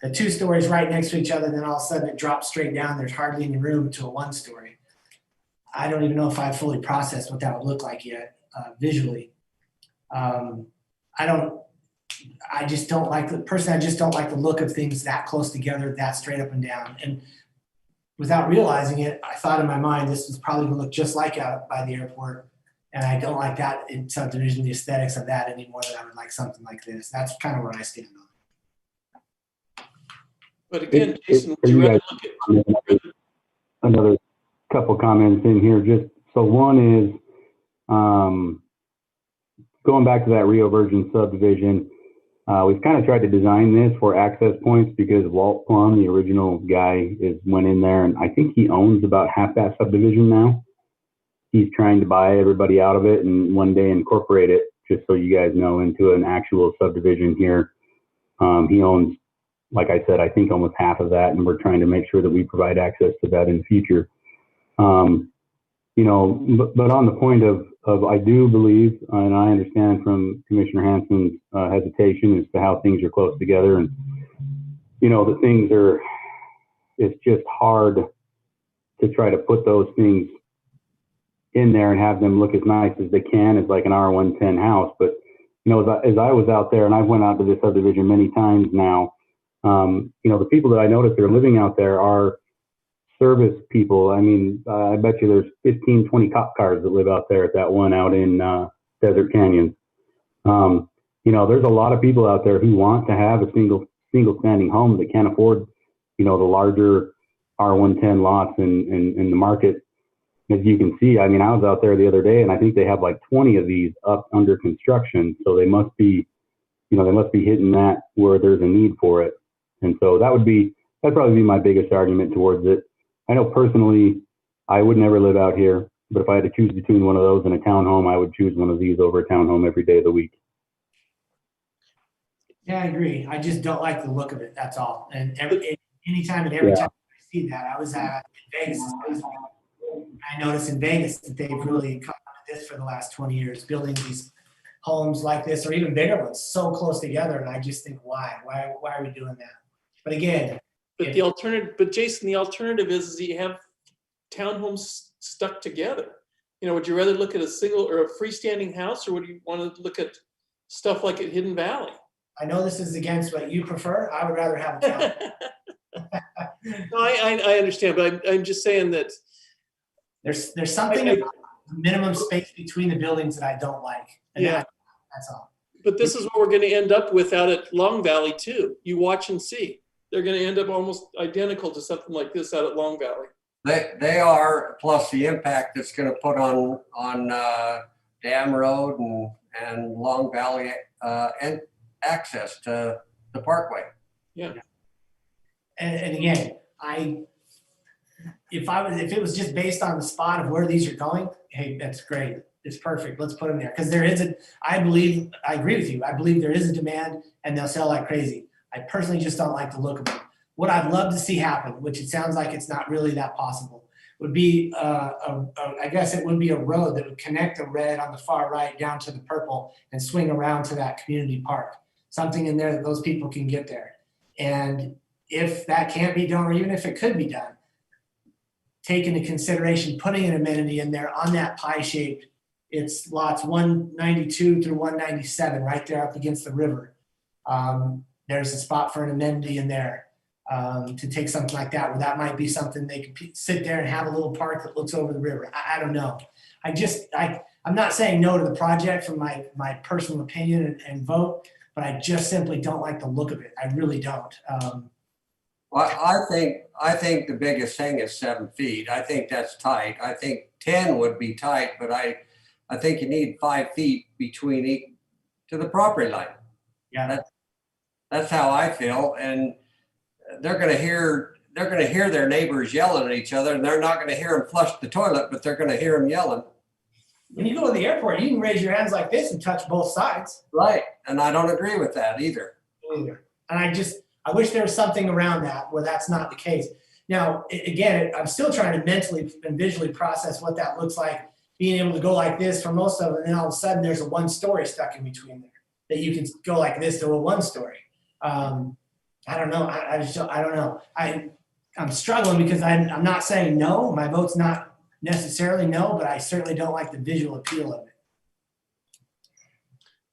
the two stories right next to each other. Then all of a sudden it drops straight down. There's hardly any room to a one-story. I don't even know if I've fully processed what that would look like yet visually. I just don't like the look of things that close together, that straight up and down. And without realizing it, I thought in my mind, this was probably gonna look just like out by the airport. And I don't like that in subdivision, the aesthetics of that any more than I would like something like this. That's kind of where I stand on it. But again, Jason, would you rather look at? Another couple comments in here. Just so one is going back to that Rio Virgin subdivision. We've kind of tried to design this for access points because Walt Plum, the original guy, went in there, and I think he owns about half that subdivision now. He's trying to buy everybody out of it and one day incorporate it, just so you guys know, into an actual subdivision here. He owns, like I said, I think almost half of that, and we're trying to make sure that we provide access to that in the future. But on the point of I do believe, and I understand from Commissioner Hanson's hesitation as to how things are close together, and the things are, it's just hard to try to put those things in there and have them look as nice as they can as like an R110 house. But as I was out there, and I've went out to this subdivision many times now, the people that I noticed that are living out there are service people. I mean, I bet you there's 15, 20 cop cars that live out there at that one out in Desert Canyon. There's a lot of people out there who want to have a single standing home that can't afford, the larger R110 lots in the market. As you can see, I mean, I was out there the other day, and I think they have like 20 of these up under construction. So they must be, hitting that where there's a need for it. And so that'd probably be my biggest argument towards it. I know personally, I would never live out here, but if I had to choose between one of those and a townhome, I would choose one of these over a townhome every day of the week. Yeah, I agree. I just don't like the look of it. That's all. And anytime and every time I see that, I was at Vegas. I noticed in Vegas that they've really come to this for the last 20 years, building these homes like this or even bigger ones so close together. And I just think, why are we doing that? But again, But Jason, the alternative is that you have townhomes stuck together. Would you rather look at a single or a freestanding house, or would you want to look at stuff like at Hidden Valley? I know this is against what you prefer. I would rather have a town. No, I understand, but I'm just saying that there's something about the minimum space between the buildings that I don't like. And Yeah. that's all. But this is what we're going to end up with out at Long Valley too. You watch and see. They're going to end up almost identical to something like this out at Long Valley. They are, plus the impact it's gonna put on Dam Road and Long Valley, and access to the Parkway. Yeah. And again, if it was just based on the spot of where these are going, hey, that's great. It's perfect. Let's put them there. Because there is I agree with you. I believe there is a demand and they'll sell like crazy. I personally just don't like the look of them. What I'd love to see happen, which it sounds like it's not really that possible, would be, I guess it would be a road that would connect the red on the far right down to the purple and swing around to that community park. Something in there that those people can get there. And if that can't be done, or even if it could be done, take into consideration putting an amenity in there on that pie-shaped, it's lots 192 through 197, right there up against the river. There's a spot for an amenity in there to take something like that, where that might be something they could sit there and have a little park that looks over the river. I don't know. I'm not saying no to the project from my personal opinion and vote, but I just simply don't like the look of it. I really don't. Well, I think the biggest thing is 7 feet. I think that's tight. I think 10 would be tight, but I think you need 5 feet between each to the property line. Yeah. That's how I feel. And they're gonna hear their neighbors yelling at each other, and they're not gonna hear them flush the toilet, but they're gonna hear them yelling. When you go to the airport, you can raise your hands like this and touch both sides. Right. And I don't agree with that either. And I wish there was something around that where that's not the case. Now, again, I'm still trying to mentally and visually process what that looks like, being able to go like this for most of it, and then all of a sudden there's a 1-story stuck in between there that you can go like this to a 1-story. I don't know. I don't know. I'm struggling because I'm not saying no. My vote's not necessarily no, but I certainly don't like the visual appeal of it.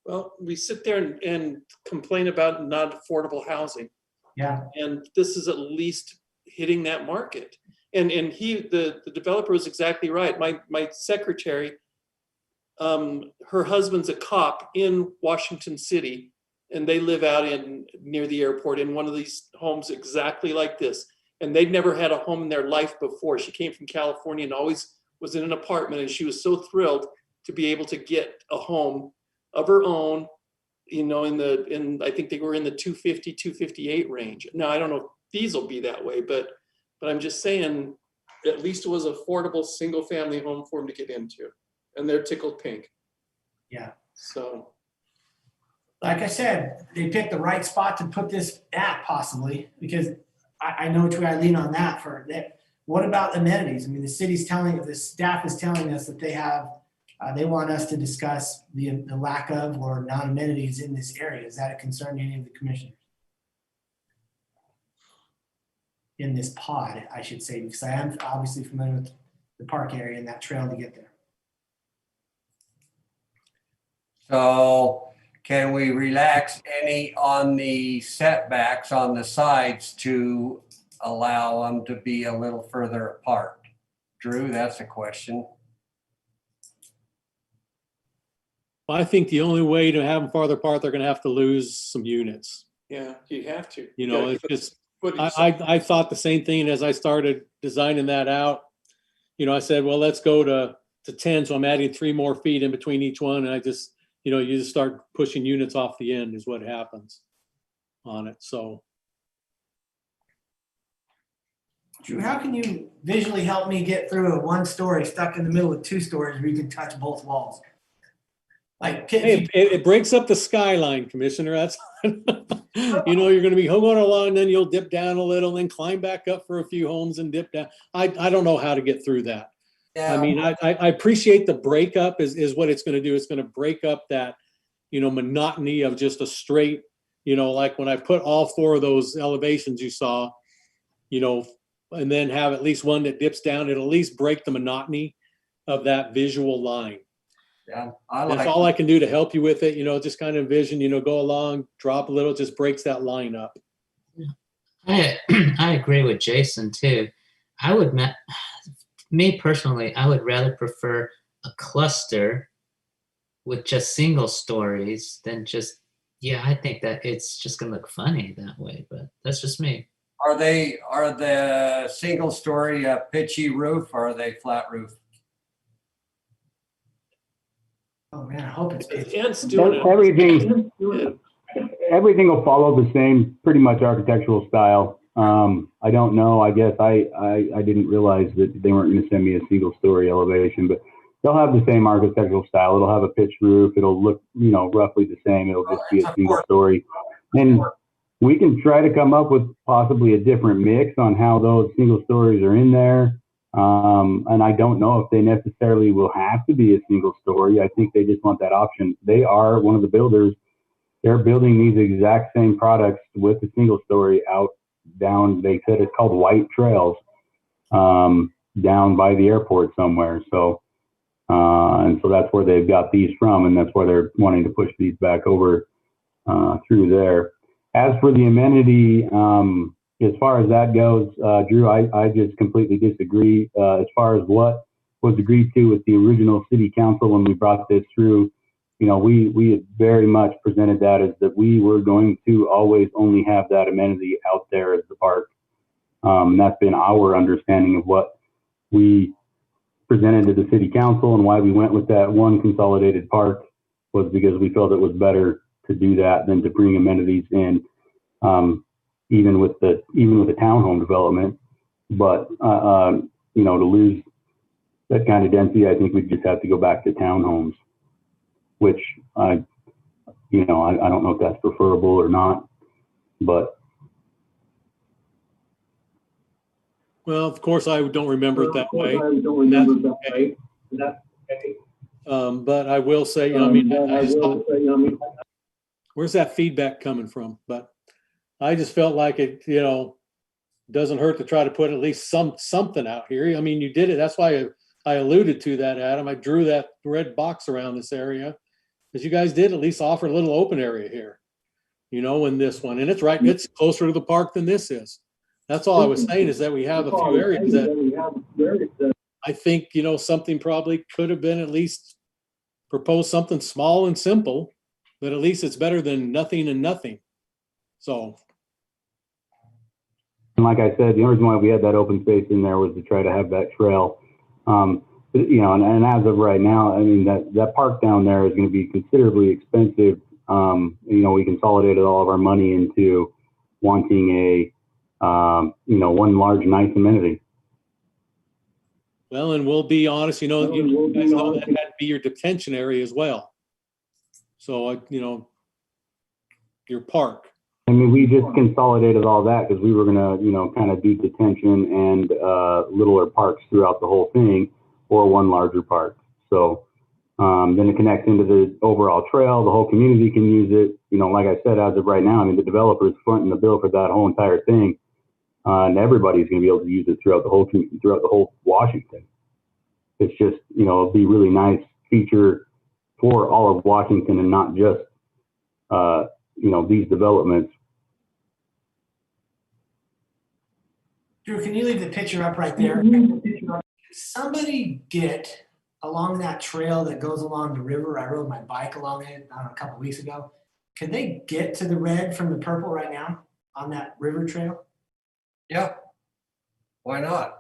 Well, we sit there and complain about not affordable housing. Yeah. And this is at least hitting that market. And the developer was exactly right. My secretary, her husband's a cop in Washington City, and they live out near the airport in one of these homes exactly like this. And they'd never had a home in their life before. She came from California and always was in an apartment, and she was so thrilled to be able to get a home of her own, you know, I think they were in the 250, 258 range. Now, I don't know if these will be that way, but I'm just saying, at least it was an affordable single family home for them to get into, and they're tickled pink. Yeah. So. Like I said, they picked the right spot to put this at possibly, because I know which way I lean on that for that. What about amenities? I mean, the staff is telling us that they want us to discuss the lack of or non-amenities in this area. Is that a concern to any of the commissioners? In this pod, I should say, because I am obviously familiar with the park area and that trail to get there. So can we relax any on the setbacks on the sides to allow them to be a little further apart? Drew, that's a question. I think the only way to have them farther apart, they're gonna have to lose some units. Yeah, you have to. You know, it's just, I thought the same thing as I started designing that out. You know, I said, well, let's go to 10, so I'm adding 3 more feet in between each one, and I just, you know, you just start pushing units off the end is what happens on it, so. Drew, how can you visually help me get through a 1-story stuck in the middle of 2 stories where you can touch both walls? Like, It breaks up the skyline, Commissioner. That's, you know, you're going to be going along, then you'll dip down a little, then climb back up for a few homes and dip down. I don't know how to get through that. Yeah. I mean, I appreciate the breakup is what it's going to do. It's going to break up that, you know, monotony of just a straight, you know, like when I put all 4 of those elevations you saw, you know, and then have at least one that dips down, it'll at least break the monotony of that visual line. Yeah, that's all I can do to help you with it. You know, just kind of envision, you know, go along, drop a little, just breaks that line up. I agree with Jason too. Me personally, I would rather prefer a cluster with just single stories than just, I think that it's just gonna look funny that way, but that's just me. Are the single story pitchy roof or are they flat roof? Oh, man, I hope it's. Ant's doing it. Everything will follow the same pretty much architectural style. I don't know. I guess I didn't realize that they weren't going to send me a single story elevation, but they'll have the same architectural style. It'll have a pitched roof. It'll look, roughly the same. It'll just be a single story. And we can try to come up with possibly a different mix on how those single stories are in there. And I don't know if they necessarily will have to be a single story. I think they just want that option. They are one of the builders. They're building these exact same products with a single story out down. They said it's called White Trails, down by the airport somewhere. So, and so that's where they've got these from, and that's why they're wanting to push these back over through there. As for the amenity, as far as that goes, Drew, I just completely disagree. As far as what was agreed to with the original city council when we brought this through, we had very much presented that as that we were going to always only have that amenity out there as the park. That's been our understanding of what we presented to the city council, and why we went with that one consolidated park was because we felt it was better to do that than to bring amenities in, even with the townhome development. But to lose that kind of density, I think we just have to go back to townhomes, which I don't know if that's preferable or not, but. Well, of course, I don't remember it that way. But I will say, where's that feedback coming from? But I just felt like it, doesn't hurt to try to put at least something out here. I mean, you did it. That's why I alluded to that, Adam. I drew that red box around this area, because you guys did at least offer a little open area here, in this one. And it's closer to the park than this is. That's all I was saying, is that we have a few areas that I think, something probably could have been at least proposed something small and simple, but at least it's better than nothing and nothing. So. And like I said, the only reason why we had that open space in there was to try to have that trail. And as of right now, I mean, that park down there is going to be considerably expensive. We consolidated all of our money into wanting one large, nice amenity. Well, and we'll be honest, you guys know that had to be your detention area as well. So, your park. I mean, we just consolidated all that because we were going to, kind of do detention and littler parks throughout the whole thing, or one larger park. So then it connects into the overall trail. The whole community can use it. Like I said, as of right now, I mean, the developer's fronting the bill for that whole entire thing. And everybody's going to be able to use it throughout the whole Washington. It's just, it'll be a really nice feature for all of Washington, and not just, these developments. Drew, can you leave the picture up right there? Can somebody get along that trail that goes along the river? I rode my bike along it a couple of weeks ago. Can they get to the red from the purple right now on that river trail? Yeah. Why not?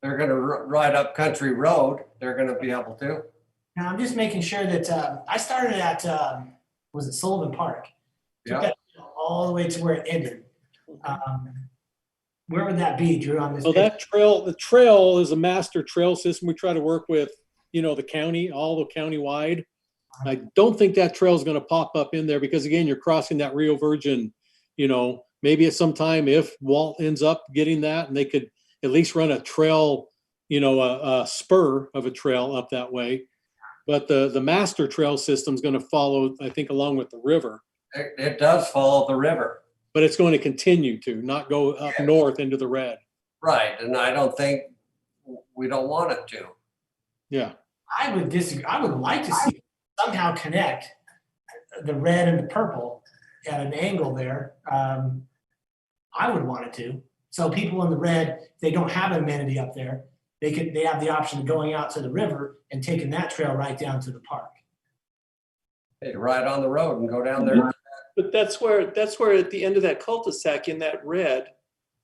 They're going to ride up Country Road. They're going to be able to. Now, I'm just making sure that I started at, was it Sullivan Park? Took that all the way to where it ended. Where would that be, Drew, on this? So that trail, the trail is a master trail system. We try to work with, the county, all the county-wide. I don't think that trail is going to pop up in there because, again, you're crossing that Rio Virgin, maybe at some time if Walt ends up getting that, and they could at least run a trail, a spur of a trail up that way. But the master trail system is going to follow, I think, along with the river. It does follow the river. But it's going to continue to not go up north into the red. Right. And I don't think we don't want it to. Yeah. I would disagree. I would like to see it somehow connect the red and the purple at an angle there. I would want it to. So people in the red, they don't have an amenity up there. They have the option of going out to the river and taking that trail right down to the park. They ride on the road and go down there. But that's where at the end of that cul-de-sac in that red,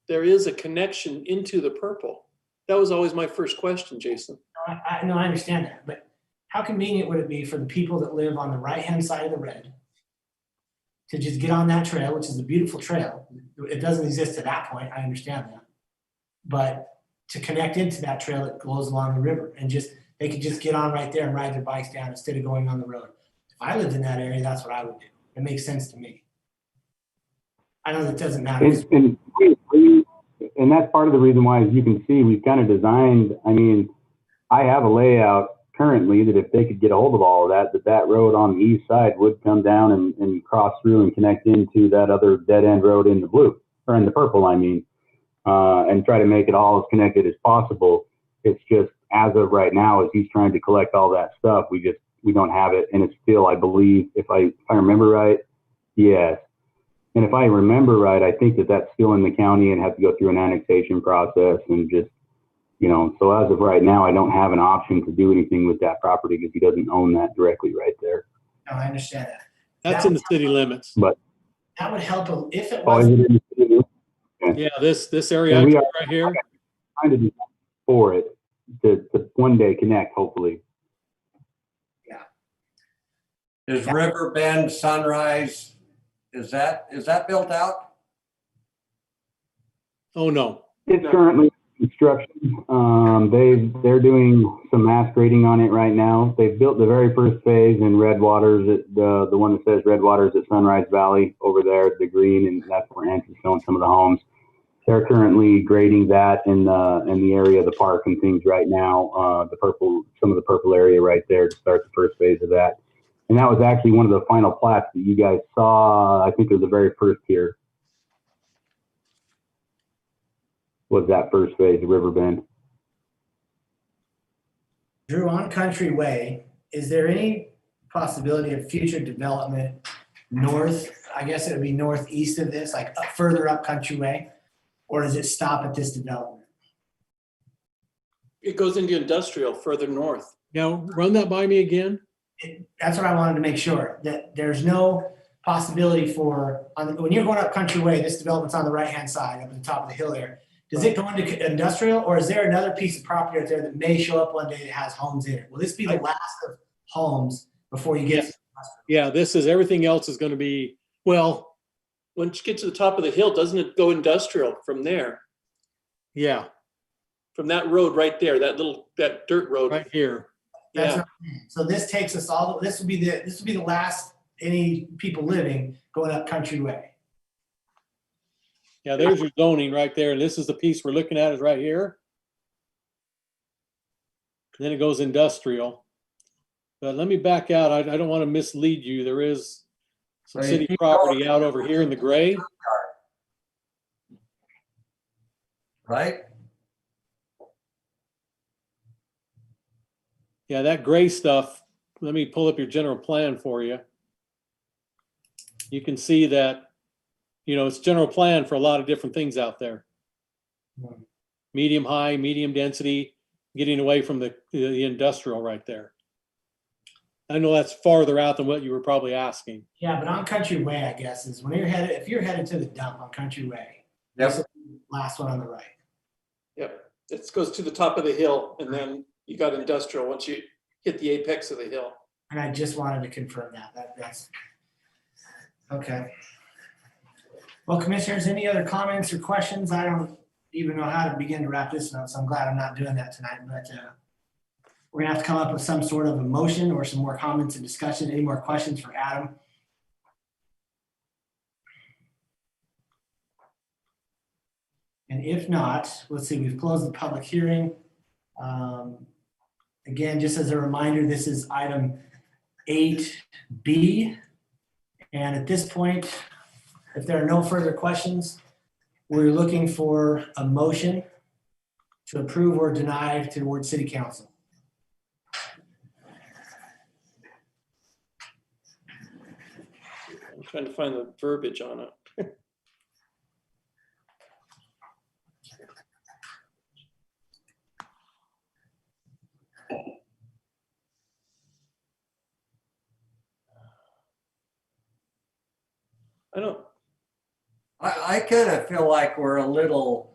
there is a connection into the purple. That was always my first question, Jason. I understand that, but how convenient would it be for the people that live on the right-hand side of the red to just get on that trail, which is a beautiful trail? It doesn't exist at that point, I understand that. But to connect into that trail that goes along the river and they could just get on right there and ride their bikes down instead of going on the road. If I lived in that area, that's what I would do. It makes sense to me. I know that doesn't matter. And that's part of the reason why, as you can see, we've kind of designed, I mean, I have a layout currently that if they could get a hold of all of that road on the east side would come down and cross through and connect into that other dead end road in the blue, or in the purple, I mean, and try to make it all as connected as possible. It's just, as of right now, as he's trying to collect all that stuff, we don't have it. And it's still, I believe, if I remember right, yes. And if I remember right, I think that's still in the county and have to go through an annexation process and just, so as of right now, I don't have an option to do anything with that property because he doesn't own that directly right there. No, I understand that. That's in the city limits. But That would help if it oh, is was. it in the city? Okay. Yeah, this area And we are right here. trying to do for it to one day connect, hopefully. Is River Bend Sunrise, is that built out? Oh, no. It's currently in construction. They're doing some mass grading on it right now. They've built the very first phase in Red Waters, the one that says Red Waters at Sunrise Valley over there, the green, and that's where Hans is showing some of the homes. They're currently grading that in the area of the park and things right now. Some of the purple area right there to start the first phase of that. And that was actually one of the final plats that you guys saw. I think it was the very first here. Was that first phase of River Bend. Drew, on Country Way, is there any possibility of future development north? I guess it would be northeast of this, like further up Country Way? Or does it stop at this development? It goes into industrial further north. Now, run that by me again. That's what I wanted to make sure, that there's no possibility for, when you're going up Country Way, this development's on the right-hand side, up at the top of the hill there. Does it go into industrial, or is there another piece of property out there that may show up one day that has homes in it? Will this be the last of homes before you get? Yeah, everything else is going to be, well. Once you get to the top of the hill, doesn't it go industrial from there? Yeah. From that road right there, that dirt road. Right here. That's Yeah. what I'm saying. So this takes us all, this would be the last any people living going up Country Way. Yeah, there's your zoning right there. And this is the piece we're looking at is right here. And then it goes industrial. But let me back out. I don't want to mislead you. There is some city property out over here in the gray. Right? Yeah, that gray stuff, let me pull up your general plan for you. You can see that, it's general plan for a lot of different things out there. Medium high, medium density, getting away from the industrial right there. I know that's farther out than what you were probably asking. Yeah, but on Country Way, I guess, is when if you're headed to the dump on Country Way, Yep. this is the last one on the right. Yep. It goes to the top of the hill, and then you got industrial once you hit the apex of the hill. And I just wanted to confirm that's okay. Well, commissioners, any other comments or questions? I don't even know how to begin to wrap this up, so I'm glad I'm not doing that tonight, but we're gonna have to come up with some sort of a motion or some more comments and discussion. Any more questions for Adam? And if not, let's see, we've closed the public hearing. Again, just as a reminder, this is item 8B. And at this point, if there are no further questions, we're looking for a motion to approve or deny toward City Council. I'm trying to find the verbiage on it. I kind of feel like we're a little,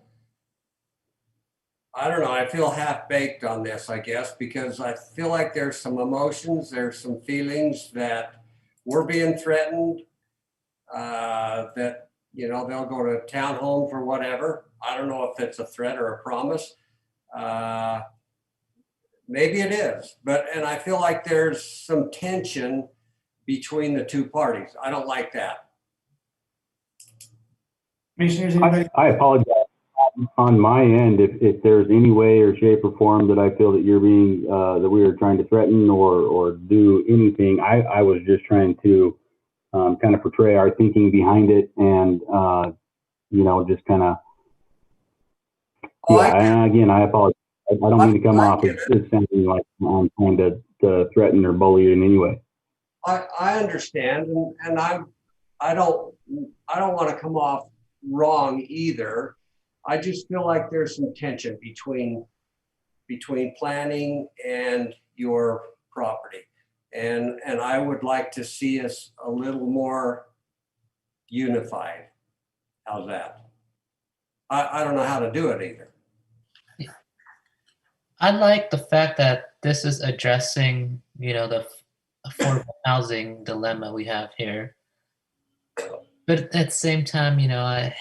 I don't know, I feel half baked on this, I guess, because I feel like there's some emotions, there's some feelings that we're being threatened, that, you know, they'll go to townhome for whatever. I don't know if it's a threat or a promise. Maybe it is, and I feel like there's some tension between the two parties. I don't like that. Commissioners, anybody? I apologize on my end if there's any way or shape or form that I feel that you're being, that we are trying to threaten or do anything. I was just trying to kind of portray our thinking behind it and, you know, just kind of, yeah, and again, I apologize. I don't mean to come off as sounding like I'm trying to threaten or bully in any way. I understand, and I don't want to come off wrong either. I just feel like there's some tension between planning and your property, and I would like to see us a little more unified. How's that? I don't know how to do it either. I like the fact that this is addressing, you know, the affordable housing dilemma we have here. But at the same time, you know, I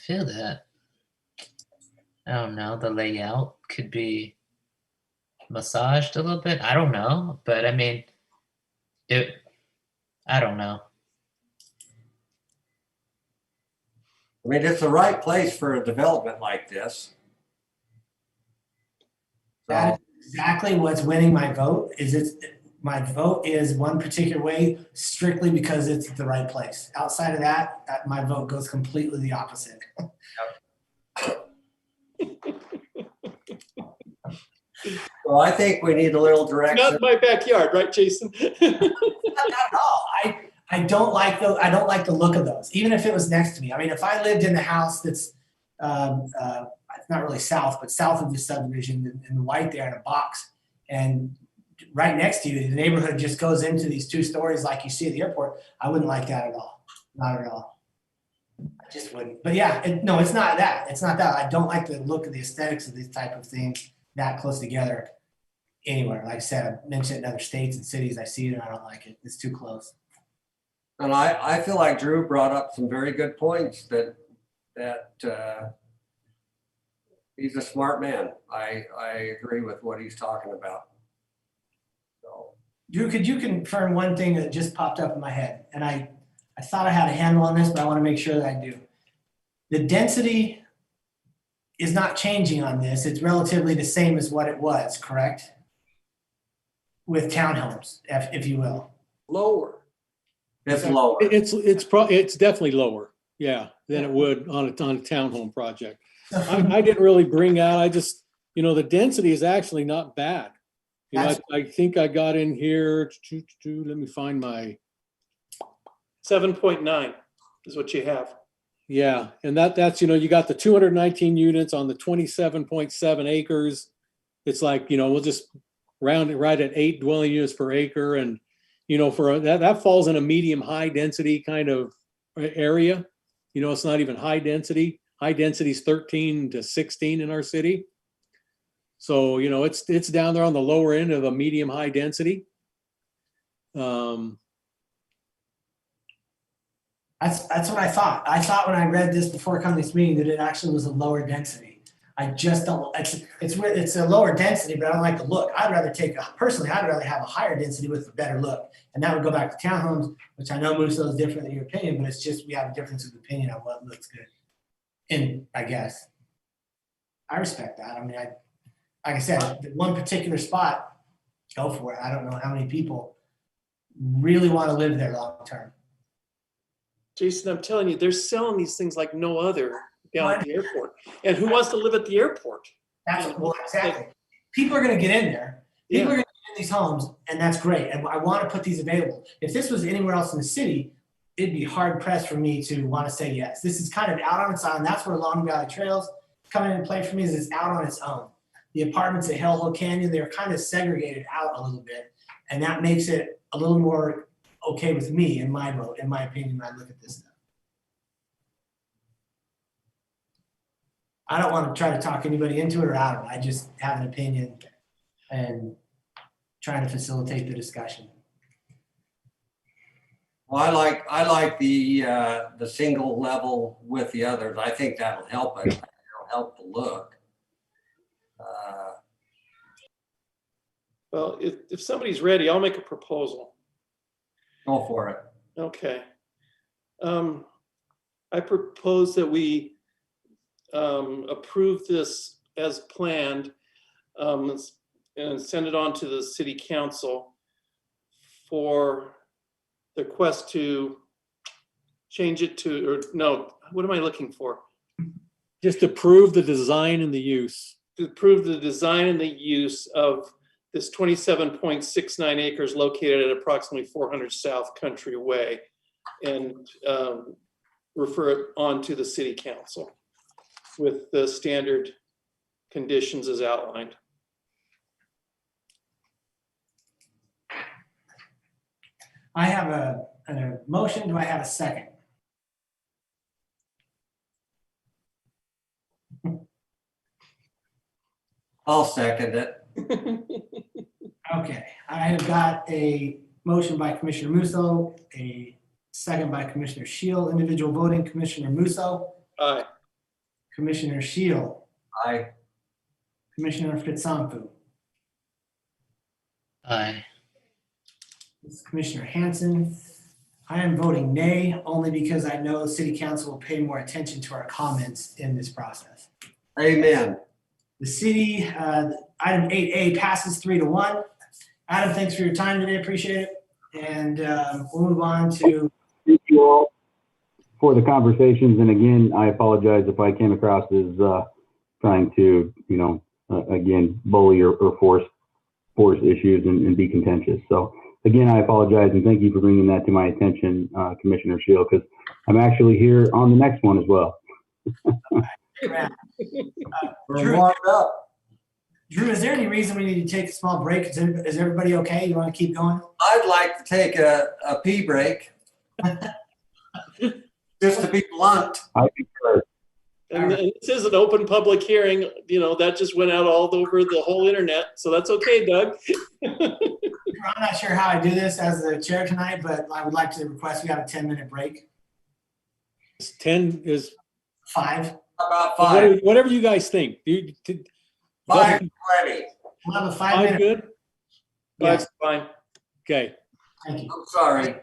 feel that, I don't know, the layout could be massaged a little bit. I don't know, but I mean, I don't know. I mean, it's the right place for a development like this. That is exactly what's winning my vote. My vote is one particular way strictly because it's the right place. Outside of that, my vote goes completely the opposite. Well, I think we need a little direction. Not my backyard, right, Jason? Not at all. I don't like the look of those, even if it was next to me. I mean, if I lived in the house that's not really south, but south of the subdivision in the white there in a box, and right next to you, the neighborhood just goes into these 2 stories like you see at the airport, I wouldn't like that at all. Not at all. I just wouldn't. But yeah, no, it's not that. It's not that. I don't like the look of the aesthetics of these type of things that close together anywhere. Like I said, I've mentioned it in other states and cities. I see it and I don't like it. It's too close. And I feel like Drew brought up some very good points that he's a smart man. I agree with what he's talking about. So, Drew, could you confirm one thing that just popped up in my head? And I thought I had a handle on this, but I want to make sure that I do. The density is not changing on this. It's relatively the same as what it was, correct? With townhomes, if you will. Lower. It's lower. It's definitely lower, yeah, than it would on a townhome project. I didn't really bring out, I just, you know, the density is actually not bad. You know, I think I got in here, let me find my. 7.9 is what you have. Yeah, and that's, you know, you got the 219 units on the 27.7 acres. It's like, you know, we'll just round it right at 8 dwelling units per acre. And, you know, that falls in a medium high density kind of area. You know, it's not even high density. High density is 13 to 16 in our city. So, you know, it's down there on the lower end of a medium high density. That's what I thought. I thought when I read this before coming to this meeting that it actually was a lower density. I just don't, it's a lower density, but I don't like the look. Personally, I'd rather have a higher density with a better look. And that would go back to townhomes, which I know Musso is different than your opinion, but it's just, we have a difference of opinion on what looks good. And I guess, I respect that. I mean, like I said, the one particular spot, go for it. I don't know how many people really want to live there long term. Jason, I'm telling you, they're selling these things like no other down at the airport. And who wants to live at the airport? Exactly. People are going to get in there. People are going to get in these homes, and that's great. And I want to put these available. If this was anywhere else in the city, it'd be hard pressed for me to want to say yes. This is kind of out on its own. That's where Long Valley Trails come into play for me, is it's out on its own. The apartments at Hell Hole Canyon, they're kind of segregated out a little bit. And that makes it a little more okay with me in my vote, in my opinion, when I look at this stuff. I don't want to try to talk anybody into it or out of it. I just have an opinion and trying to facilitate the discussion. Well, I like the single level with the others. I think that'll help it. It'll help the look. Well, if somebody's ready, I'll make a proposal. Go for it. Okay. I propose that we approve this as planned and send it on to the city council for the request to change it to, or no, what am I looking for? Just approve the design and the use. To approve the design and the use of this 27.69 acres located at approximately 400 South Country Way, and refer it on to the city council with the standard conditions as outlined. I have a motion. Do I have a second? I'll second it. Okay, I have got a motion by Commissioner Musso, a second by Commissioner Shield. Individual voting, Commissioner Musso, Aye. Commissioner Shield, Aye. Commissioner Fitzampu, Aye. Commissioner Hanson. I am voting nay only because I know City Council will pay more attention to our comments in this process. Amen. The city, item 8A passes 3-1. Adam, thanks for your time today. Appreciate it. And we'll move on to. Thank you all for the conversations. And again, I apologize if I came across as trying to, again, bully or force issues and be contentious. So again, I apologize and thank you for bringing that to my attention, Commissioner Shield, because I'm actually here on the next one as well. We're warmed up. Drew, is there any reason we need to take a small break? Is everybody okay? You want to keep going? I'd like to take a pee break. Just to be blunt. I concur. And this is an open public hearing, that just went out all over the whole internet. So that's okay, Doug. I'm not sure how I do this as the chair tonight, but I would like to request we have a 10-minute break. 10 is 5. About 5. whatever you guys think. 5 plenty. We'll have a 5 5-minute. good? Yes, Fine. Okay. thank you. I'm sorry.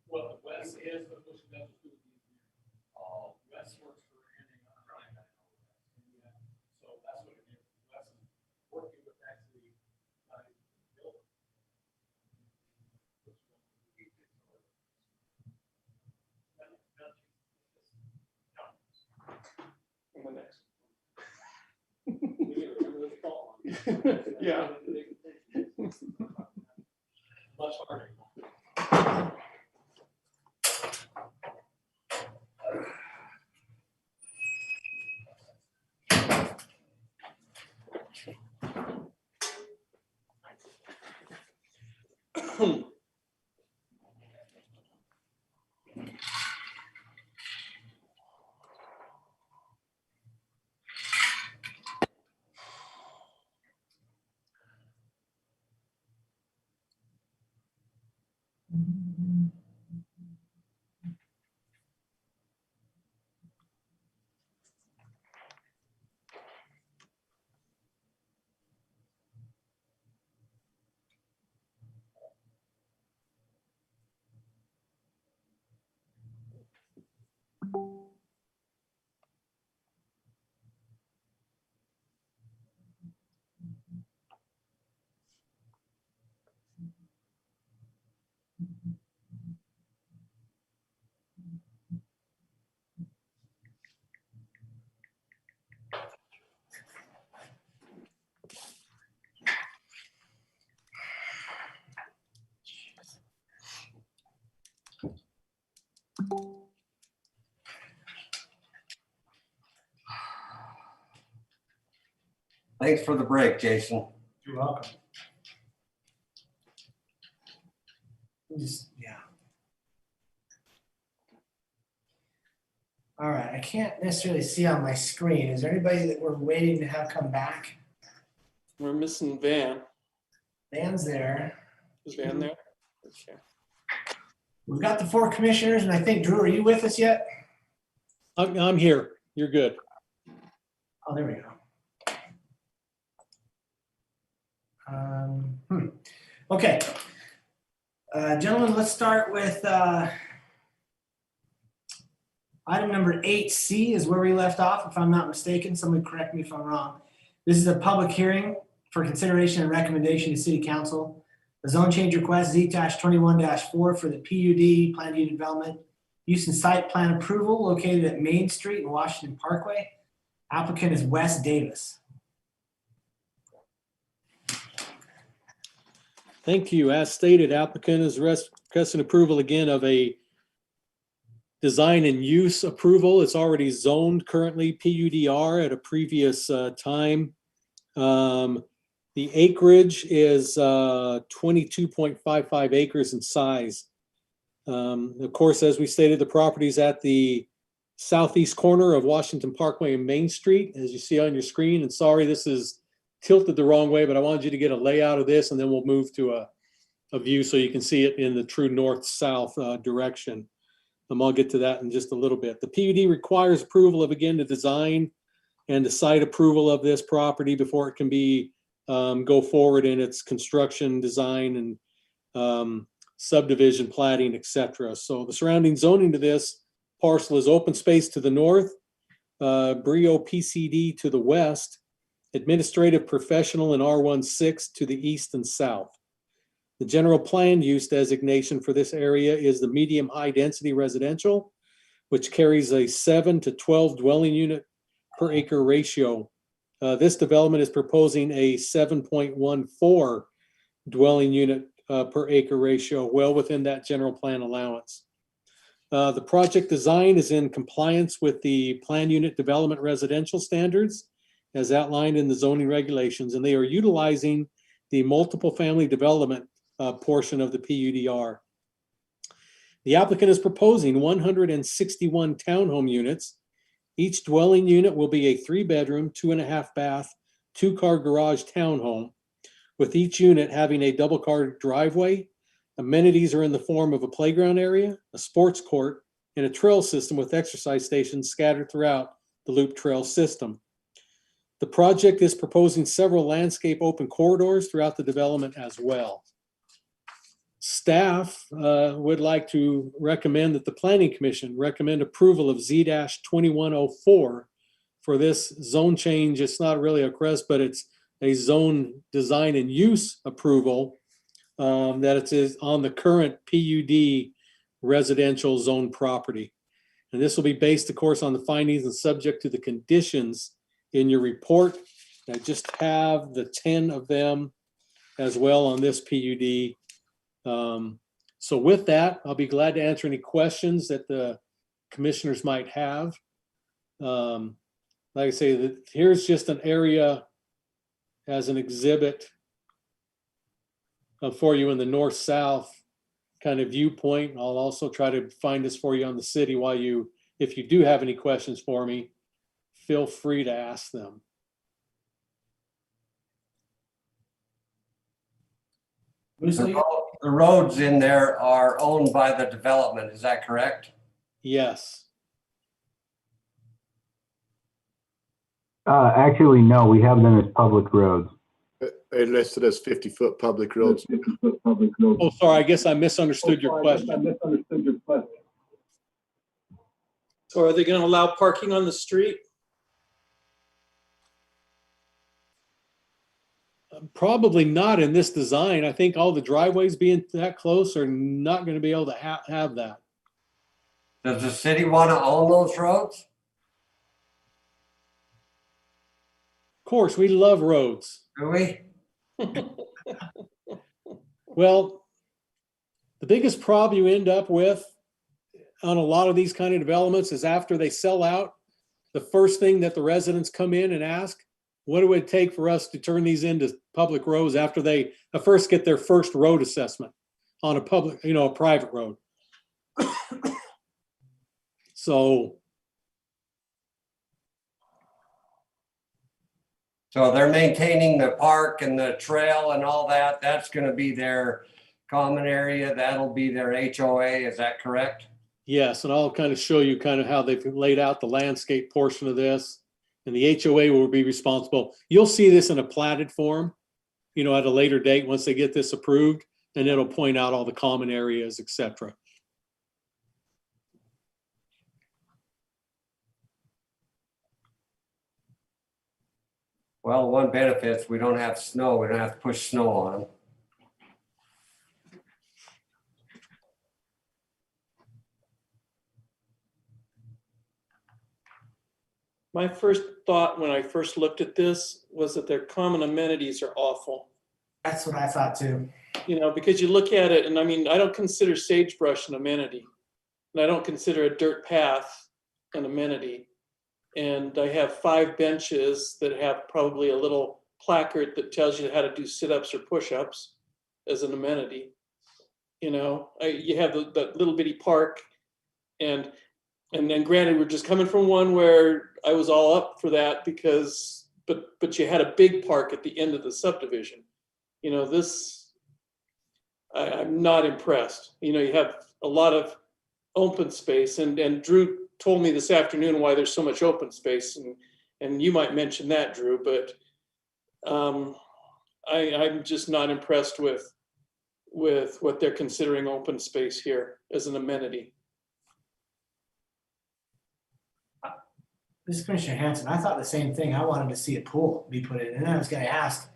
Well, Wes is, but Wes doesn't do the Wes works for Andy. So that's what it is. Wes is working with actually. The next. Yeah. Much harder. Thanks for the break, Jason. You're welcome. Yeah. All right, I can't necessarily see on my screen. Is there anybody that we're waiting to have come back? We're missing Van. Van's there. Is Van there? Okay. We've got the 4 commissioners, and I think, Drew, are you with us yet? I'm here. You're good. Oh, there we go. Okay. Gentlemen, let's start with item number 8C is where we left off, if I'm not mistaken. Somebody correct me if I'm wrong. This is a public hearing for consideration and recommendation to City Council. The zone change request Z-21-4 for the PUD, planned unit development, use and site plan approval located at Main Street and Washington Parkway. Applicant is Wes Davis. Thank you. As stated, applicant is requesting approval again of a design and use approval. It's already zoned currently PUDR at a previous time. The acreage is 22.55 acres in size. Of course, as we stated, the property is at the southeast corner of Washington Parkway and Main Street, as you see on your screen. And sorry, this is tilted the wrong way, but I wanted you to get a layout of this, and then we'll move to a view so you can see it in the true north-south direction. I'll get to that in just a little bit. The PUD requires approval of, again, the design and the site approval of this property before it can be go forward in its construction, design, and subdivision platting, etc. So the surrounding zoning to this parcel is open space to the north, Brio PCD to the west, administrative professional and R16 to the east and south. The general plan use designation for this area is the medium high density residential, which carries a 7 to 12 dwelling unit per acre ratio. This development is proposing a 7.14 dwelling unit per acre ratio, well within that general plan allowance. The project design is in compliance with the plan unit development residential standards as outlined in the zoning regulations, and they are utilizing the multiple family development portion of the PUDR. The applicant is proposing 161 townhome units. Each dwelling unit will be a 3-bedroom, 2.5 bath, 2-car garage townhome, with each unit having a double-car driveway. Amenities are in the form of a playground area, a sports court, and a trail system with exercise stations scattered throughout the loop trail system. The project is proposing several landscape open corridors throughout the development as well. Staff would like to recommend that the Planning Commission recommend approval of Z-2104 for this zone change. It's not really a CREZ, but it's a zone design and use approval that it is on the current PUD residential zone property. And this will be based, of course, on the findings and subject to the conditions in your report. I just have the 10 of them as well on this PUD. So with that, I'll be glad to answer any questions that the commissioners might have. Like I say, here's just an area as an exhibit for you in the north-south kind of viewpoint. I'll also try to find this for you on the city while you, if you do have any questions for me, feel free to ask them. The roads in there are owned by the development, is that correct? Yes. Actually, no, we have them as public roads. They listed as 50-foot public roads. Oh, sorry, I guess I misunderstood your question. So are they going to allow parking on the street? Probably not in this design. I think all the driveways being that close are not going to be able to have that. Does the city want to own those roads? Of course, we love roads. Do we? Well, the biggest problem you end up with on a lot of these kind of developments is after they sell out, the first thing that the residents come in and ask, what it would take for us to turn these into public roads after they first get their first road assessment on a public, a private road. So they're maintaining the park and the trail and all that. That's going to be their common area. That'll be their HOA. Is that correct? yes, and I'll kind of show you kind of how they've laid out the landscape portion of this. And the HOA will be responsible. You'll see this in a platted form, at a later date once they get this approved, and it'll point out all the common areas, et cetera. Well, one benefit is we don't have snow. We don't have to push snow on them. My first thought when I first looked at this was that their common amenities are awful. That's what I thought too. Because you look at it, and I mean, I don't consider sagebrush an amenity, and I don't consider a dirt path an amenity. And I have 5 benches that have probably a little placard that tells you how to do sit-ups or push-ups as an amenity. You have the little bitty park, and then granted, we're just coming from one where I was all up for that because, but you had a big park at the end of the subdivision. I'm not impressed. You have a lot of open space, and Drew told me this afternoon why there's so much open space, and you might mention that, Drew, but I'm just not impressed with what they're considering open space here as an amenity. This is Commissioner Hanson. I thought the same thing. I wanted to see a pool be put in, and I was going to ask.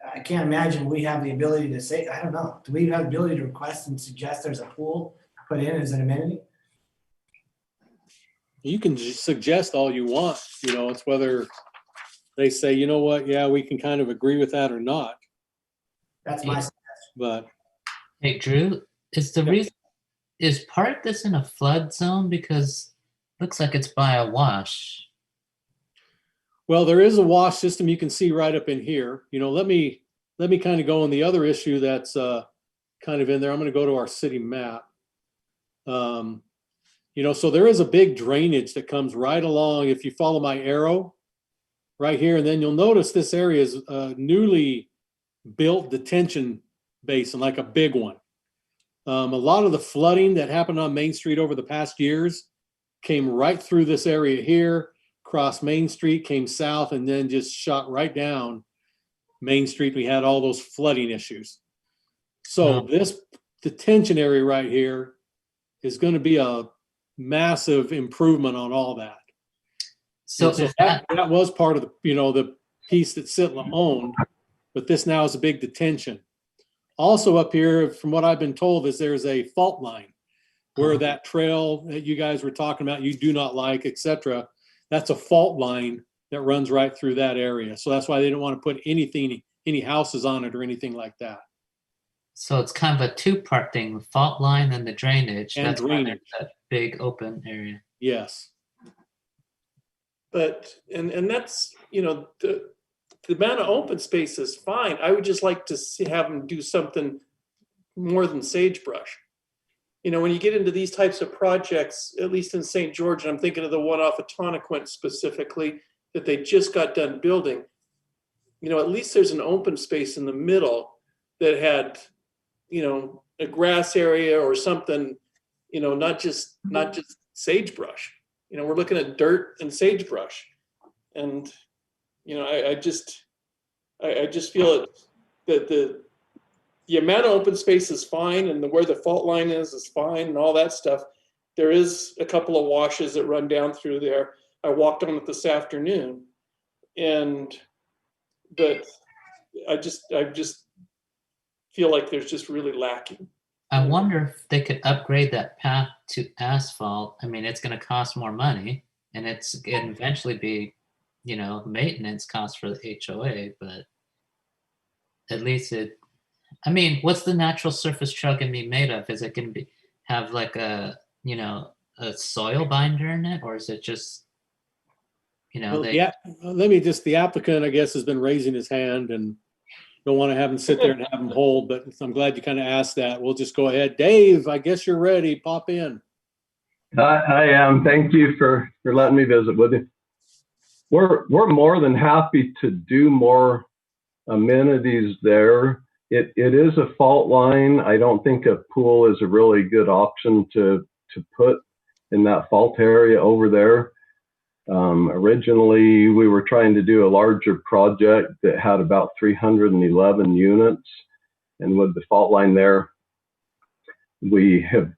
I can't imagine we have the ability to say. I don't know. Do we have the ability to request and suggest there's a pool put in as an amenity? You can just suggest all you want. It's whether they say, you know what, yeah, we can kind of agree with that or not. That's my suggestion. But hey, Drew, is part of this in a flood zone? Because it looks like it's by a wash. well, there is a wash system you can see right up in here. Let me kind of go on the other issue that's kind of in there. I'm going to go to our city map. So there is a big drainage that comes right along. If you follow my arrow right here, and then you'll notice this area is a newly built detention basin, like a big one. A lot of the flooding that happened on Main Street over the past years came right through this area here, crossed Main Street, came south, and then just shot right down Main Street. We had all those flooding issues. So this detention area right here is going to be a massive improvement on all that. So that was part of the piece that Sitla owned, but this now is a big detention. Also up here, from what I've been told, is there's a fault line where that trail that you guys were talking about, you do not like, etc. That's a fault line that runs right through that area. So that's why they didn't want to put any houses on it or anything like that. So it's kind of a two-part thing, the fault line and the drainage. And that's drainage. why there's that big open area. Yes. But, and that's, the amount of open space is fine. I would just like to have them do something more than sagebrush. When you get into these types of projects, at least in St. George, and I'm thinking of the one off of Tonnequint specifically, that they just got done building, at least there's an open space in the middle that had, a grass area or something, not just sagebrush. We're looking at dirt and sagebrush. And, I just feel that the amount of open space is fine, and where the fault line is fine, and all that stuff. There is a couple of washes that run down through there. I walked on it this afternoon, but I just feel like there's just really lacking. I wonder if they could upgrade that path to asphalt. I mean, it's going to cost more money, and it's going to eventually be, maintenance costs for the HOA, but at least what's the natural surface trail going to be made of? Is it going to have like a soil binder in it, or is it just, the applicant, I guess, has been raising his hand, and don't want to have him sit there and have him hold, but I'm glad you kind of asked that. We'll just go ahead. Dave, I guess you're ready. Pop in. I am. Thank you for letting me visit with you. We're more than happy to do more amenities there. It is a fault line. I don't think a pool is a really good option to put in that fault area over there. Originally, we were trying to do a larger project that had about 311 units. And with the fault line there, we have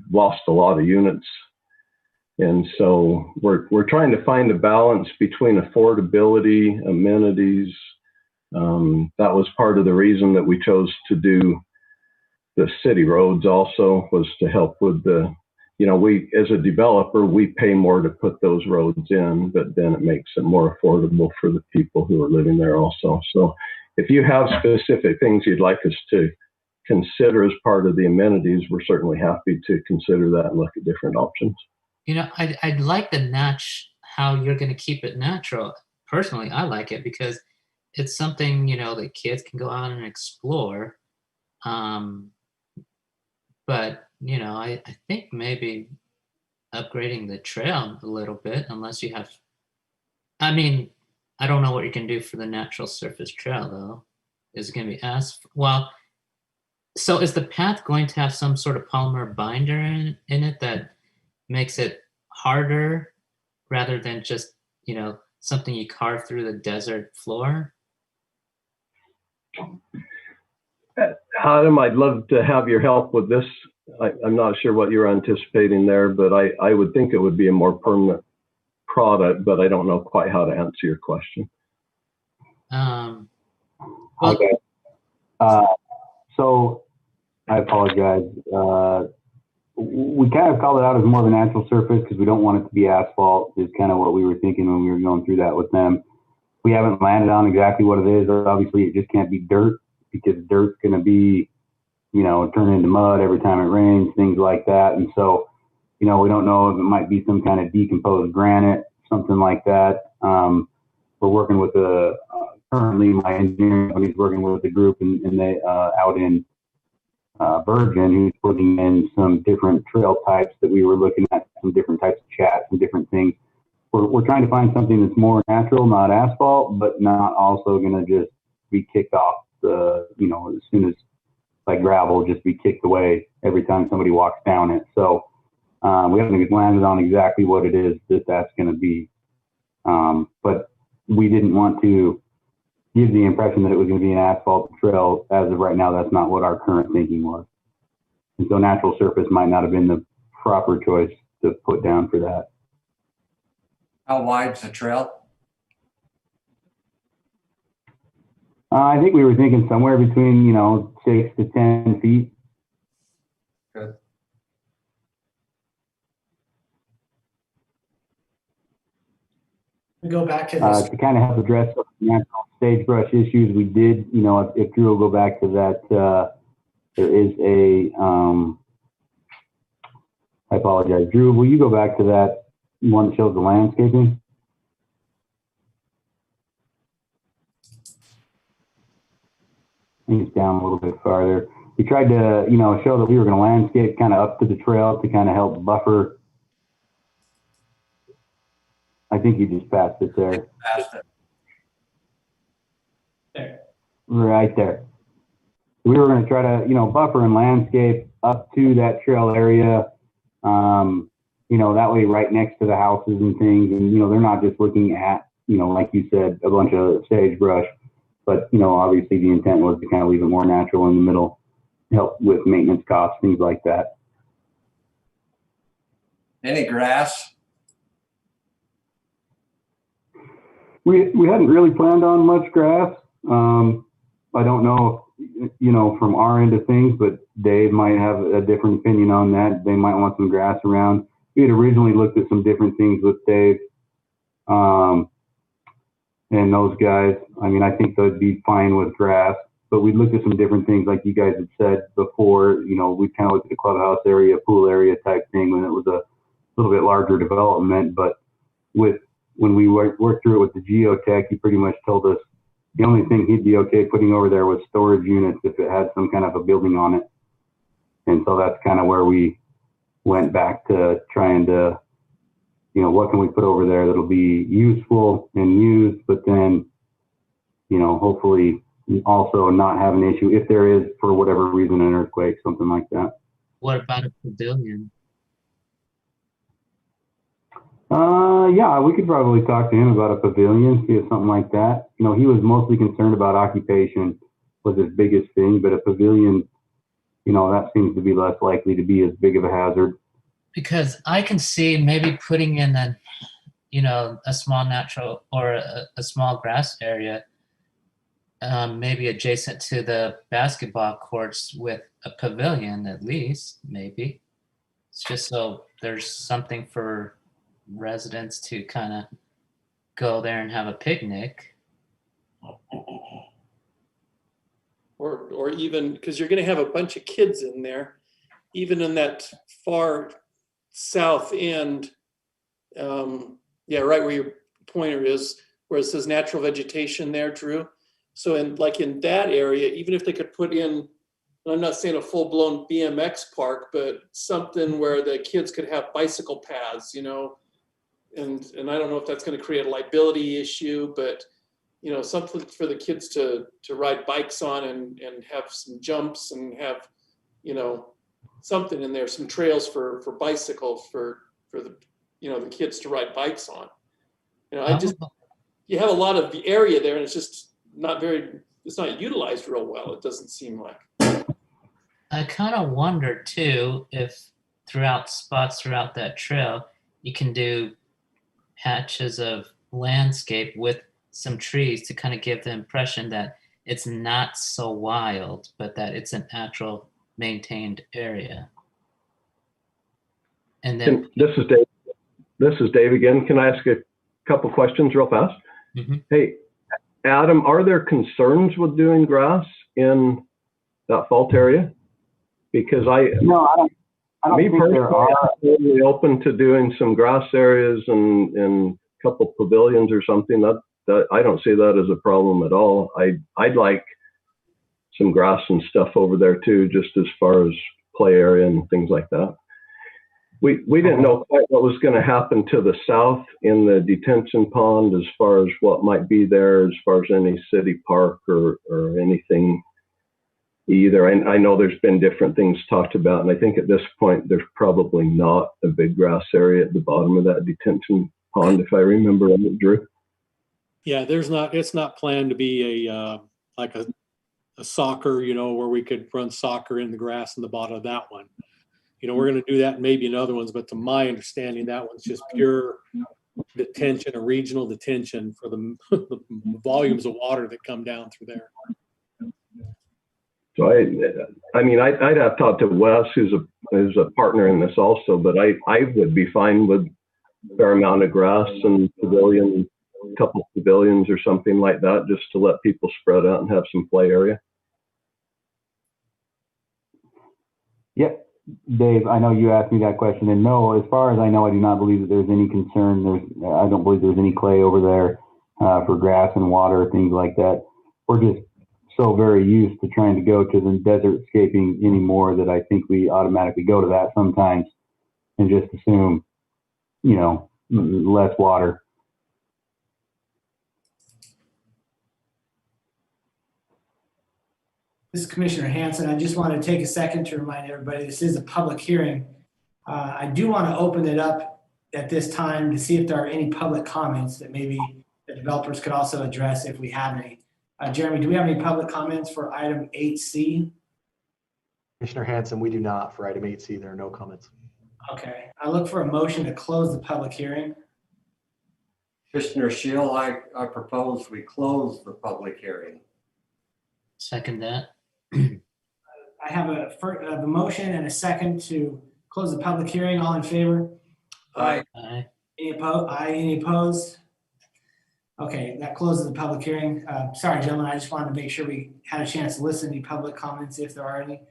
lost a lot of units. And so we're trying to find a balance between affordability, amenities. That was part of the reason that we chose to do the city roads also, was to help with we, as a developer, we pay more to put those roads in, but then it makes it more affordable for the people who are living there also. So if you have specific things you'd like us to consider as part of the amenities, we're certainly happy to consider that and look at different options. I'd like how you're going to keep it natural. Personally, I like it because it's something, that kids can go out and explore. But, I think maybe upgrading the trail a little bit, unless you have, I don't know what you can do for the natural surface trail though. Is it going to be so is the path going to have some sort of polymer binder in it that makes it harder rather than just, something you carve through the desert floor? Adam, I'd love to have your help with this. I'm not sure what you're anticipating there, but I would think it would be a more permanent product, but I don't know quite how to answer your question. Okay. So I apologize. We kind of called it out as more of a natural surface because we don't want it to be asphalt, is kind of what we were thinking when we were going through that with them. We haven't landed on exactly what it is. Obviously, it just can't be dirt, because dirt's going to be, turn into mud every time it rains, things like that. And so, we don't know if it might be some kind of decomposed granite, something like that. We're working with currently my engineering company's working with the group and they out in Virgin, who's putting in some different trail types that we were looking at, some different types of chats and different things. We're trying to find something that's more natural, not asphalt, but not also going to just be kicked off the, as soon as like gravel, just be kicked away every time somebody walks down it. So we haven't landed on exactly what it is that's going to be. But we didn't want to give the impression that it was going to be an asphalt trail. As of right now, that's not what our current thinking was. And so natural surface might not have been the proper choice to put down for that. How wide's the trail? I think we were thinking somewhere between, 6 to 10 feet. Good. We go back to this. To kind of help address some natural sagebrush issues, we did, if Drew will go back to that, there is a, I apologize. Drew, will you go back to that one that shows the landscaping? I think it's down a little bit farther. We tried to, show that we were going to landscape kind of up to the trail to kind of help buffer. I think you just passed it there. Past it. There. Right there. We were going to try to, buffer and landscape up to that trail area. That way right next to the houses and things. And, they're not just looking at, like you said, a bunch of sagebrush. But, obviously the intent was to kind of leave it more natural in the middle, help with maintenance costs, things like that. Any grass? We hadn't really planned on much grass. I don't know, from our end of things, but Dave might have a different opinion on that. They might want some grass around. We had originally looked at some different things with Dave and those guys. I think they'd be fine with grass, but we looked at some different things like you guys had said before. We kind of looked at the clubhouse area, pool area type thing when it was a little bit larger development. But when we worked through it with the geotech, he pretty much told us the only thing he'd be okay putting over there was storage units if it had some kind of a building on it. And so that's kind of where we went back to trying to, what can we put over there that'll be useful and used, but then, hopefully also not have an issue if there is, for whatever reason, an earthquake, something like that. What about a pavilion? Yeah, we could probably talk to him about a pavilion, see if something like that. He was mostly concerned about occupation was his biggest thing, but a pavilion, that seems to be less likely to be as big of a hazard. Because I can see maybe putting in a small natural or a small grass area, maybe adjacent to the basketball courts with a pavilion at least, maybe. It's just so there's something for residents to kind of go there and have a picnic. Or even, because you're going to have a bunch of kids in there, even in that far south end, right where your pointer is, where it says natural vegetation there, Drew. So in that area, even if they could put in, and I'm not saying a full-blown BMX park, but something where the kids could have bicycle paths, and I don't know if that's going to create a liability issue, but something for the kids to ride bikes on and have some jumps and have, something in there, some trails for bicycles for the, the kids to ride bikes on. You have a lot of the area there and it's just it's not utilized real well. It doesn't seem like. I kind of wonder too, if spots throughout that trail, you can do patches of landscape with some trees to kind of give the impression that it's not so wild, but that it's an actual maintained area. And then This is Dave again. Can I ask a couple questions real fast? Mm-hmm. Hey, Adam, are there concerns with doing grass in that fault area? Because I don't think there are. I'm really open to doing some grass areas and a couple pavilions or something. That I don't see that as a problem at all. I'd like some grass and stuff over there too, just as far as play area and things like that. We didn't know quite what was going to happen to the south in the detention pond as far as what might be there, as far as any city park or anything either. I know there's been different things talked about, and I think at this point there's probably not a big grass area at the bottom of that detention pond, if I remember right, Drew. Yeah, it's not planned to be like a soccer, where we could run soccer in the grass in the bottom of that one. We're going to do that in maybe in other ones, but to my understanding, that one's just pure detention, a regional detention for the volumes of water that come down through there. So I'd have talked to Wes, who's a partner in this also, but I would be fine with a fair amount of grass and pavilion, a couple of pavilions or something like that, just to let people spread out and have some play area. Yep. Dave, I know you asked me that question, and no, as far as I know, I do not believe that there's any concern. I don't believe there's any clay over there for grass and water, things like that. We're just so very used to trying to go to the desert scaping anymore that I think we automatically go to that sometimes and just assume, less water. This is Commissioner Hanson. I just want to take a second to remind everybody, this is a public hearing. I do want to open it up at this time to see if there are any public comments that maybe the developers could also address if we have any. Jeremy, do we have any public comments for item 8C? Commissioner Hanson, we do not. For item 8C, there are no comments. Okay, I look for a motion to close the public hearing. Commissioner Shield, I propose we close the public hearing. Second that. I have a motion and a second to close the public hearing. All in favor? Aye. Aye. Any opposed? Aye. Any opposed? Okay, that closes the public hearing. Sorry, gentlemen, I just wanted to make sure we had a chance to listen to any public comments if there are any.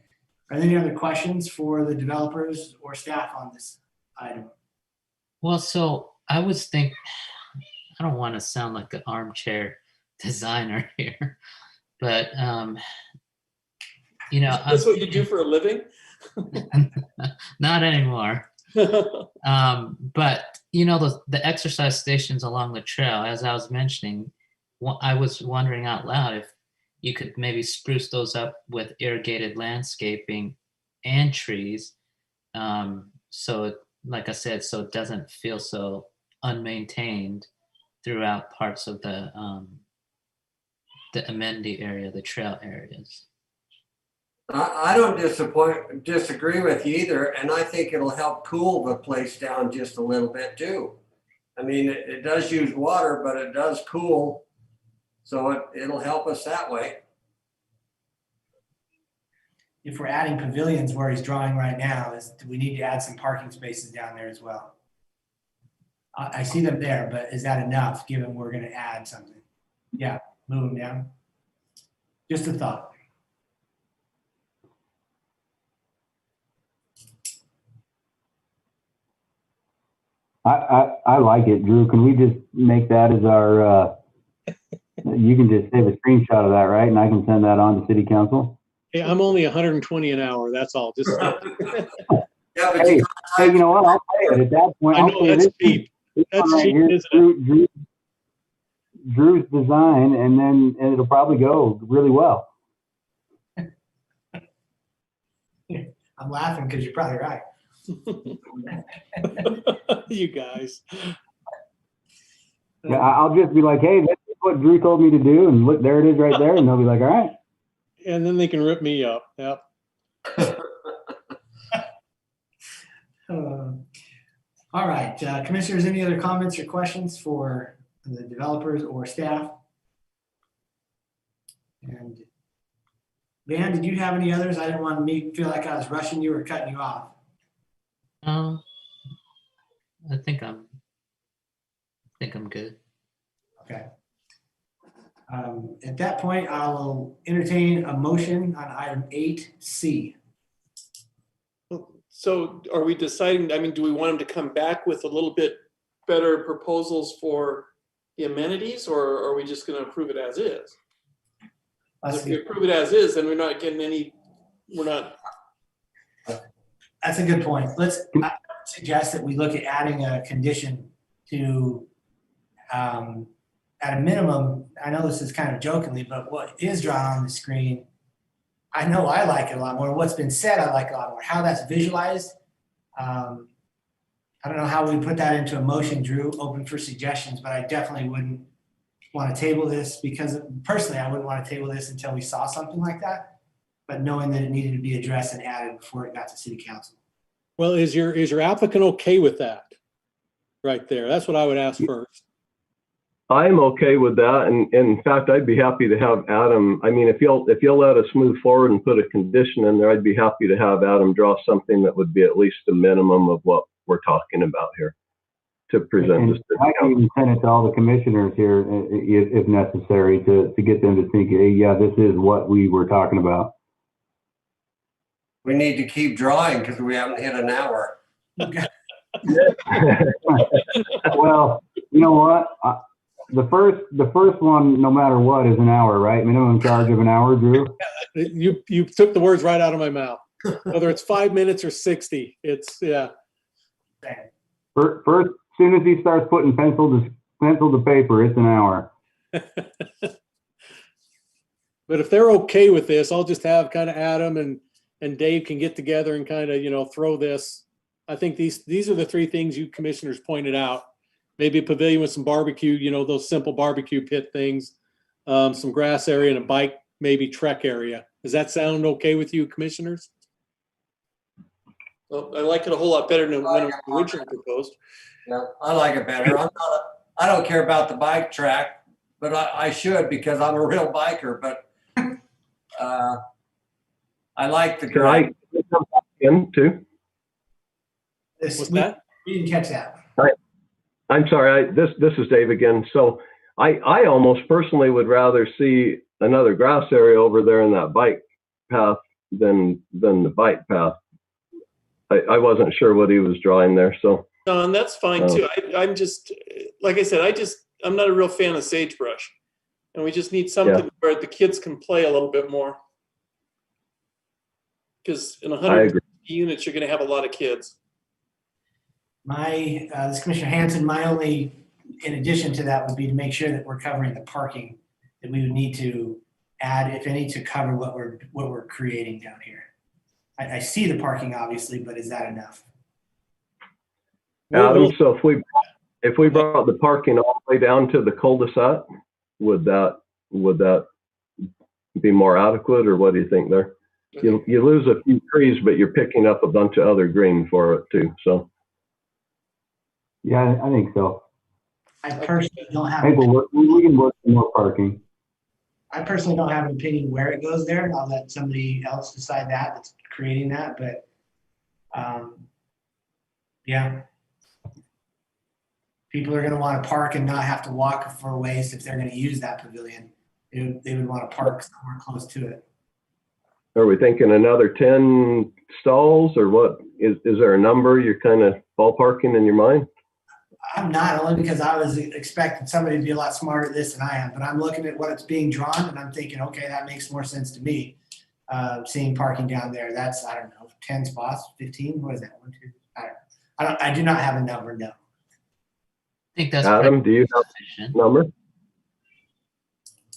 Are there any other questions for the developers or staff on this item? Well, so I was thinking, I don't want to sound like an armchair designer here, but That's what you do for a living? not anymore. But the exercise stations along the trail, as I was mentioning, I was wondering out loud if you could maybe spruce those up with irrigated landscaping and trees. So like I said, so it doesn't feel so unmaintained throughout parts of the amenity area, the trail areas. I don't disagree with you either, and I think it'll help cool the place down just a little bit too. I mean, it does use water, but it does cool, so it'll help us that way. If we're adding pavilions where he's drawing right now, do we need to add some parking spaces down there as well? I see them there, but is that enough given we're going to add something? Yeah, move them down. Just a thought. I like it, Drew. Can we just make that as our, you can just save a screenshot of that, right? And I can send that on to city council. Hey, I'm only 120 an hour. That's all. Just Yeah, but Hey, you know what? I'll pay it at that point. I I'll know pay that's this cheap. one That's right cheap, here, isn't it? Drew's design, and it'll probably go really well. I'm laughing because you're probably right. You guys. Yeah, I'll just be like, hey, that's what Drew told me to do, and look, there it is right there, and they'll be like, all right. And then they can rip me up. Yep. All right, commissioners, any other comments or questions for the developers or staff? And Van, did you have any others? I didn't want to feel like I was rushing you or cutting you off. I think I'm good. Okay. At that point, I will entertain a motion on item 8C. So are we deciding, I mean, do we want them to come back with a little bit better proposals for the amenities, or are we just going to approve it as is? If we approve it as is, then we're not getting any, we're not. That's a good point. I suggest that we look at adding a condition to, at a minimum, I know this is kind of jokingly, but what is drawn on the screen, I know I like it a lot more. What's been said, I like a lot more. How that's visualized, I don't know how we put that into a motion, Drew, open for suggestions, but I definitely wouldn't want to table this because personally, I wouldn't want to table this until we saw something like that. But knowing that it needed to be addressed and added before it got to city council. Well, is your applicant okay with that? Right there. That's what I would ask first. I'm okay with that. And in fact, I'd be happy to have Adam, I mean, if you'll let us move forward and put a condition in there, I'd be happy to have Adam draw something that would be at least the minimum of what we're talking about here to present this. I can even send it to all the commissioners here if necessary to get them to think, hey, yeah, this is what we were talking about. We need to keep drawing because we haven't hit an hour. Well, you know what? The first one, no matter what, is an hour, right? Minimum charge of an hour, Drew? You took the words right out of my mouth. Whether it's 5 minutes or 60, it's, yeah. First, as soon as he starts putting pencil to paper, it's an hour. But if they're okay with this, I'll just have kind of Adam and Dave can get together and kind of, throw this. I think these are the three things you commissioners pointed out. Maybe a pavilion with some barbecue, those simple barbecue pit things, some grass area and a bike, maybe trek area. Does that sound okay with you, commissioners? Well, I like it a whole lot better than when it was originally proposed. Yeah, I like it better. I don't care about the bike track, but I should because I'm a real biker. But I like the. Can I come back in too? What's that? We didn't catch that. I'm sorry. This is Dave again. So I almost personally would rather see another grass area over there in that bike path than the bike path. I wasn't sure what he was drawing there. So. And that's fine too. I'm just, like I said, I'm not a real fan of sagebrush, and we just need something where the kids can play a little bit more. Because in 100 units, you're going to have a lot of kids. This Commissioner Hanson, my only, in addition to that, would be to make sure that we're covering the parking that we would need to add, if any, to cover what we're creating down here. I see the parking obviously, but is that enough? Adam, so if we brought the parking all the way down to the cul-de-sac, would that be more adequate, or what do you think there? You lose a few trees, but you're picking up a bunch of other green for it too. So. Yeah, I think so. I personally don't have. I think we can work some more parking. I personally don't have an opinion where it goes there, and I'll let somebody else decide that's creating that. But yeah, people are going to want to park and not have to walk for a ways if they're going to use that pavilion. They would want to park somewhere close to it. Are we thinking another 10 stalls, or what? Is there a number you're kind of ballparking in your mind? I'm not, only because I was expecting somebody to be a lot smarter at this than I am, but I'm looking at what it's being drawn and I'm thinking, okay, that makes more sense to me. Seeing parking down there, that's, I don't know, 10 spots, 15, what is that? 1, 2, I do not have a number, no. I think that's Adam, do you have a number?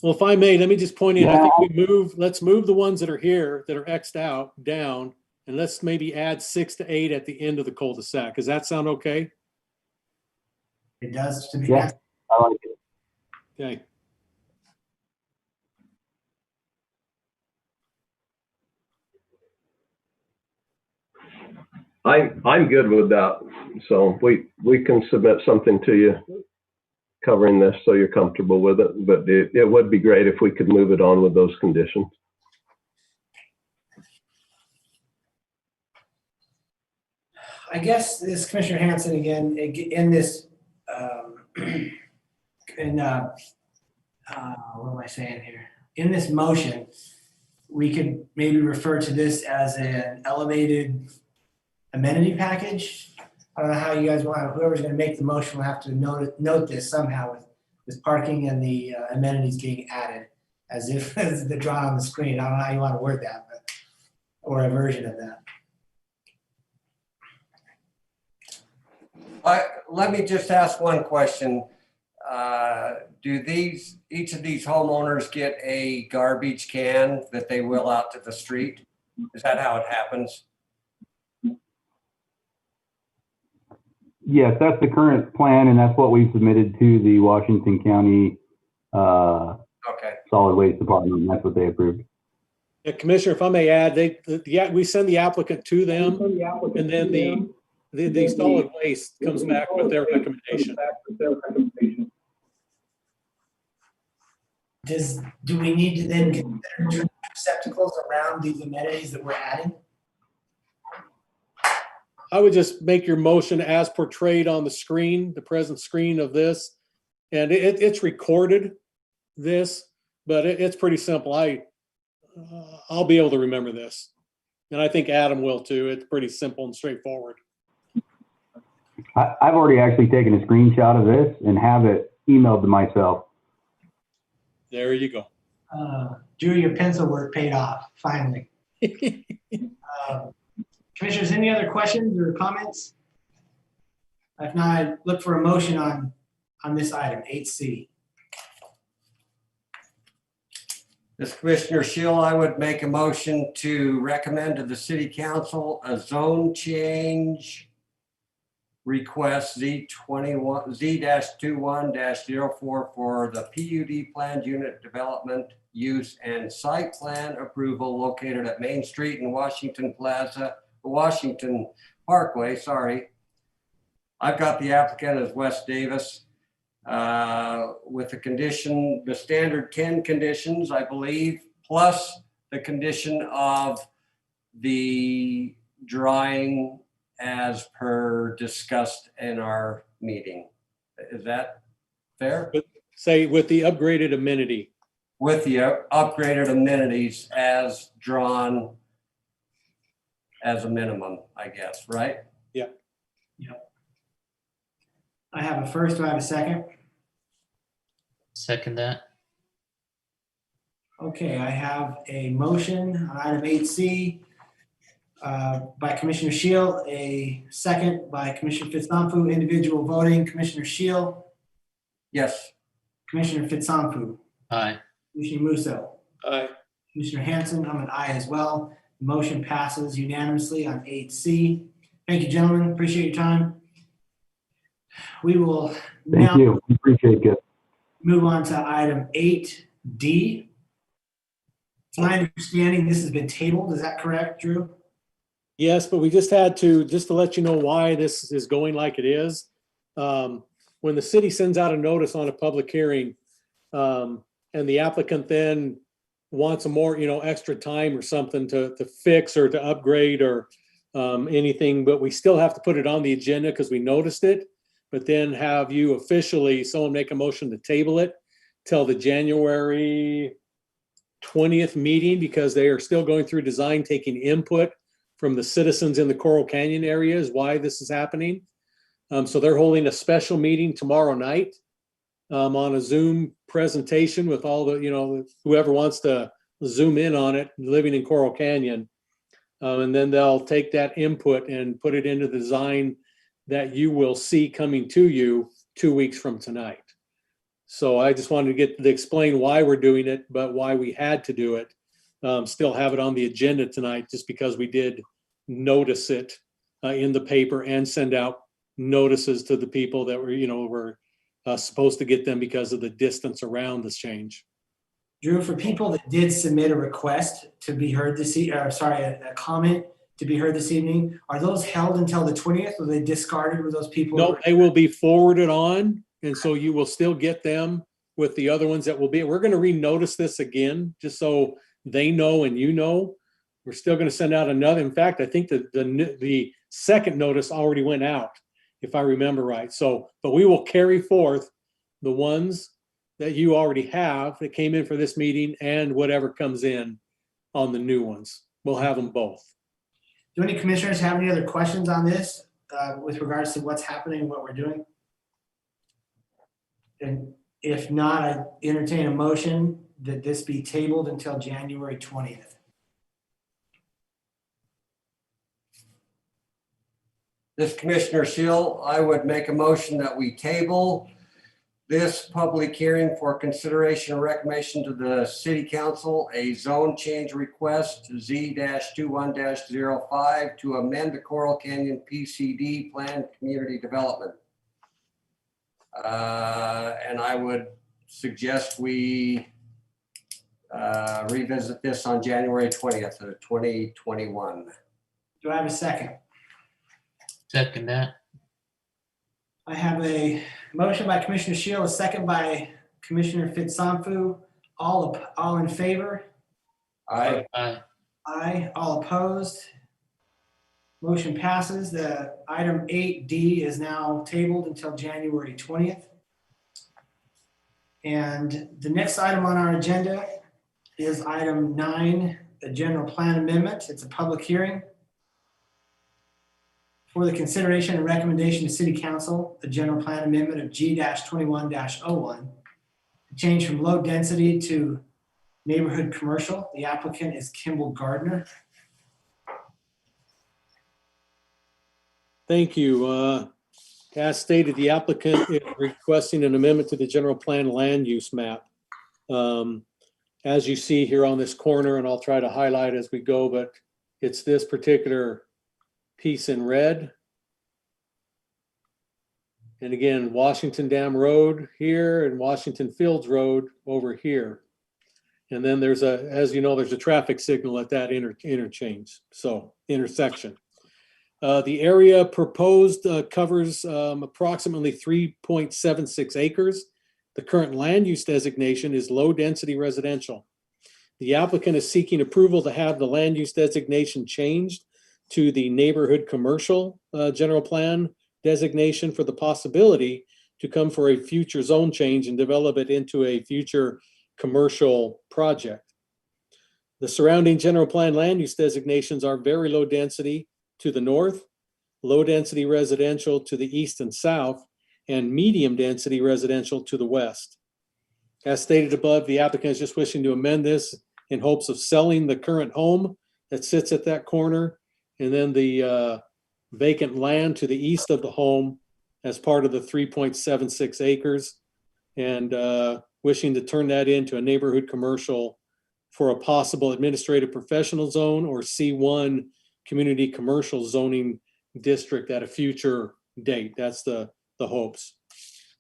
Well, if I may, let me just point in, I think let's move the ones that are here that are X'd out down, and let's maybe add 6 to 8 at the end of the cul-de-sac. Does that sound okay? It does to me. Yeah, I like it. Okay. I'm good with that. So we can submit something to you covering this so you're comfortable with it. But it would be great if we could move it on with those conditions. I guess this Commissioner Hanson again in this what am I saying here? In this motion, we could maybe refer to this as an elevated amenity package. I don't know how you guys want, whoever's going to make the motion will have to note this somehow with parking and the amenities being added as if it's the drawn on the screen. I don't know how you want to word that, but, or a version of that. Let me just ask one question. Do each of these homeowners get a garbage can that they wheel out to the street? Is that how it happens? Yes, that's the current plan, and that's what we submitted to the Washington County Okay. Solid Waste Department, and that's what they approved. Yeah, Commissioner, if I may add, we send the applicant to them, and then the solid waste comes back with their recommendation. Do we need to then consider receptacles around these amenities that we're adding? I would just make your motion as portrayed on the screen, the present screen of this. And it's recorded, this, but it's pretty simple. I'll be able to remember this. And I think Adam will too. It's pretty simple and straightforward. I've already actually taken a screenshot of this and have it emailed to myself. There you go. Drew, your pencil work paid off, finally. Commissioners, any other questions or comments? If not, I look for a motion on this item, 8C. This Commissioner Shield, I would make a motion to recommend to the City Council a zone change request Z-21-Z-21-04 for the PUD planned unit development use and site plan approval located at Main Street and Washington Parkway, sorry. I've got the applicant as Wes Davis with the condition, the standard 10 conditions, I believe, plus the condition of the drawing as per discussed in our meeting. Is that fair? But say with the upgraded amenity. With the upgraded amenities as drawn as a minimum, I guess, right? Yeah. Yep. I have a first, do I have a second? Second that. Okay, I have a motion on item 8C by Commissioner Shield, a second by Commissioner Fitzpatrick, individual voting. Commissioner Shield, Yes. Commissioner Fitzpatrick, Aye. Commissioner Musso, Aye. Commissioner Hanson, I'm an aye as well. The motion passes unanimously on 8C. Thank you, gentlemen. Appreciate your time. We will Thank now you. Appreciate it. move on to item 8D. It's my understanding this has been tabled. Is that correct, Drew? Yes, but we just had to let you know why this is going like it is. When the city sends out a notice on a public hearing, and the applicant then wants a more, extra time or something to fix or to upgrade or anything, but we still have to put it on the agenda because we noticed it, but then have you officially, someone make a motion to table it till the January 20th meeting because they are still going through design, taking input from the citizens in the Coral Canyon area is why this is happening. So they're holding a special meeting tomorrow night on a Zoom presentation with all the, whoever wants to zoom in on it, living in Coral Canyon. And then they'll take that input and put it into the design that you will see coming to you 2 weeks from tonight. So I just wanted to explain why we're doing it, but why we had to do it. Still have it on the agenda tonight just because we did notice it in the paper and send out notices to the people that were supposed to get them because of the distance around this change. Drew, for people that did submit a request to be heard this a comment to be heard this evening, are those held until the 20th or are they discarded with those people? No, they will be forwarded on. And so you will still get them with the other ones that will be. We're going to renotice this again, just so they know and you know. We're still going to send out another. In fact, I think that the second notice already went out, if I remember right. So, but we will carry forth the ones that you already have that came in for this meeting and whatever comes in on the new ones. We'll have them both. Do any commissioners have any other questions on this with regards to what's happening and what we're doing? And If not, I entertain a motion that this be tabled until January 20th. This Commissioner Shill, I would make a motion that we table this public hearing for consideration and recommendation to the city council, a zone change request Z-21-05 to amend the Coral Canyon PCD planned community development. And I would suggest we revisit this on January 20th of 2021. Do I have a second? Second that. I have a motion by Commissioner Shield, a second by Commissioner Fitsanfu. All in favor? Aye. Aye. Aye. All opposed? Motion passes. The item 8D is now tabled until January 20th. And the next item on our agenda is item 9, the general plan amendment. It's a public hearing for the consideration and recommendation to City Council, the general plan amendment of G-21-01, to change from low density to neighborhood commercial. The applicant is Kimball Gardner. Thank you. As stated, the applicant is requesting an amendment to the general plan land use map. As you see here on this corner, and I'll try to highlight as we go, but it's this particular piece in red. And again, Washington Dam Road here and Washington Fields Road over here. And then there's a, as you know, there's a traffic signal at that interchange, so intersection. The area proposed covers approximately 3.76 acres. The current land use designation is low density residential. The applicant is seeking approval to have the land use designation changed to the neighborhood commercial general plan designation for the possibility to come for a future zone change and develop it into a future commercial project. The surrounding general plan land use designations are very low density to the north, low density residential to the east and south, and medium density residential to the west. As stated above, the applicant is just wishing to amend this in hopes of selling the current home that sits at that corner, and then the vacant land to the east of the home as part of the 3.76 acres, and wishing to turn that into a neighborhood commercial for a possible administrative professional zone or C1 community commercial zoning district at a future date. That's the hopes.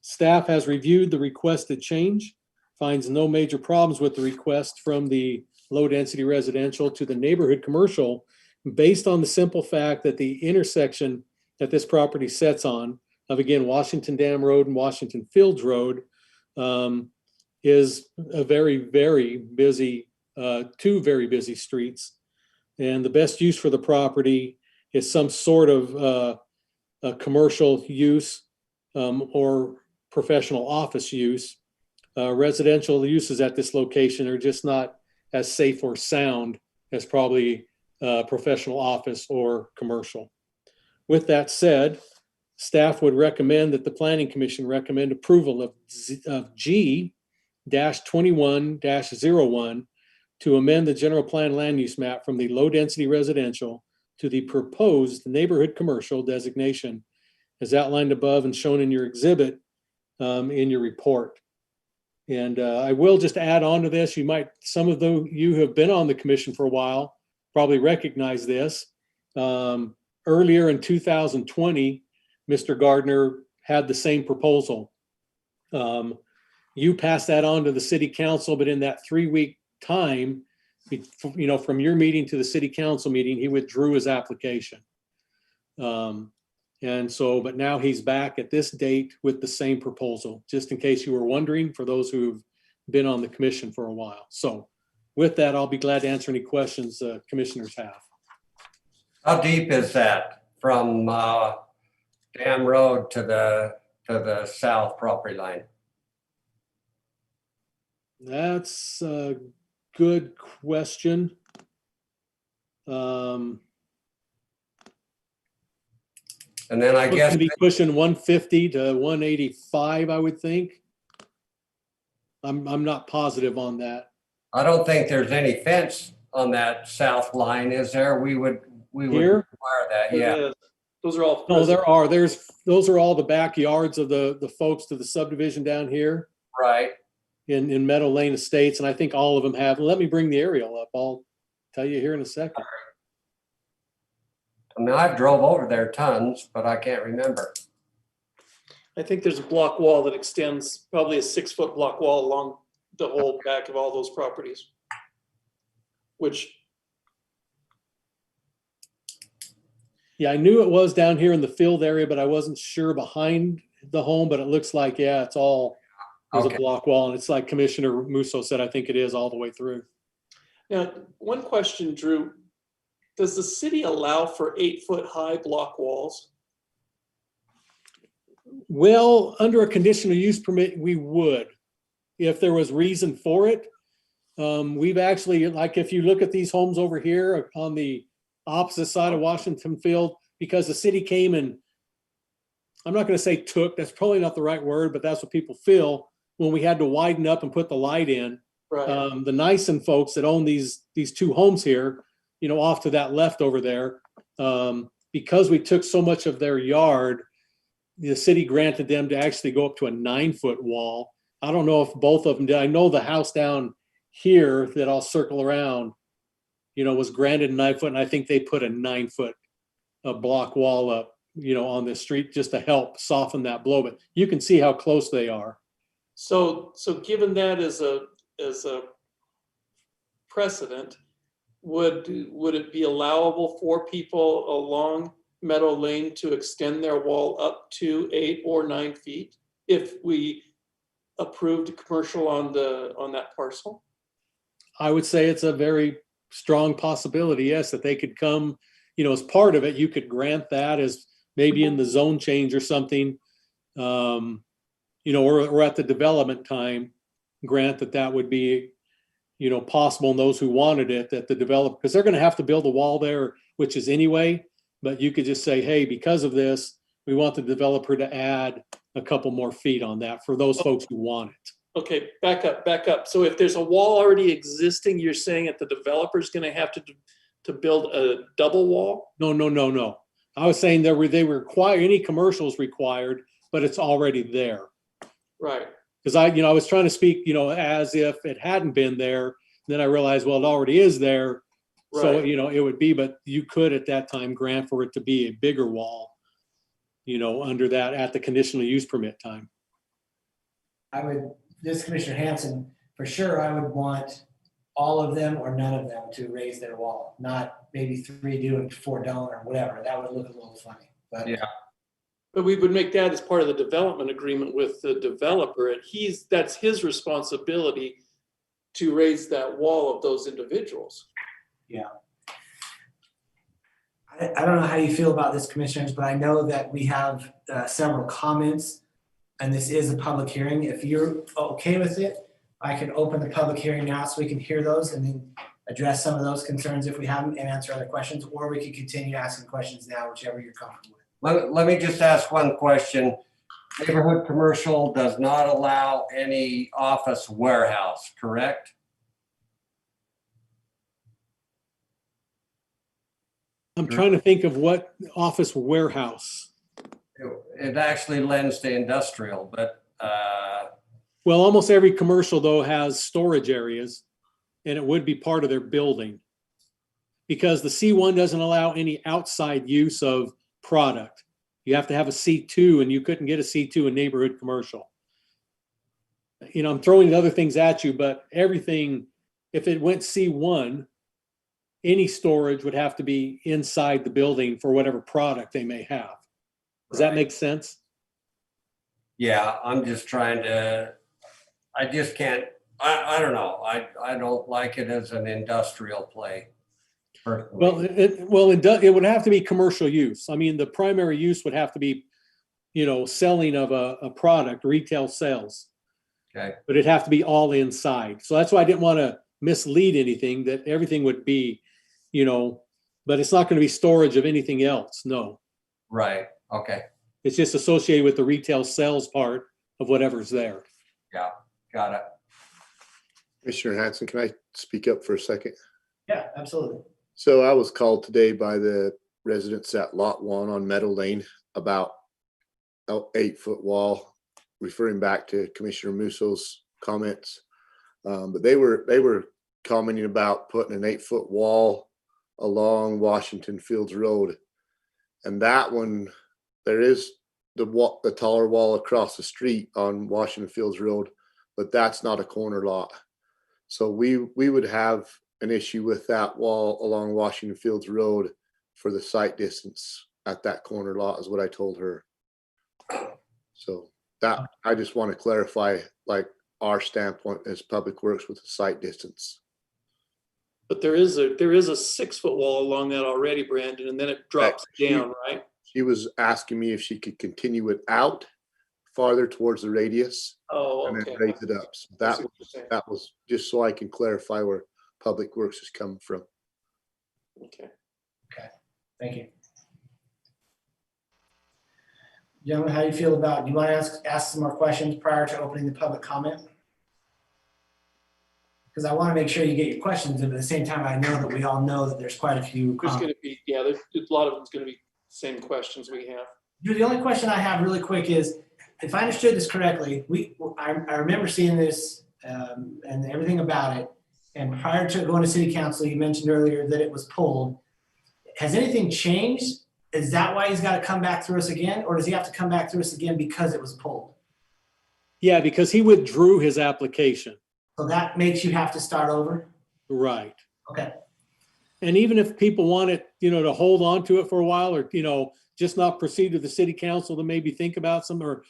Staff has reviewed the requested change, finds no major problems with the request from the low density residential to the neighborhood commercial, based on the simple fact that the intersection that this property sets on of, again, Washington Dam Road and Washington Fields Road is a very, very busy, two very busy streets. And the best use for the property is some sort of a commercial use or professional office use. Residential uses at this location are just not as safe or sound as probably professional office or commercial. With that said, staff would recommend that the Planning Commission recommend approval of G-21-01 to amend the general plan land use map from the low density residential to the proposed neighborhood commercial designation as outlined above and shown in your exhibit in your report. And I will just add on to this, some of you who have been on the commission for a while probably recognize this. Earlier in 2020, Mr. Gardner had the same proposal. You passed that on to the city council, but in that 3-week time, from your meeting to the city council meeting, he withdrew his application. But now he's back at this date with the same proposal, just in case you were wondering, for those who've been on the commission for a while. So with that, I'll be glad to answer any questions commissioners have. How deep is that from Dam Road to the south property line? That's a good question. And then I guess be pushing 150 to 185, I would think. I'm not positive on that. I don't think there's any fence on that south line, is there? We would Here? require that, yeah. Those are all. No, those are all the backyards of the folks to the subdivision down here Right. in Meadow Lane Estates, and I think all of them have. Let me bring the aerial up. I'll tell you here in a second. I mean, I've drove over there tons, but I can't remember. I think there's a block wall that extends, probably a 6-foot block wall along the whole back of all those properties. Which, Yeah, I knew it was down here in the field area, but I wasn't sure behind the home, but it looks like, yeah, it's all, there's Okay. a block wall, and it's like Commissioner Musso said, I think it is all the way through. now, one question, Drew. Does the city allow for 8-foot high block walls? Well, under a conditional use permit, we would, if there was reason for it. We've actually, like, if you look at these homes over here on the opposite side of Washington Field, because the city came and, I'm not gonna say took, that's probably not the right word, but that's what people feel, when we had to widen up and put the light in. Right. The Nyson folks that own these two homes here, you know, off to that left over there, because we took so much of their yard, the city granted them to actually go up to a 9-foot wall. I don't know if both of them did. I know the house down here that I'll circle around, you know, was granted a 9-foot, and I think they put a 9-foot block wall up, you know, on the street just to help soften that blow. But you can see how close they are. So given that as a precedent, would it be allowable for people along Meadow Lane to extend their wall up to 8 or 9 feet if we approved commercial on that parcel? I would say it's a very strong possibility, yes, that they could come, you know, as part of it, you could grant that as maybe in the zone change or something, you know, or at the development time, grant that would be, you know, possible, and those who wanted it, that the developer, because they're going to have to build a wall there, which is anyway, but you could just say, hey, because of this, we want the developer to add a couple more feet on that for those folks who want it. Okay, back up. So if there's a wall already existing, you're saying that the developer's gonna have to build a double wall? No. I was saying they require, any commercials required, but it's already there. Right. Because I was trying to speak, you know, as if it hadn't been there. Then I realized, well, it already is there. So, Right. you know, it would be, but you could at that time grant for it to be a bigger wall, you know, under that at the conditional use permit time. This is Commissioner Hanson, for sure, I would want all of them or none of them to raise their wall, not maybe 3 do and 4 don't or whatever. That would look a little funny, but. Yeah. But we would make that as part of the development agreement with the developer, and that's his responsibility to raise that wall of those individuals. Yeah. I don't know how you feel about this, commissioners, but I know that we have several comments, and this is a public hearing. If you're okay with it, I can open the public hearing now so we can hear those and then address some of those concerns if we have them and answer other questions, or we can continue asking questions now, whichever you're comfortable with. Let me just ask one question. Neighborhood commercial does not allow any office warehouse, correct? I'm trying to think of what office warehouse. It actually lends to industrial, but Well, almost every commercial though has storage areas, and it would be part of their building. Because the C1 doesn't allow any outside use of product. You have to have a C2, and you couldn't get a C2 in neighborhood commercial. You know, I'm throwing other things at you, but everything, if it went C1, any storage would have to be inside the building for whatever product they may have. Does that make sense? yeah, I'm just trying to, I just can't, I don't know. I don't like it as an industrial play. Well, it would have to be commercial use. I mean, the primary use would have to be, you know, selling of a product, retail sales. Okay. But it'd have to be all inside. So that's why I didn't want to mislead anything, that everything would be, you know, but it's not going to be storage of anything else. No. Right. Okay. It's just associated with the retail sales part of whatever's there. Yeah. Got it. Commissioner Hanson, can I speak up for a second? Yeah, absolutely. So I was called today by the residents at Lot 1 on Meadow Lane about an 8-foot wall, referring back to Commissioner Musso's comments. But they were commenting about putting an 8-foot wall along Washington Fields Road. And that one, there is the taller wall across the street on Washington Fields Road, but that's not a corner lot. So we would have an issue with that wall along Washington Fields Road for the sight distance at that corner lot is what I told her. So that, I just want to clarify, like, our standpoint as Public Works with the sight distance. But there is a 6-foot wall along that already, Brandon, and then it drops down, right? She was asking me if she could continue it out farther towards the radius Oh, and okay. then raise it up. So that was just so I can clarify where Public Works is coming from. Okay. Okay, thank you. Gentlemen, how do you feel about, do you want to ask some more questions prior to opening the public comment? Because I want to make sure you get your questions, and at the same time, I know that we all know that there's quite a few There's comments. going to be, yeah, there's a lot of them's going to be same questions we have. The only question I have really quick is, if I understood this correctly, I remember seeing this and everything about it. And prior to going to city council, you mentioned earlier that it was pulled. Has anything changed? Is that why he's got to come back through us again? Or does he have to come back through us again because it was pulled? Yeah, because he withdrew his application. So that makes you have to start over? Right. Okay. And even if people want it, to hold on to it for a while, or, just not proceed to the city council to maybe think about some, or,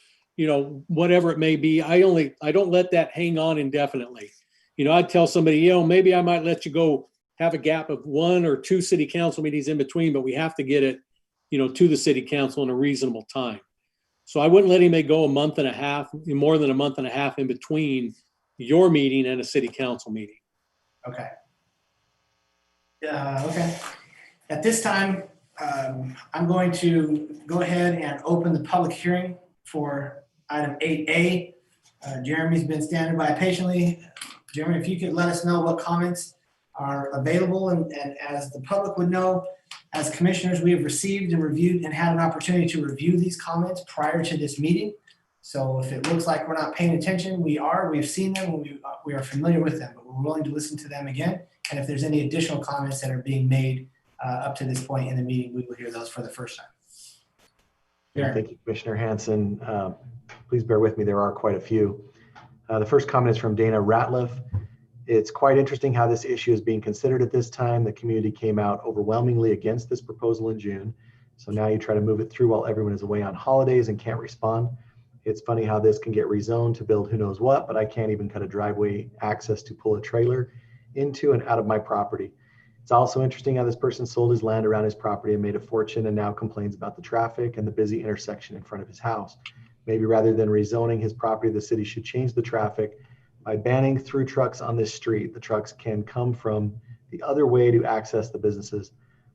whatever it may be, I don't let that hang on indefinitely. I'd tell somebody, maybe I might let you go have a gap of 1 or 2 city council meetings in between, but we have to get it, to the city council in a reasonable time. So I wouldn't let him go a month and a half, more than a month and a half in between your meeting and a city council meeting. Okay. Okay. At this time, I'm going to go ahead and open the public hearing for item 8A. Jeremy's been standing by patiently. Jeremy, if you could let us know what comments are available, and as the public would know, as commissioners, we have received and reviewed and had an opportunity to review these comments prior to this meeting. So if it looks like we're not paying attention, we've seen them, we are familiar with them, but we're willing to listen to them again. And if there's any additional comments that are being made up to this point in the meeting, we will hear those for the first time. Yeah, thank you, Commissioner Hanson. Please bear with me, there are quite a few. The first comment is from Dana Ratliff. It's quite interesting how this issue is being considered at this time. The community came out overwhelmingly against this proposal in June. So now you try to move it through while everyone is away on holidays and can't respond. It's funny how this can get rezoned to build who knows what, but I can't even cut a driveway access to pull a trailer into and out of my property. It's also interesting how this person sold his land around his property and made a fortune and now complains about the traffic and the busy intersection in front of his house. Maybe rather than rezoning his property, the city should change the traffic by banning through trucks on this street. The trucks can come from the other way to access the businesses.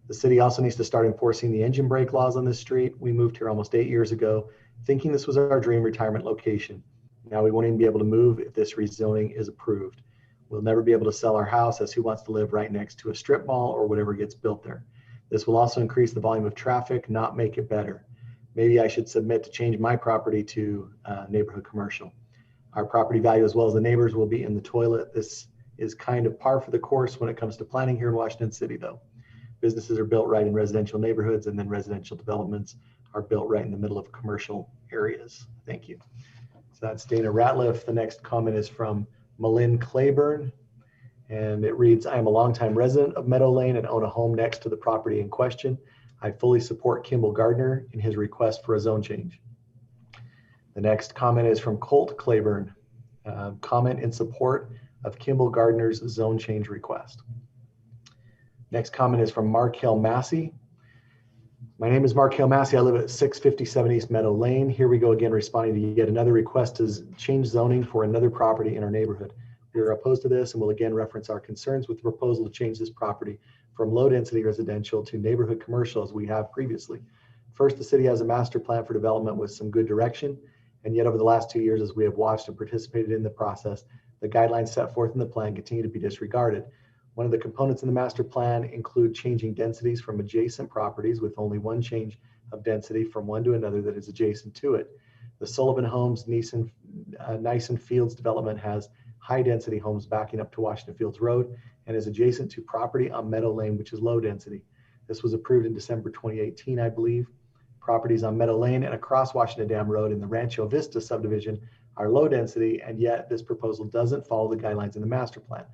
The city also needs to start enforcing the engine brake laws on this street. We moved here almost 8 years ago, thinking this was our dream retirement location. Now we won't even be able to move if this rezoning is approved. We'll never be able to sell our house, as who wants to live right next to a strip mall or whatever gets built there. This will also increase the volume of traffic, not make it better. Maybe I should submit to change my property to neighborhood commercial. Our property value, as well as the neighbors, will be in the toilet. This is kind of par for the course when it comes to planning here in Washington City, though. Businesses are built right in residential neighborhoods, and then residential developments are built right in the middle of commercial areas. Thank you. So that's Dana Ratliff. The next comment is from Malin Claiborne, and it reads, I am a longtime resident of Meadow Lane and own a home next to the property in question. I fully support Kimball Gardner in his request for a zone change. The next comment is from Colt Claiborne, comment in support of Kimball Gardner's zone change request. Next comment is from Mark Hill Massey. My name is Mark Hill Massey. I live at 657 East Meadow Lane. Here we go again, responding to yet another request to change zoning for another property in our neighborhood. We are opposed to this and will again reference our concerns with the proposal to change this property from low density residential to neighborhood commercial as we have previously. First, the city has a master plan for development with some good direction. And yet over the last 2 years, as we have watched and participated in the process, The guidelines set forth in the plan continue to be disregarded. One of the components in the master plan include changing densities from adjacent properties with only one change of density from one to another that is adjacent to it. The Sullivan Homes Nyson Fields development has high density homes backing up to Washington Fields Road and is adjacent to property on Meadow Lane, which is low density. This was approved in December 2018, I believe. Properties on Meadow Lane and across Washington Dam Road in the Rancho Vista subdivision are low density, and yet this proposal doesn't follow the guidelines in the master plan.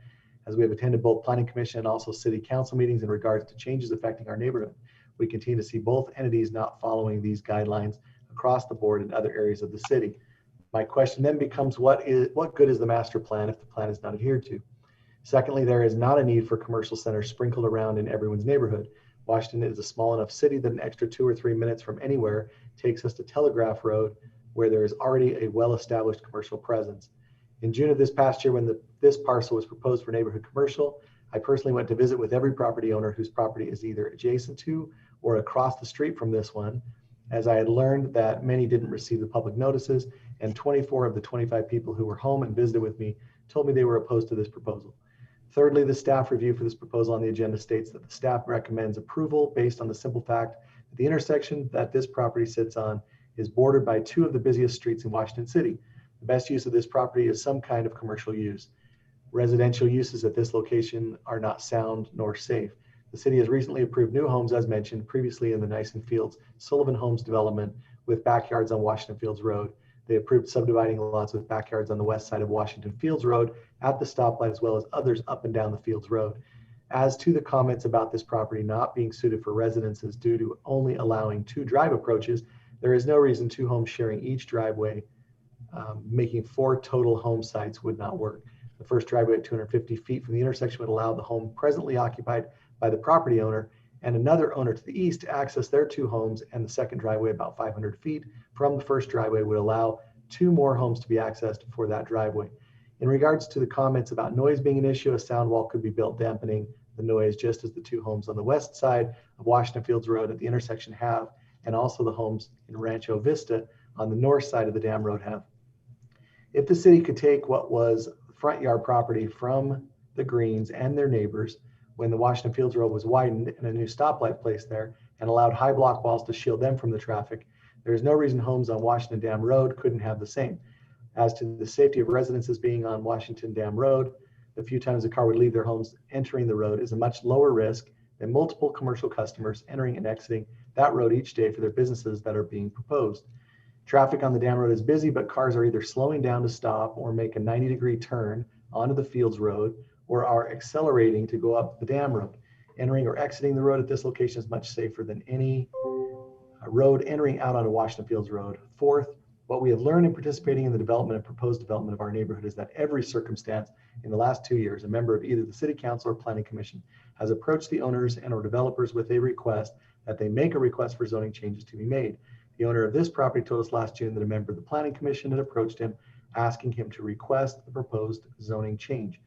As we have attended both planning commission and also city council meetings in regards to changes affecting our neighborhood, we continue to see both entities not following these guidelines across the board in other areas of the city. My question then becomes, what good is the master plan if the plan is not adhered to? Secondly, there is not a need for commercial centers sprinkled around in everyone's neighborhood. Washington is a small enough city that an extra 2 or 3 minutes from anywhere takes us to Telegraph Road, where there is already a well-established commercial presence. In June of this past year, when this parcel was proposed for neighborhood commercial, I personally went to visit with every property owner whose property is either adjacent to or across the street from this one, as I had learned that many didn't receive the public notices, and 24 of the 25 people who were home and visited with me told me they were opposed to this proposal. Thirdly, the staff review for this proposal on the agenda states that the staff recommends approval based on the simple fact that the intersection that this property sits on is bordered by 2 of the busiest streets in Washington City. The best use of this property is some kind of commercial use. Residential uses at this location are not sound nor safe. The city has recently approved new homes, as mentioned previously in the Nyson Fields Sullivan Homes development with backyards on Washington Fields Road. They approved subdividing lots with backyards on the west side of Washington Fields Road at the stoplight, as well as others up and down the Fields Road. As to the comments about this property not being suited for residences due to only allowing 2 drive approaches, there is no reason 2 homes sharing each driveway, making 4 total home sites would not work. The first driveway at 250 feet from the intersection would allow the home presently occupied by the property owner and another owner to the east to access their 2 homes, and the second driveway about 500 feet from the first driveway would allow 2 more homes to be accessed for that driveway. In regards to the comments about noise being an issue, a sound wall could be built dampening the noise, just as the 2 homes on the west side of Washington Fields Road at the intersection have, and also the homes in Rancho Vista on the north side of the Dam Road have. If the city could take what was front yard property from the Greens and their neighbors when the Washington Fields Road was widened and a new stoplight placed there and allowed high block walls to shield them from the traffic, there is no reason homes on Washington Dam Road couldn't have the same. As to the safety of residences being on Washington Dam Road, the few times a car would leave their homes entering the road is a much lower risk than multiple commercial customers entering and exiting that road each day for their businesses that are being proposed. Traffic on the Dam Road is busy, but cars are either slowing down to stop or make a 90-degree turn onto the Fields Road or are accelerating to go up the Dam Road. Entering or exiting the road at this location is much safer than any road entering out onto Washington Fields Road. Fourth, what we have learned in participating in the development and proposed development of our neighborhood is that every circumstance in the last 2 years, a member of either the City Council or Planning Commission has approached the owners and or developers with a request that they make a request for zoning changes to be made. The owner of this property told us last June that a member of the Planning Commission had approached him asking him to request the proposed zoning change.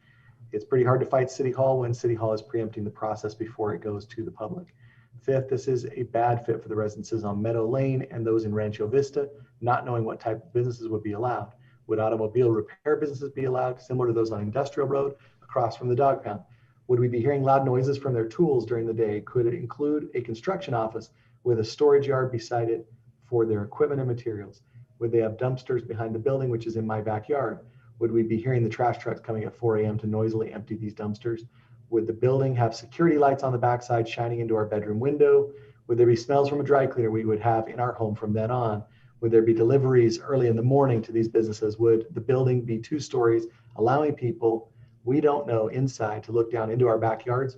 It's pretty hard to fight City Hall when City Hall is preempting the process before it goes to the public. Fifth, this is a bad fit for the residences on Meadow Lane and those in Rancho Vista, not knowing what type of businesses would be allowed. Would automobile repair businesses be allowed, similar to those on Industrial Road across from the dog pound? Would we be hearing loud noises from their tools during the day? Could it include a construction office with a storage yard beside it for their equipment and materials? Would they have dumpsters behind the building, which is in my backyard? Would we be hearing the trash trucks coming at 4 a.m. to noisily empty these dumpsters? Would the building have security lights on the backside shining into our bedroom window? Would there be smells from a dry cleaner we would have in our home from then on? Would there be deliveries early in the morning to these businesses? Would the building be 2 stories, allowing people we don't know inside to look down into our backyards?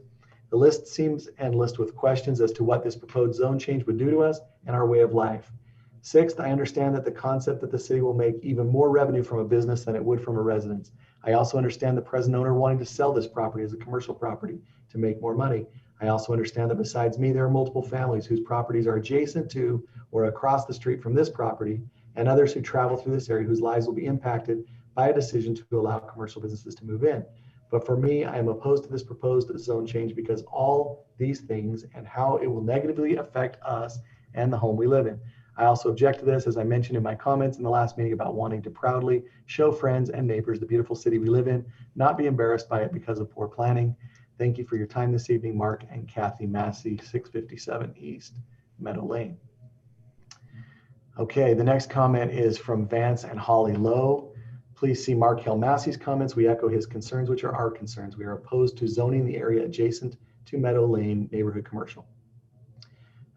The list seems endless with questions as to what this proposed zone change would do to us and our way of life. Sixth, I understand that the concept that the city will make even more revenue from a business than it would from a residence. I also understand the present owner wanting to sell this property as a commercial property to make more money. I also understand that besides me, there are multiple families whose properties are adjacent to or across the street from this property, and others who travel through this area whose lives will be impacted by a decision to allow commercial businesses to move in. But for me, I am opposed to this proposed zone change because all these things and how it will negatively affect us and the home we live in. I also object to this, as I mentioned in my comments in the last meeting, about wanting to proudly show friends and neighbors the beautiful city we live in, not be embarrassed by it because of poor planning. Thank you for your time this evening, Mark and Kathy Massey, 657 East Meadow Lane. Okay, the next comment is from Vance and Holly Lowe. Please see Mark Hill Massey's comments. We echo his concerns, which are our concerns. We are opposed to zoning the area adjacent to Meadow Lane neighborhood commercial.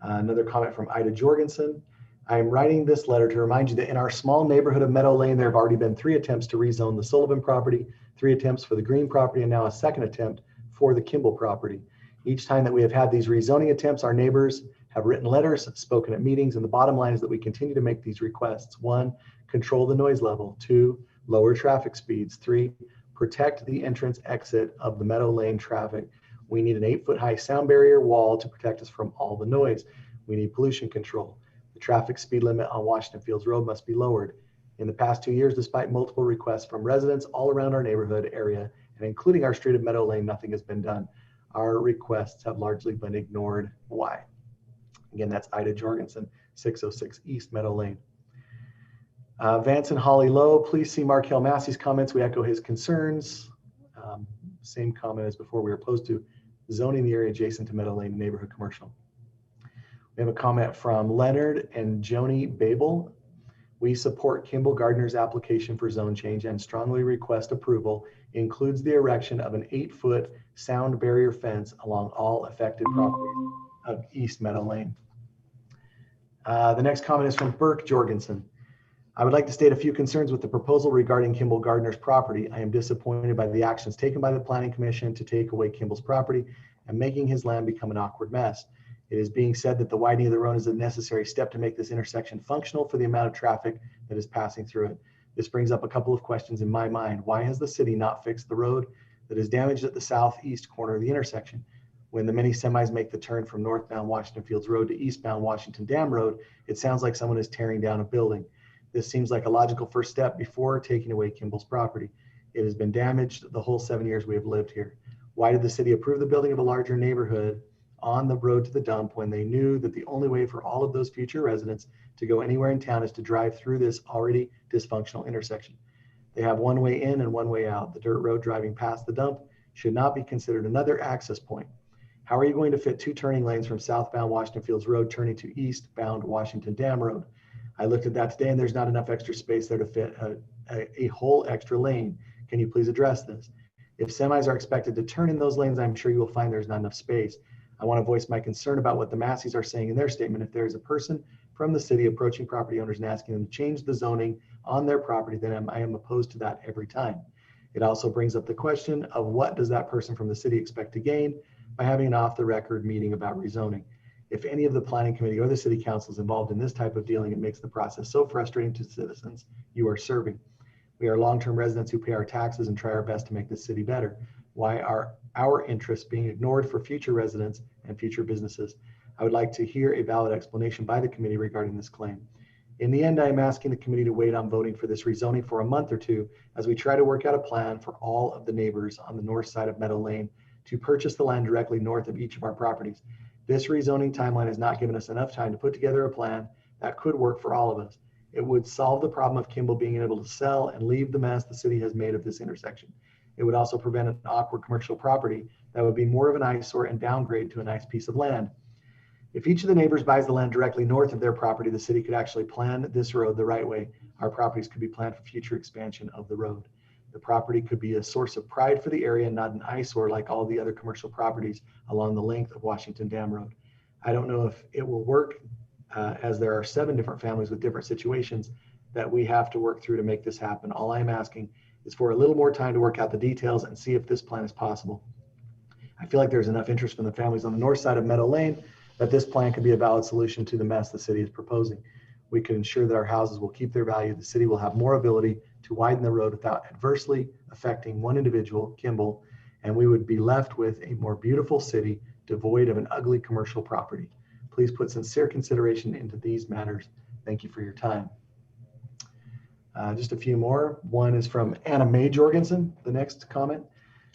Another comment from Ida Jorgensen. I am writing this letter to remind you that in our small neighborhood of Meadow Lane, there have already been 3 attempts to rezone the Sullivan property, 3 attempts for the Green property, and now a second attempt for the Kimball property. Each time that we have had these rezoning attempts, our neighbors have written letters, spoken at meetings, and the bottom line is that we continue to make these requests. 1, control the noise level. 2, lower traffic speeds. 3, protect the entrance exit of the Meadow Lane traffic. We need an 8-foot high sound barrier wall to protect us from all the noise. We need pollution control. The traffic speed limit on Washington Fields Road must be lowered. In the past 2 years, despite multiple requests from residents all around our neighborhood area, and including our street of Meadow Lane, nothing has been done. Our requests have largely been ignored. Why? Again, that's Ida Jorgensen, 606 East Meadow Lane. Vance and Holly Lowe, please see Mark Hill Massey's comments. We echo his concerns. Same comment as before. We are opposed to zoning the area adjacent to Meadow Lane neighborhood commercial. We have a comment from Leonard and Joni Babel. We support Kimball Gardner's application for zone change and strongly request approval includes the erection of an 8-foot sound barrier fence along all affected properties of East Meadow Lane. The next comment is from Burke Jorgensen. I would like to state a few concerns with the proposal regarding Kimball Gardner's property. I am disappointed by the actions taken by the Planning Commission to take away Kimball's property and making his land become an awkward mess. It is being said that the widening of the road is a necessary step to make this intersection functional for the amount of traffic that is passing through it. This brings up a couple of questions in my mind. Why has the city not fixed the road that is damaged at the southeast corner of the intersection? When the many semis make the turn from northbound Washington Fields Road to eastbound Washington Dam Road, it sounds like someone is tearing down a building. This seems like a logical first step before taking away Kimball's property. It has been damaged the whole 7 years we have lived here. Why did the city approve the building of a larger neighborhood on the road to the dump when they knew that the only way for all of those future residents to go anywhere in town is to drive through this already dysfunctional intersection? They have one way in and one way out. The dirt road driving past the dump should not be considered another access point. How are you going to fit 2 turning lanes from southbound Washington Fields Road turning to eastbound Washington Dam Road? I looked at that today and there's not enough extra space there to fit a whole extra lane. Can you please address this? If semis are expected to turn in those lanes, I'm sure you will find there's not enough space. I want to voice my concern about what the Masseys are saying in their statement. If there is a person from the city approaching property owners and asking them to change the zoning on their property, then I am opposed to that every time. It also brings up the question of what does that person from the city expect to gain by having an off-the-record meeting about rezoning. If any of the planning committee or the city council is involved in this type of dealing, it makes the process so frustrating to citizens you are serving. We are long-term residents who pay our taxes and try our best to make this city better. Why are our interests being ignored for future residents and future businesses? I would like to hear a valid explanation by the committee regarding this claim. In the end, I am asking the committee to wait on voting for this rezoning for a month or two as we try to work out a plan for all of the neighbors on the north side of Meadow Lane to purchase the land directly north of each of our properties. This rezoning timeline has not given us enough time to put together a plan that could work for all of us. It would solve the problem of Kimball being able to sell and leave the mess the city has made of this intersection. It would also prevent an awkward commercial property that would be more of an eyesore and downgrade to a nice piece of land. If each of the neighbors buys the land directly north of their property, the city could actually plan this road the right way. Our properties could be planned for future expansion of the road. The property could be a source of pride for the area, not an eyesore like all the other commercial properties along the length of Washington Dam Road. I don't know if it will work as there are 7 different families with different situations that we have to work through to make this happen. All I'm asking is for a little more time to work out the details and see if this plan is possible. I feel like there's enough interest from the families on the north side of Meadow Lane that this plan could be a valid solution to the mess the city is proposing. We can ensure that our houses will keep their value. The city will have more ability to widen the road without adversely affecting one individual, Kimball, and we would be left with a more beautiful city devoid of an ugly commercial property. Please put sincere consideration into these matters. Thank you for your time. Just a few more. One is from Anna Mae Jorgensen, the next comment.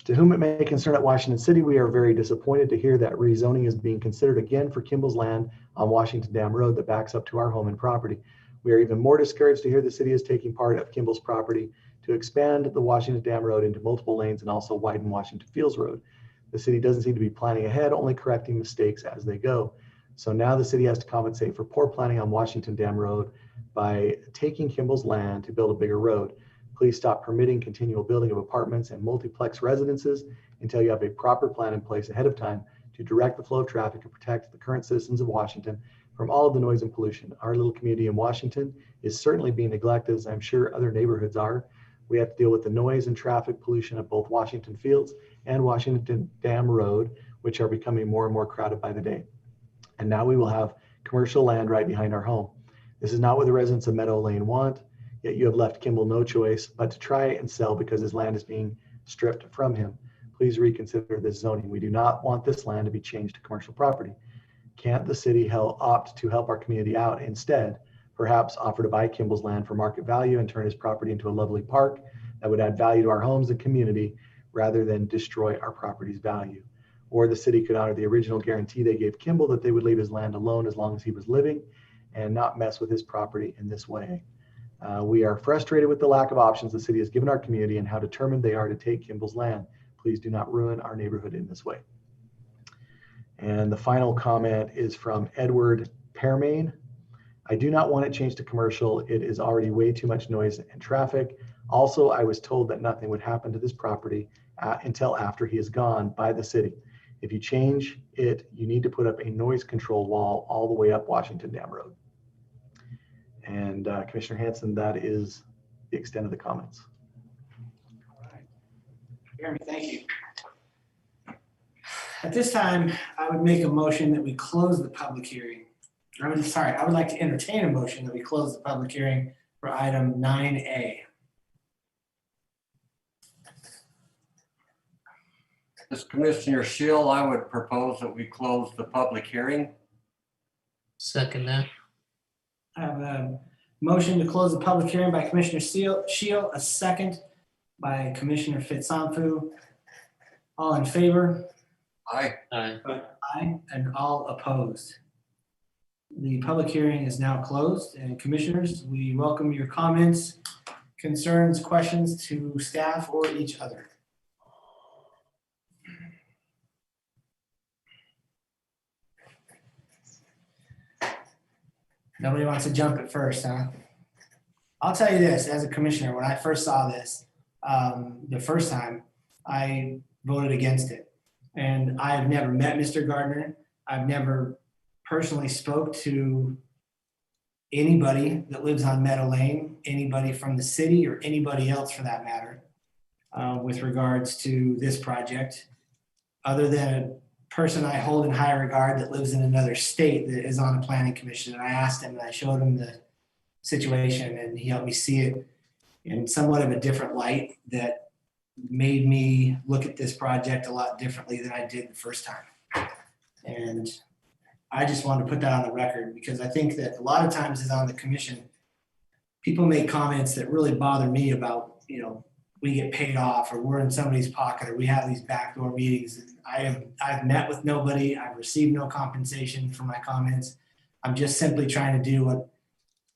To whom it may concern at Washington City, we are very disappointed to hear that rezoning is being considered again for Kimball's land on Washington Dam Road that backs up to our home and property. We are even more discouraged to hear the city is taking part of Kimball's property to expand the Washington Dam Road into multiple lanes and also widen Washington Fields Road. The city doesn't seem to be planning ahead, only correcting mistakes as they go. So now the city has to compensate for poor planning on Washington Dam Road by taking Kimball's land to build a bigger road. Please stop permitting continual building of apartments and multiplex residences until you have a proper plan in place ahead of time to direct the flow of traffic and protect the current citizens of Washington from all of the noise and pollution. Our little community in Washington is certainly being neglected, as I'm sure other neighborhoods are. We have to deal with the noise and traffic pollution of both Washington Fields and Washington Dam Road, which are becoming more and more crowded by the day. And now we will have commercial land right behind our home. This is not what the residents of Meadow Lane want, yet you have left Kimball no choice but to try and sell because his land is being stripped from him. Please reconsider this zoning. We do not want this land to be changed to commercial property. Can't the city opt to help our community out instead? Perhaps offer to buy Kimball's land for market value and turn his property into a lovely park that would add value to our homes and community rather than destroy our property's value. Or the city could honor the original guarantee they gave Kimball that they would leave his land alone as long as he was living and not mess with his property in this way. We are frustrated with the lack of options the city has given our community and how determined they are to take Kimball's land. Please do not ruin our neighborhood in this way. And the final comment is from Edward Permain. I do not want it changed to commercial. It is already way too much noise and traffic. Also, I was told that nothing would happen to this property until after he is gone by the city. If you change it, you need to put up a noise control wall all the way up Washington Dam Road. And Commissioner Hanson, that is the extent of the comments. All right. Jeremy, thank you. At this time, I would make a motion that we close the public hearing. I would like to entertain a motion that we close the public hearing for item 9A. As Commissioner Shield, I would propose that we close the public hearing. Second that. I have a motion to close the public hearing by Commissioner Shield, a second by Commissioner Fitzamfu. All in favor? Aye. Aye. Aye, and all opposed. The public hearing is now closed, and commissioners, we welcome your comments, concerns, questions to staff or each other. Nobody wants to jump at first, huh? I'll tell you this, as a commissioner, when I first saw this, the first time, I voted against it. And I've never met Mr. Gardner. I've never personally spoke to anybody that lives on Meadow Lane, anybody from the city or anybody else for that matter, with regards to this project, other than a person I hold in high regard that lives in another state that is on a planning commission. And I asked him and I showed him the situation and he helped me see it in somewhat of a different light that made me look at this project a lot differently than I did the first time. And I just wanted to put that on the record because I think that a lot of times as on the commission, people make comments that really bother me about, you know, we get paid off or we're in somebody's pocket or we have these backdoor meetings. I've met with nobody. I've received no compensation for my comments. I'm just simply trying to do what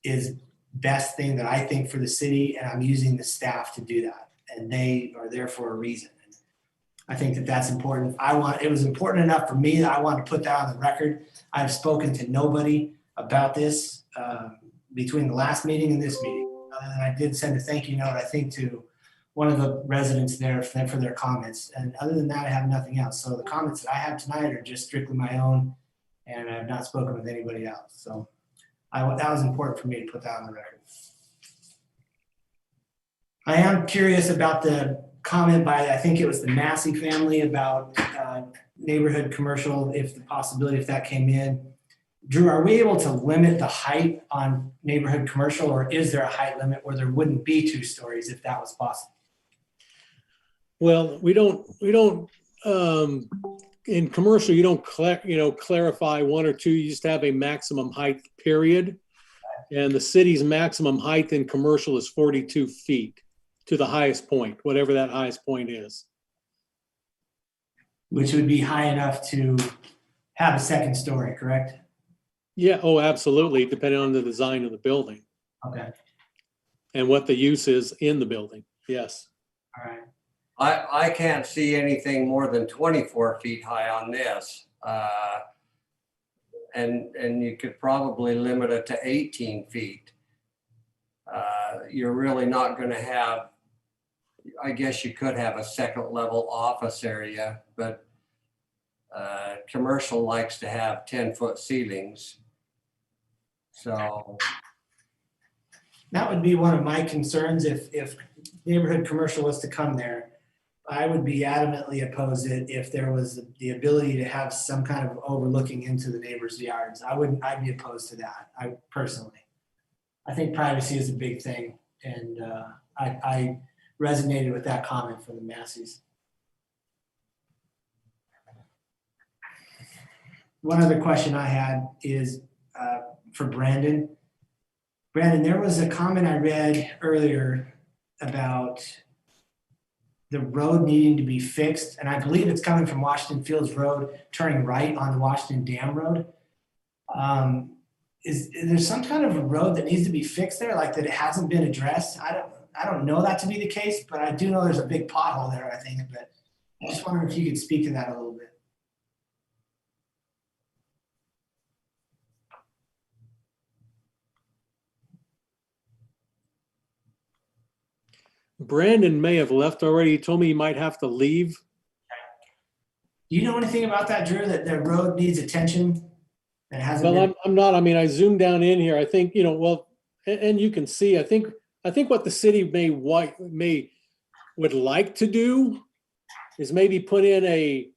is best thing that I think for the city, and I'm using the staff to do that. And they are there for a reason. And I think that that's important. It was important enough for me that I wanted to put that on the record. I've spoken to nobody about this between the last meeting and this meeting, other than I did send a thank you note, I think, to one of the residents there for their comments. And other than that, I have nothing else. So the comments that I have tonight are just strictly my own, and I have not spoken with anybody else. So that was important for me to put that on the record. I am curious about the comment by, I think it was the Massey family about neighborhood commercial, if that came in. Drew, are we able to limit the height on neighborhood commercial, or is there a height limit where there wouldn't be 2 stories if that was possible? Well, we don't, in commercial, you don't clarify 1 or 2, you just have a maximum height period. And the city's maximum height in commercial is 42 feet to the highest point, whatever that highest point is. which would be high enough to have a second story, correct? Yeah, oh, absolutely, depending on the design of the building Okay, and what the use is in the building. Yes. all right. I can't see anything more than 24 feet high on this. And you could probably limit it to 18 feet. You're really not going to have, I guess you could have a second level office area, but commercial likes to have 10-foot ceilings. So That would be one of my concerns if neighborhood commercial was to come there. I would be adamantly opposed it if there was the ability to have some kind of overlooking into the neighbors' yards. I'd be opposed to that, I personally. I think privacy is a big thing, and I resonated with that comment from the Massey's. One other question I had is for Brandon. Brandon, there was a comment I read earlier about the road needing to be fixed, and I believe it's coming from Washington Fields Road, turning right on the Washington Dam Road. Is there some kind of a road that needs to be fixed there, like that it hasn't been addressed? I don't know that to be the case, but I do know there's a big pothole there, I think. But I just wondering if you could speak to that a little bit. Brandon may have left already. He told me he might have to leave. Do you know anything about that, Drew, that the road needs attention and hasn't Well, been? I'm not, I mean, I zoomed down in here. I think, well, and you can see, I think what the city would like to do is maybe put in a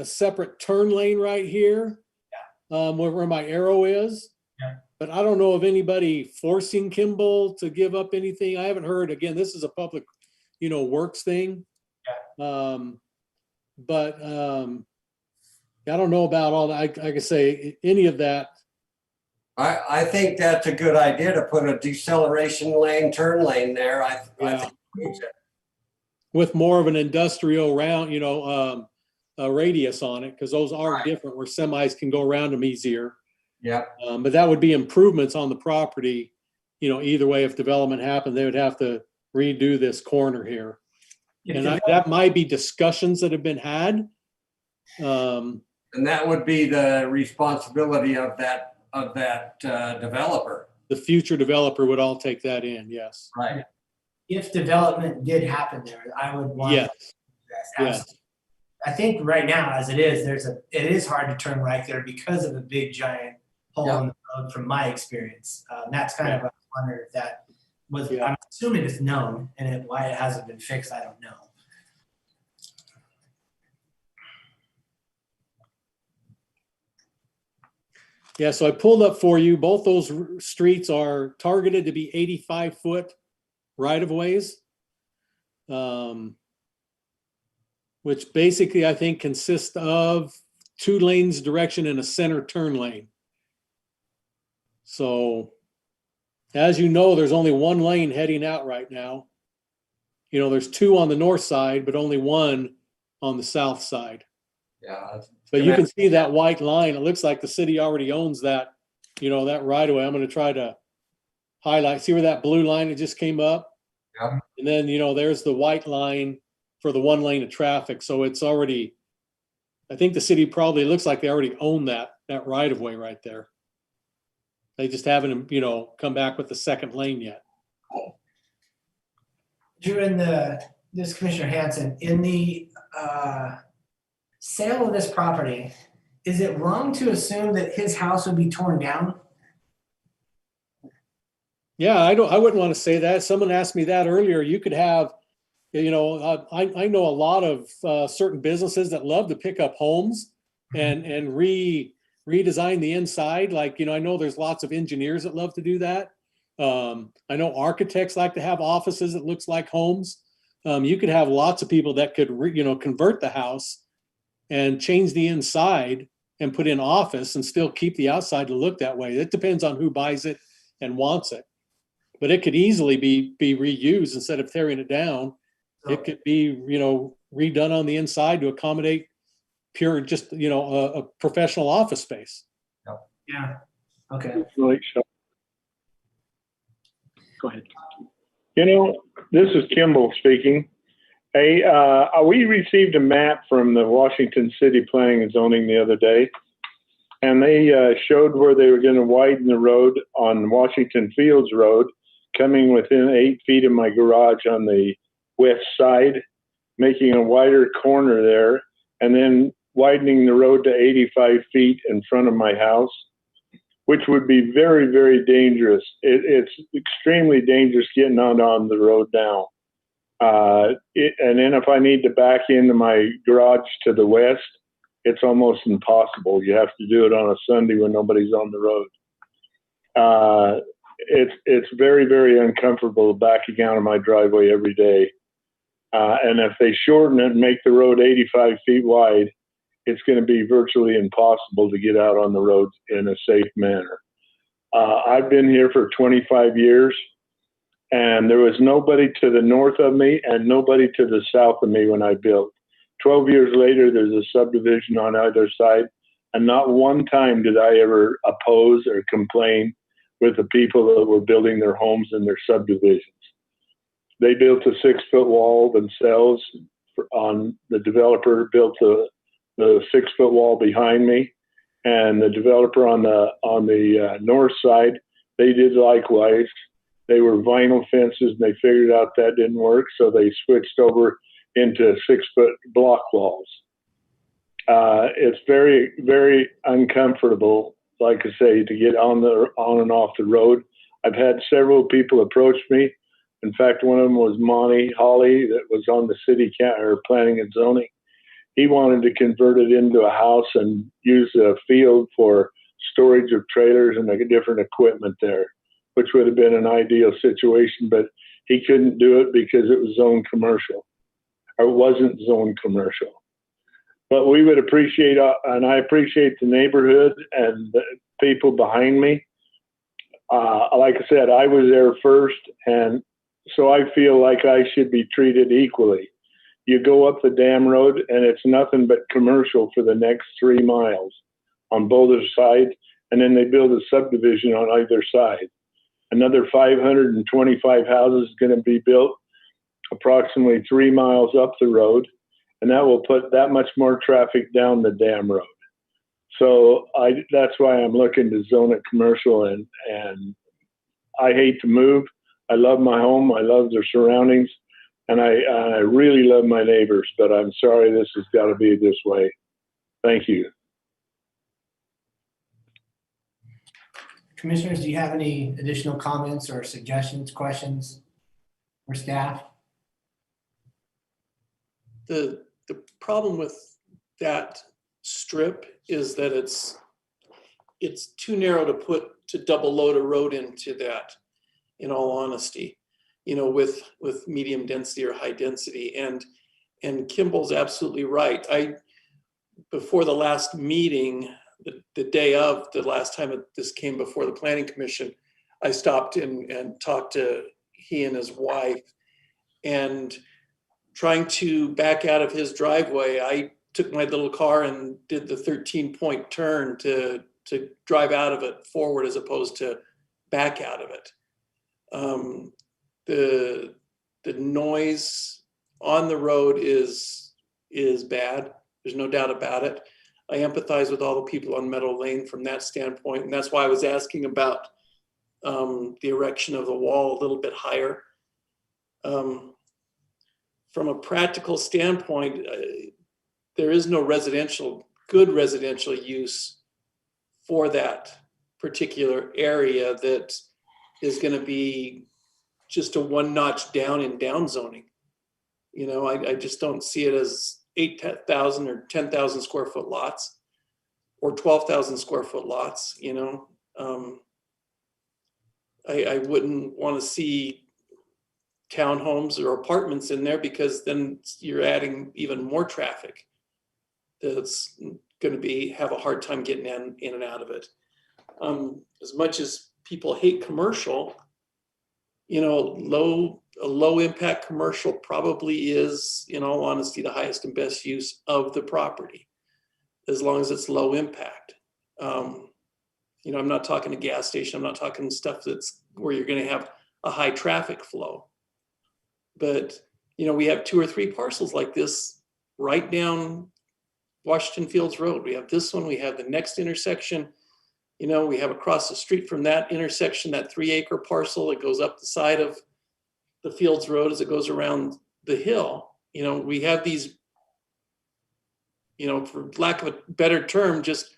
separate turn lane right here, where my arrow is. Yeah. But I don't know of anybody forcing Kimball to give up anything. I haven't heard. Again, this is a public, works thing. Yeah. But I don't know about all that. I can say any of that. I think that's a good idea to put a deceleration lane, turn lane there. I think With more of an industrial round, a radius on it, because those are different where semis can go around them easier. Yeah. But that would be improvements on the property. Either way, if development happened, they would have to redo this corner here. And that might be discussions that have been had. And that would be the responsibility of that developer. The future developer would all take that in, yes. Right. If development did happen there, I would want. Yes. Yes. I think right now, as it is, it is hard to turn right there because of the big giant hole in the road from my experience. That's kind of, I wonder if that was, I'm assuming it's known, and why it hasn't been fixed, I don't know. Yeah, so I pulled up for you. Both those streets are targeted to be 85-foot right-of-ways, which basically I think consists of 2 lanes direction and a center turn lane. So as you know, there's only 1 lane heading out right now. There's 2 on the north side, but only 1 on the south side. Yeah. But you can see that white line. It looks like the city already owns that, that right away. I'm going to try to highlight. See where that blue line that just came up? Yeah. And then, there's the white line for the 1 lane of traffic. So it's already, I think the city probably looks like they already own that right of way right there. They just haven't, come back with the second lane yet. Drew, this Commissioner Hanson, in the sale of this property, is it wrong to assume that his house would be torn down? Yeah, I wouldn't want to say that. Someone asked me that earlier. You could have, I know a lot of certain businesses that love to pick up homes and redesign the inside. Like, I know there's lots of engineers that love to do that. I know architects like to have offices that looks like homes. You could have lots of people that could, convert the house and change the inside and put in office and still keep the outside to look that way. It depends on who buys it and wants it. But it could easily be reused instead of tearing it down. It could be, redone on the inside to accommodate pure, just, a professional office space. Yeah, okay. Really so. Go ahead. This is Kimball speaking. Hey, we received a map from the Washington City Planning and Zoning the other day, and they showed where they were going to widen the road on Washington Fields Road, coming within 8 feet of my garage on the west side, making a wider corner there, and then widening the road to 85 feet in front of my house, which would be very, very dangerous. It's extremely dangerous getting on the road now. And then if I need to back into my garage to the west, it's almost impossible. You have to do it on a Sunday when nobody's on the road. It's very, very uncomfortable backing out of my driveway every day. And if they shorten it and make the road 85 feet wide, it's going to be virtually impossible to get out on the road in a safe manner. I've been here for 25 years, and there was nobody to the north of me and nobody to the south of me when I built. 12 years later, there's a subdivision on either side, and not one time did I ever oppose or complain with the people that were building their homes in their subdivisions. They built a 6-foot wall themselves. The developer built the 6-foot wall behind me, and the developer on the north side, they did likewise. They were vinyl fences, and they figured out that didn't work, so they switched over into 6-foot block walls. It's very, very uncomfortable, like I say, to get on and off the road. I've had several people approach me. In fact, one of them was Monty Hawley, that was on the city or planning and zoning. He wanted to convert it into a house and use a field for storage of trailers and different equipment there, which would have been an ideal situation, but he couldn't do it because it was zoned commercial, or it wasn't zoned commercial. But we would appreciate, and I appreciate the neighborhood and the people behind me. Like I said, I was there first, and so I feel like I should be treated equally. You go up the dam road, and it's nothing but commercial for the next 3 miles on both sides, and then they build a subdivision on either side. Another 525 houses is going to be built approximately 3 miles up the road, and that will put that much more traffic down the dam road. So that's why I'm looking to zone it commercial, and I hate to move. I love my home. I love the surroundings, and I really love my neighbors, but I'm sorry this has got to be this way. Thank you. Commissioners, do you have any additional comments or suggestions, questions for staff? The problem with that strip is that it's too narrow to double load a road into that, in all honesty, with medium density or high density. And Kimball's absolutely right. Before the last meeting, the day of the last time this came before the Planning Commission, I stopped in and talked to he and his wife, and trying to back out of his driveway, I took my little car and did the 13-point turn to drive out of it forward as opposed to back out of it. The noise on the road is bad. There's no doubt about it. I empathize with all the people on Meadow Lane from that standpoint, and that's why I was asking about the erection of the wall a little bit higher. From a practical standpoint, there is no good residential use for that particular area that is going to be just a 1-notch down in down zoning. I just don't see it as 8,000 or 10,000 square foot lots or 12,000 square foot lots. I wouldn't want to see townhomes or apartments in there, because then you're adding even more traffic that's going to have a hard time getting in and out of it. As much as people hate commercial, low a low impact commercial probably is, in all honesty, the highest and best use of the property, as long as it's low impact. You know, I'm not talking a gas station. I'm not talking stuff that's where you're going to have a high traffic flow. But, you know, we have 2 or 3 parcels like this right down Washington Fields Road. We have this one, we have the next intersection. You know, we have across the street from that intersection, that 3-acre parcel that goes up the side of the Fields Road as it goes around the hill. You know, we have these, you know, for lack of a better term, just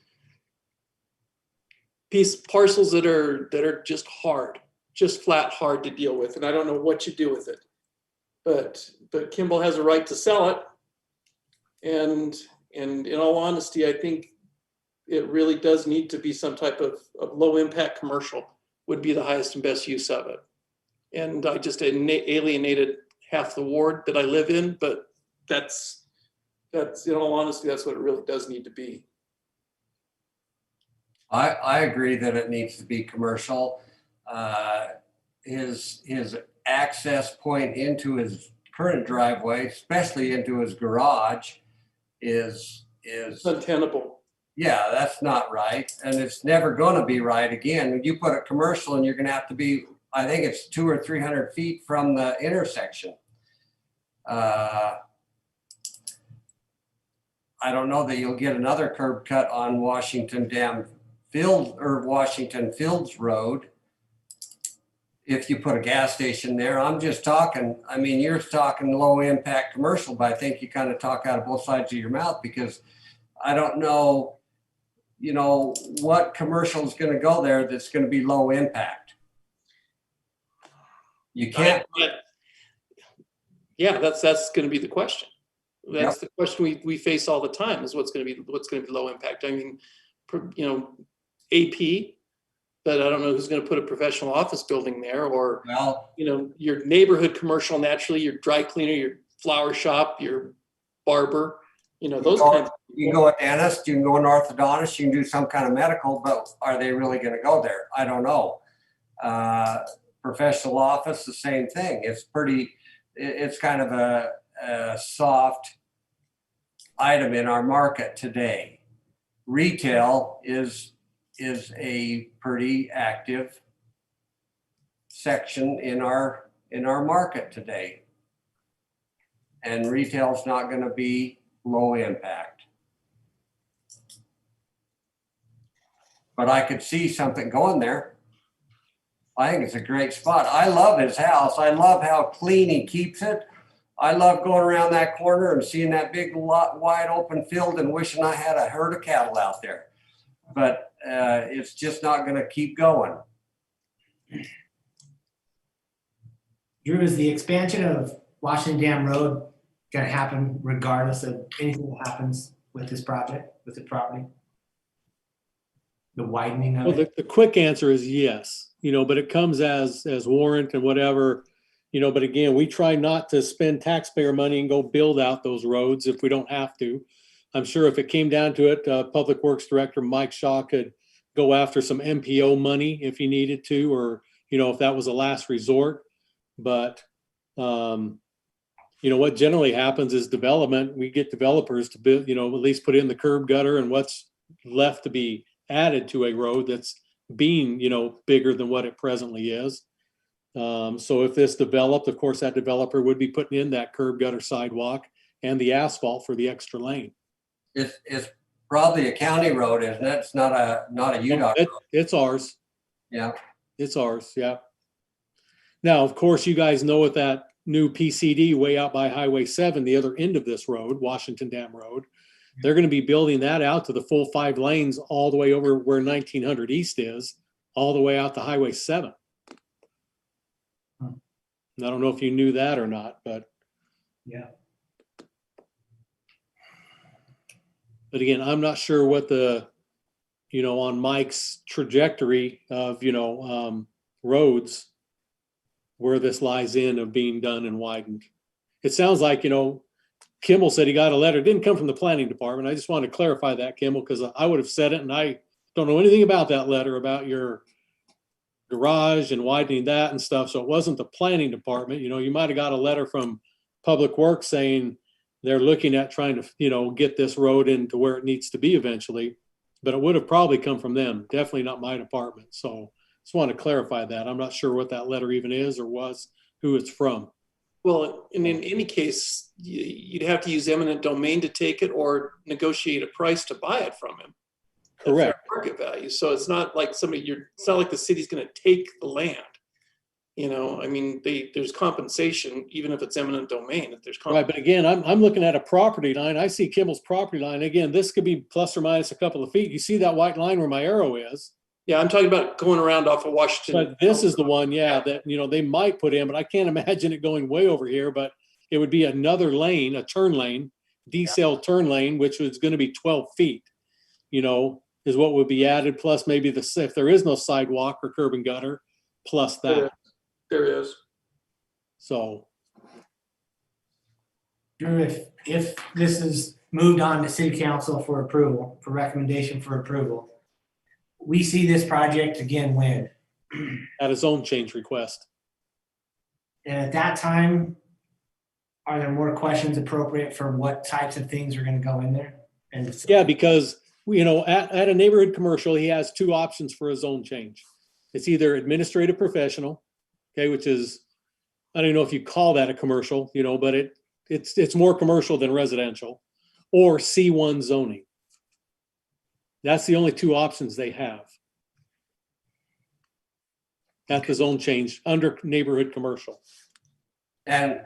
parcels that are just hard, just flat hard to deal with. And I don't know what you do with it, but Kimball has a right to sell it. And in all honesty, I think it really does need to be some type of low impact commercial would be the highest and best use of it. And I just alienated half the ward that I live in, but that's in all honesty, that's what it really does need to be. I agree that it needs to be commercial. His access point into his current driveway, especially into his garage, is untenable. Yeah, that's not right. And it's never going to be right again. When you put it commercial and you're going to have to be, I think it's 200 or 300 feet from the intersection. I don't know that you'll get another curb cut on Washington Fields Road if you put a gas station there. I'm just talking, I mean, you're talking low impact commercial, but I think you kind of talk out of both sides of your mouth, because I don't know, you know, what commercial is going to go there that's going to be low impact. You can't. Yeah, that's going to be the question. That's the question we face all the time, is what's going to be low impact. I mean, you know, AP, but I don't know who's going to put a professional office building there, or, you know, your neighborhood commercial, naturally, your dry cleaner, your flower shop, your barber, you know, those kinds. You can go a dentist, you can go an orthodontist, you can do some kind of medical, but are they really going to go there? I don't know. Professional office, the same thing. It's kind of a soft item in our market today. Retail is a pretty active section in our market today. And retail is not going to be low impact. But I could see something going there. I think it's a great spot. I love his house. I love how clean he keeps it. I love going around that corner and seeing that big wide open field and wishing I had a herd of cattle out there. But it's just not going to keep going. Drew, is the expansion of Washington Dam Road going to happen regardless of anything that happens with this project, with the property? The widening of it? The quick answer is yes, you know, but it comes as warrant and whatever, you know, but again, we try not to spend taxpayer money and go build out those roads if we don't have to. I'm sure if it came down to it, Public Works Director Mike Shaw could go after some MPO money if he needed to, or, you know, if that was a last resort. But, you know, what generally happens is development, we get developers to build, you know, at least put in the curb gutter and what's left to be added to a road that's being, you know, bigger than what it presently is. So if this developed, of course, that developer would be putting in that curb gutter sidewalk and the asphalt for the extra lane. It's probably a county road, isn't it? It's not a UDOT road. It's ours. Yeah. It's ours. Yeah. Now, of course, you guys know with that new PCD way out by Highway 7, the other end of this road, Washington Dam Road, they're going to be building that out to the full 5 lanes all the way over where 1900 East is, all the way out to Highway 7. I don't know if you knew that or not, but yeah. But again, I'm not sure what the, you know, on Mike's trajectory of, you know, roads, where this lies in of being done and widened. It sounds like, you know, Kimball said he got a letter. It didn't come from the planning department. I just wanted to clarify that, Kimball, because I would have said it and I don't know anything about that letter, about your garage and widening that and stuff. So it wasn't the planning department. You know, you might have got a letter from Public Works saying they're looking at trying to, you know, get this road into where it needs to be eventually. But it would have probably come from them, definitely not my department. So just want to clarify that. I'm not sure what that letter even is or was, who it's from. Well, and in any case, you'd have to use eminent domain to take it or negotiate a price to buy it from him. at fair Correct. Market value. So it's not like it's not like the city's going to take the land. You know, I mean, there's compensation, even if it's eminent domain, if there's Right, but again, I'm looking at a property line. I see Kimball's property line. Again, this could be plus or minus a couple of feet. You see that white line where my arrow is? Yeah, I'm talking about going around off of Washington. But this is the one, yeah, that, you know, they might put in, but I can't imagine it going way over here, but it would be another lane, a turn lane, decel turn lane, which was going to be 12 feet, you know, is what would be added, plus maybe if there is no sidewalk or curb and gutter, plus that. There is. So, Drew, if this is moved on to city council for approval, for recommendation for approval, we see this project again when? at a zone change request. And at that time, are there more questions appropriate for what types of things are gonna go in there? And Yeah, because, you know, at a neighborhood commercial, he has two options for a zone change. It's either administrative professional, okay, which is, I don't know if you call that a commercial, you know, but it's more commercial than residential, or C1 zoning. That's the only two options they have at the zone change under neighborhood commercial. And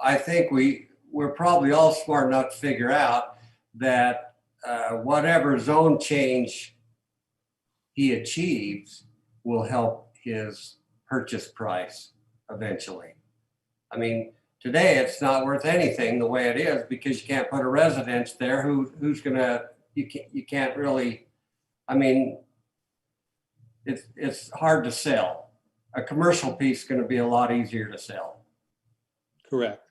I think we're probably all smart enough to figure out that whatever zone change he achieves will help his purchase price eventually. I mean, today it's not worth anything the way it is because you can't put a residence there who's gonna, you can't really, I mean, it's hard to sell. A commercial piece is gonna be a lot easier to sell. Correct.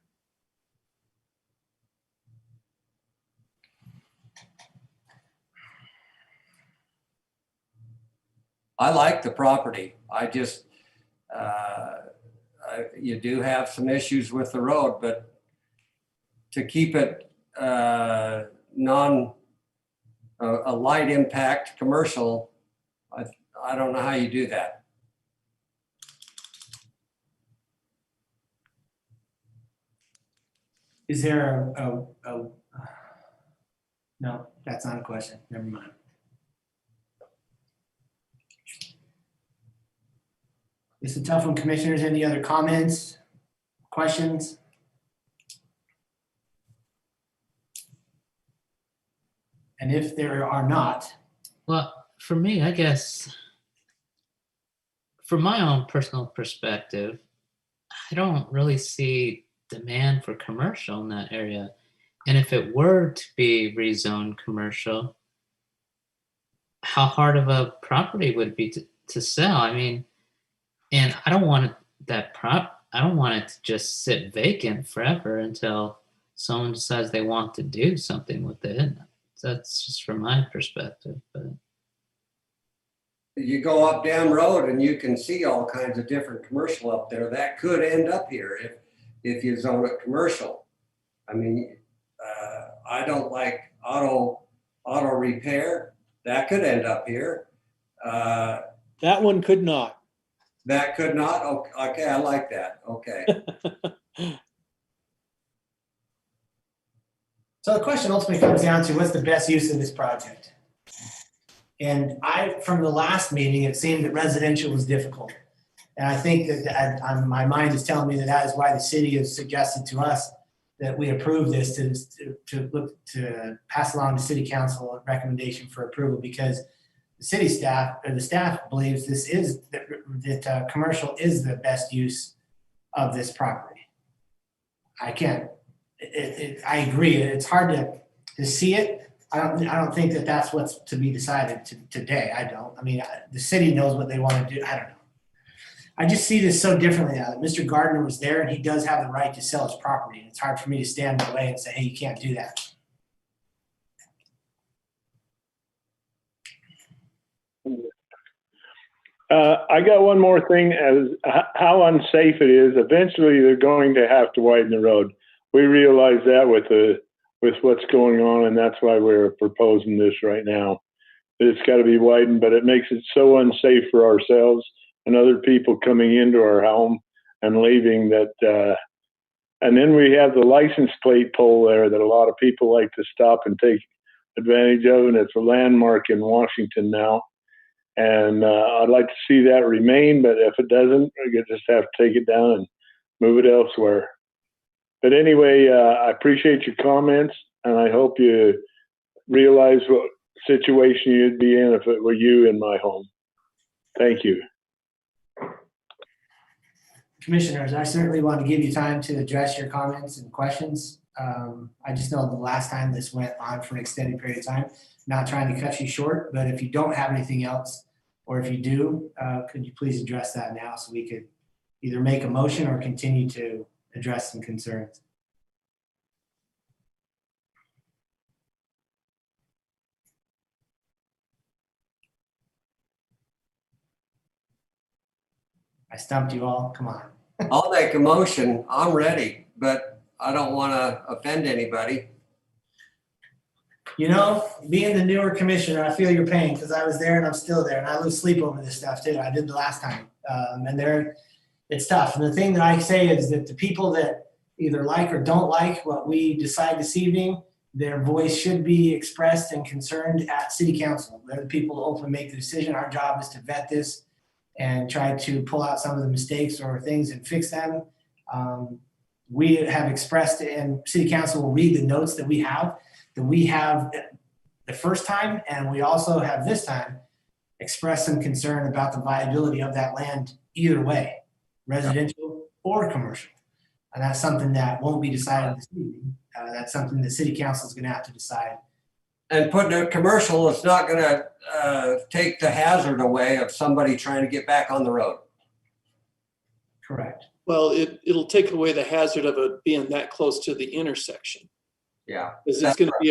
I like the property. I just, you do have some issues with the road, but to keep it a light impact commercial, I don't know how you do that. is there no, that's not a question. Never mind. It's a tough one, commissioners. Any other comments, questions? And if there are not, Well, for me, I guess, from my own personal perspective, I don't really see demand for commercial in that area. And if it were to be rezoned commercial, how hard of a property would it be to sell? I mean, and I don't want I don't want it to just sit vacant forever until someone decides they want to do something with it. That's just from my perspective. But You go up Dam Road and you can see all kinds of different commercial up there. That could end up here if you zone it commercial. I mean, I don't like auto repair. That could end up here. That one could not. That could not? Okay, I like that. Okay. so the question ultimately comes down to what's the best use of this project? And from the last meeting, it seemed that residential was difficult. And I think that my mind is telling me that is why the city has suggested to us that we approve this to pass along to city council a recommendation for approval, because the city staff or the staff believes this is that commercial is the best use of this property. I agree. It's hard to see it. I don't think that that's what's to be decided today. I don't. I mean, the city knows what they want to do. I don't know. I just see this so differently now that Mr. Gardner was there and he does have the right to sell his property. And it's hard for me to stand in the way and say, hey, you can't do that. I got one more thing as how unsafe it is. Eventually, they're going to have to widen the road. We realize that with what's going on, and that's why we're proposing this right now. It's got to be widened, but it makes it so unsafe for ourselves and other people coming into our home and leaving that. And then we have the license plate pole there that a lot of people like to stop and take advantage of, and it's a landmark in Washington now. And I'd like to see that remain, but if it doesn't, we just have to take it down and move it elsewhere. But anyway, I appreciate your comments, and I hope you realize what situation you'd be in if it were you in my home. Thank you. Commissioners, I certainly want to give you time to address your comments and questions. I just know the last time this went on for an extended period of time, not trying to cut you short, but if you don't have anything else, or if you do, could you please address that now so we could either make a motion or continue to address some concerns? I stumped you all, come on. I'll make a motion. I'm ready, but I don't want to offend anybody. You know, being the newer commissioner, I feel your pain because I was there and I'm still there and I lose sleep over this stuff too. I did the last time. It's tough. And the thing that I say is that the people that either like or don't like what we decide this evening, their voice should be expressed and concerned at city council. They're the people who ultimately make the decision. Our job is to vet this and try to pull out some of the mistakes or things and fix them. We have expressed, and city council will read the notes that we have the first time, and we also have this time expressed some concern about the viability of that land either way, residential or commercial. And that's something that won't be decided this evening. That's something the city council is going to have to decide. And putting a commercial is not going to take the hazard away of somebody trying to get back on the road. Correct. Well, it'll take away the hazard of it being that close to the intersection. Yeah. Because it's going to be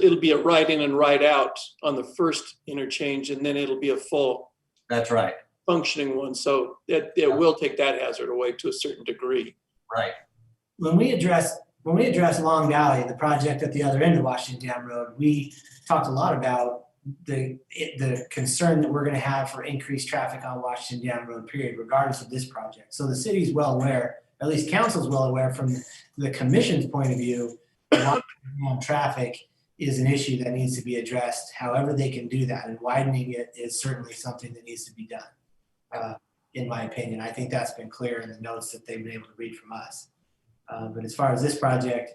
it'll be a right in and right out on the first interchange, and then it'll be a full. That's right. Functioning one. So it will take that hazard away to a certain degree. Right. When we address Long Valley, the project at the other end of Washington Dam Road, we talked a lot about the concern that we're going to have for increased traffic on Washington Dam Road, period, regardless of this project. So the city's well aware, at least council's well aware from the commission's point of view, traffic is an issue that needs to be addressed. However they can do that, and widening it is certainly something that needs to be done, in my opinion. I think that's been clear in the notes that they've been able to read from us. But as far as this project,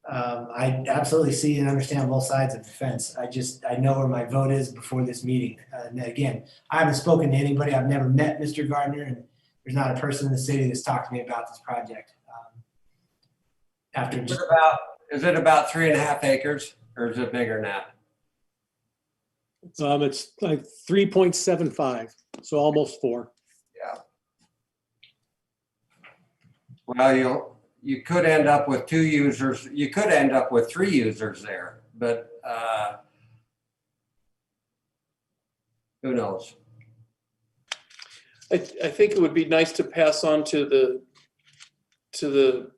I absolutely see and understand both sides of the fence. I know where my vote is before this meeting. And again, I haven't spoken to anybody. I've never met Mr. Gardner, and there's not a person in the city that's talked to me about this project. Is it about 3.5 acres, or is it bigger than that? It's like 3.75, so almost 4. Yeah. Well, you could end up with 2 users. You could end up with 3 users there, but who knows? I think it would be nice to pass on to the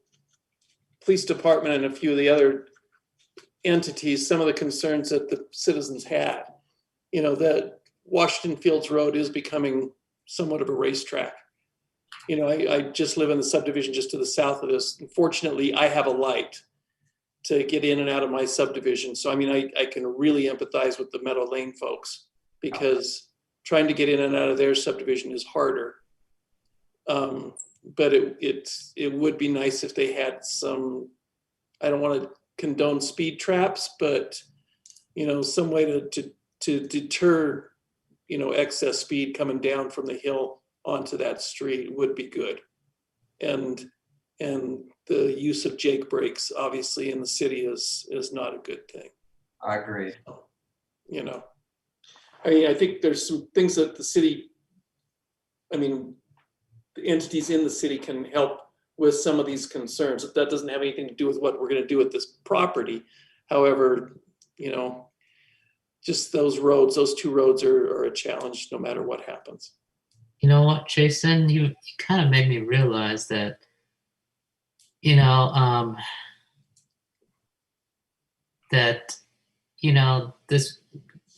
police department and a few of the other entities some of the concerns that the citizens had. You know, that Washington Fields Road is becoming somewhat of a racetrack. You know, I just live in the subdivision just to the south of this. Unfortunately, I have a light to get in and out of my subdivision. So, I mean, I can really empathize with the Meadow Lane folks because trying to get in and out of their subdivision is harder. But it would be nice if they had some, I don't want to condone speed traps, but, you know, some way to deter, you know, excess speed coming down from the hill onto that street would be good. And the use of Jake brakes obviously in the city is not a good thing. I agree. You know, I mean, I think there's some things that the city, I mean, the entities in the city can help with some of these concerns. That doesn't have anything to do with what we're going to do with this property. However, you know, just those roads, those 2 roads are a challenge no matter what happens. You know what, Jason, you kind of made me realize that, you know, that, you know, this,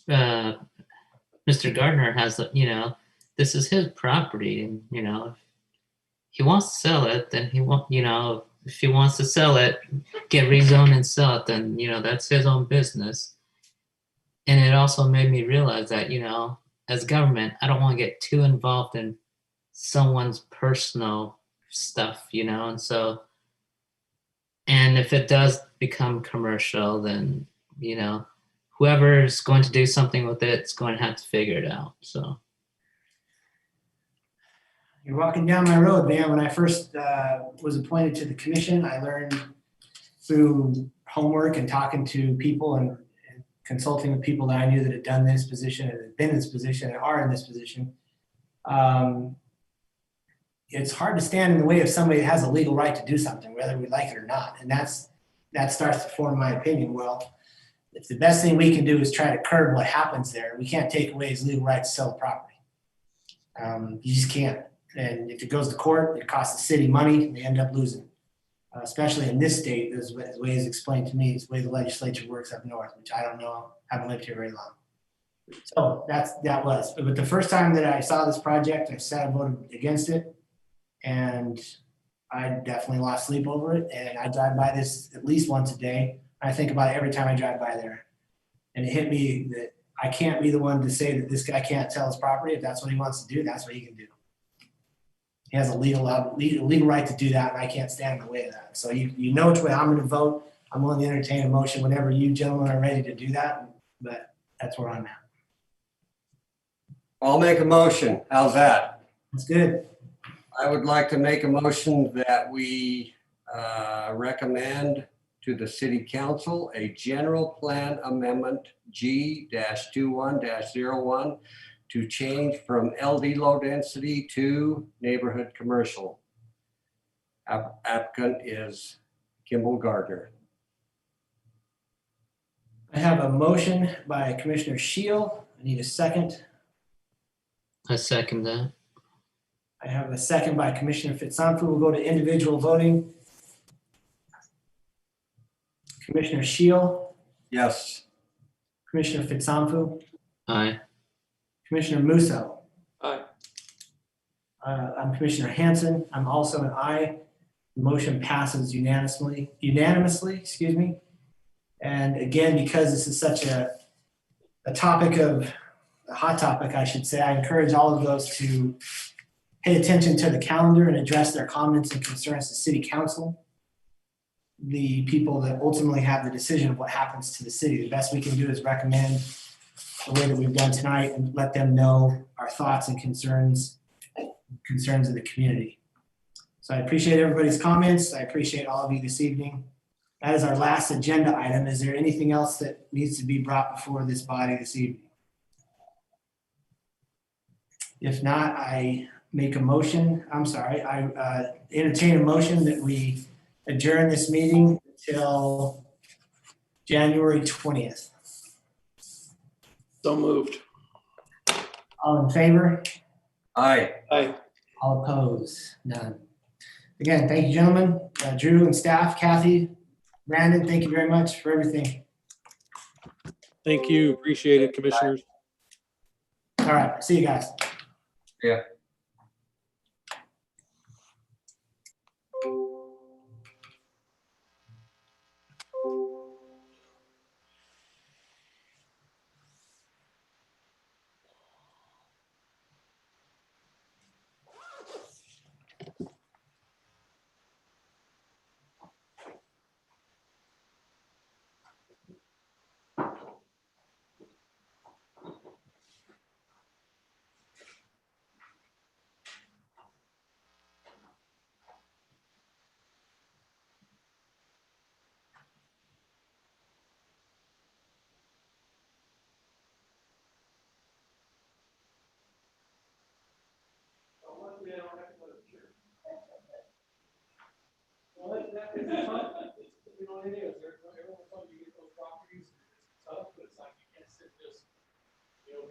Mr. Gardner has, you know, this is his property, and, you know, if he wants to sell it, then he want, you know, if he wants to sell it, get rezoned and sell it, then, you know, that's his own business. And it also made me realize that, you know, as government, I don't want to get too involved in someone's personal stuff, you know, and so, and if it does become commercial, then, you know, whoever's going to do something with it is going to have to figure it out. So You're walking down my road, man. When I first was appointed to the commission, I learned through homework and talking to people and consulting with people that I knew that had done this position and had been in this position and are in this position. It's hard to stand in the way of somebody that has a legal right to do something, whether we like it or not. And that starts to form my opinion. Well, if the best thing we can do is try to curb what happens there, we can't take away his legal right to sell the property. You just can't. And if it goes to court, it costs the city money and they end up losing. Especially in this state, as the way it's explained to me, it's the way the legislature works up north, which I don't know, haven't lived here very long. So that was. But the first time that I saw this project, I said I voted against it. And I definitely lost sleep over it. And I drive by this at least once a day. I think about it every time I drive by there. And it hit me that I can't be the one to say that this guy can't sell his property. If that's what he wants to do, that's what he can do. He has a legal right to do that, and I can't stand in the way of that. So you know which way I'm going to vote. I'm willing to entertain a motion whenever you gentlemen are ready to do that, but that's where I'm at. I'll make a motion. How's that? That's good. I would like to make a motion that we recommend to the city council a general plan amendment G-21-01 to change from LD low density to neighborhood commercial. Applicant is Kimball Gardner. I have a motion by Commissioner Shield. I need a second. I second that. I have a second by Commissioner Fitzonfu. We'll go to individual voting. Commissioner Shield, Yes. Commissioner Fitzonfu, Aye. Commissioner Musso. Aye. I'm Commissioner Hanson. I'm also an aye. The motion passes unanimously, excuse me. And again, because this is such a hot topic, I should say, I encourage all of those to pay attention to the calendar and address their comments and concerns to City Council, the people that ultimately have the decision of what happens to the city. The best we can do is recommend the way that we've done tonight and let them know our thoughts and concerns of the community. So I appreciate everybody's comments. I appreciate all of you this evening. That is our last agenda item. Is there anything else that needs to be brought before this body this evening? If not, I make a motion. I entertain a motion that we adjourn this meeting until January 20th. So moved. All in favor? Aye. Aye. All opposed? None. Again, thank you, gentlemen. Drew and staff, Kathy, Brandon, thank you very much for everything. Thank you. Appreciate it, commissioners. All right, see you guys. Yeah.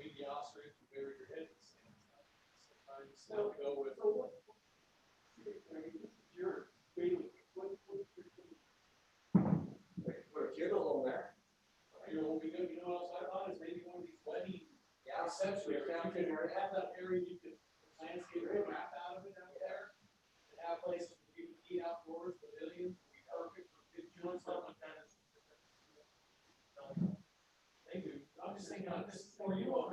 Be the ostrich and bury your head in the sand. Sometimes this thing out for you all.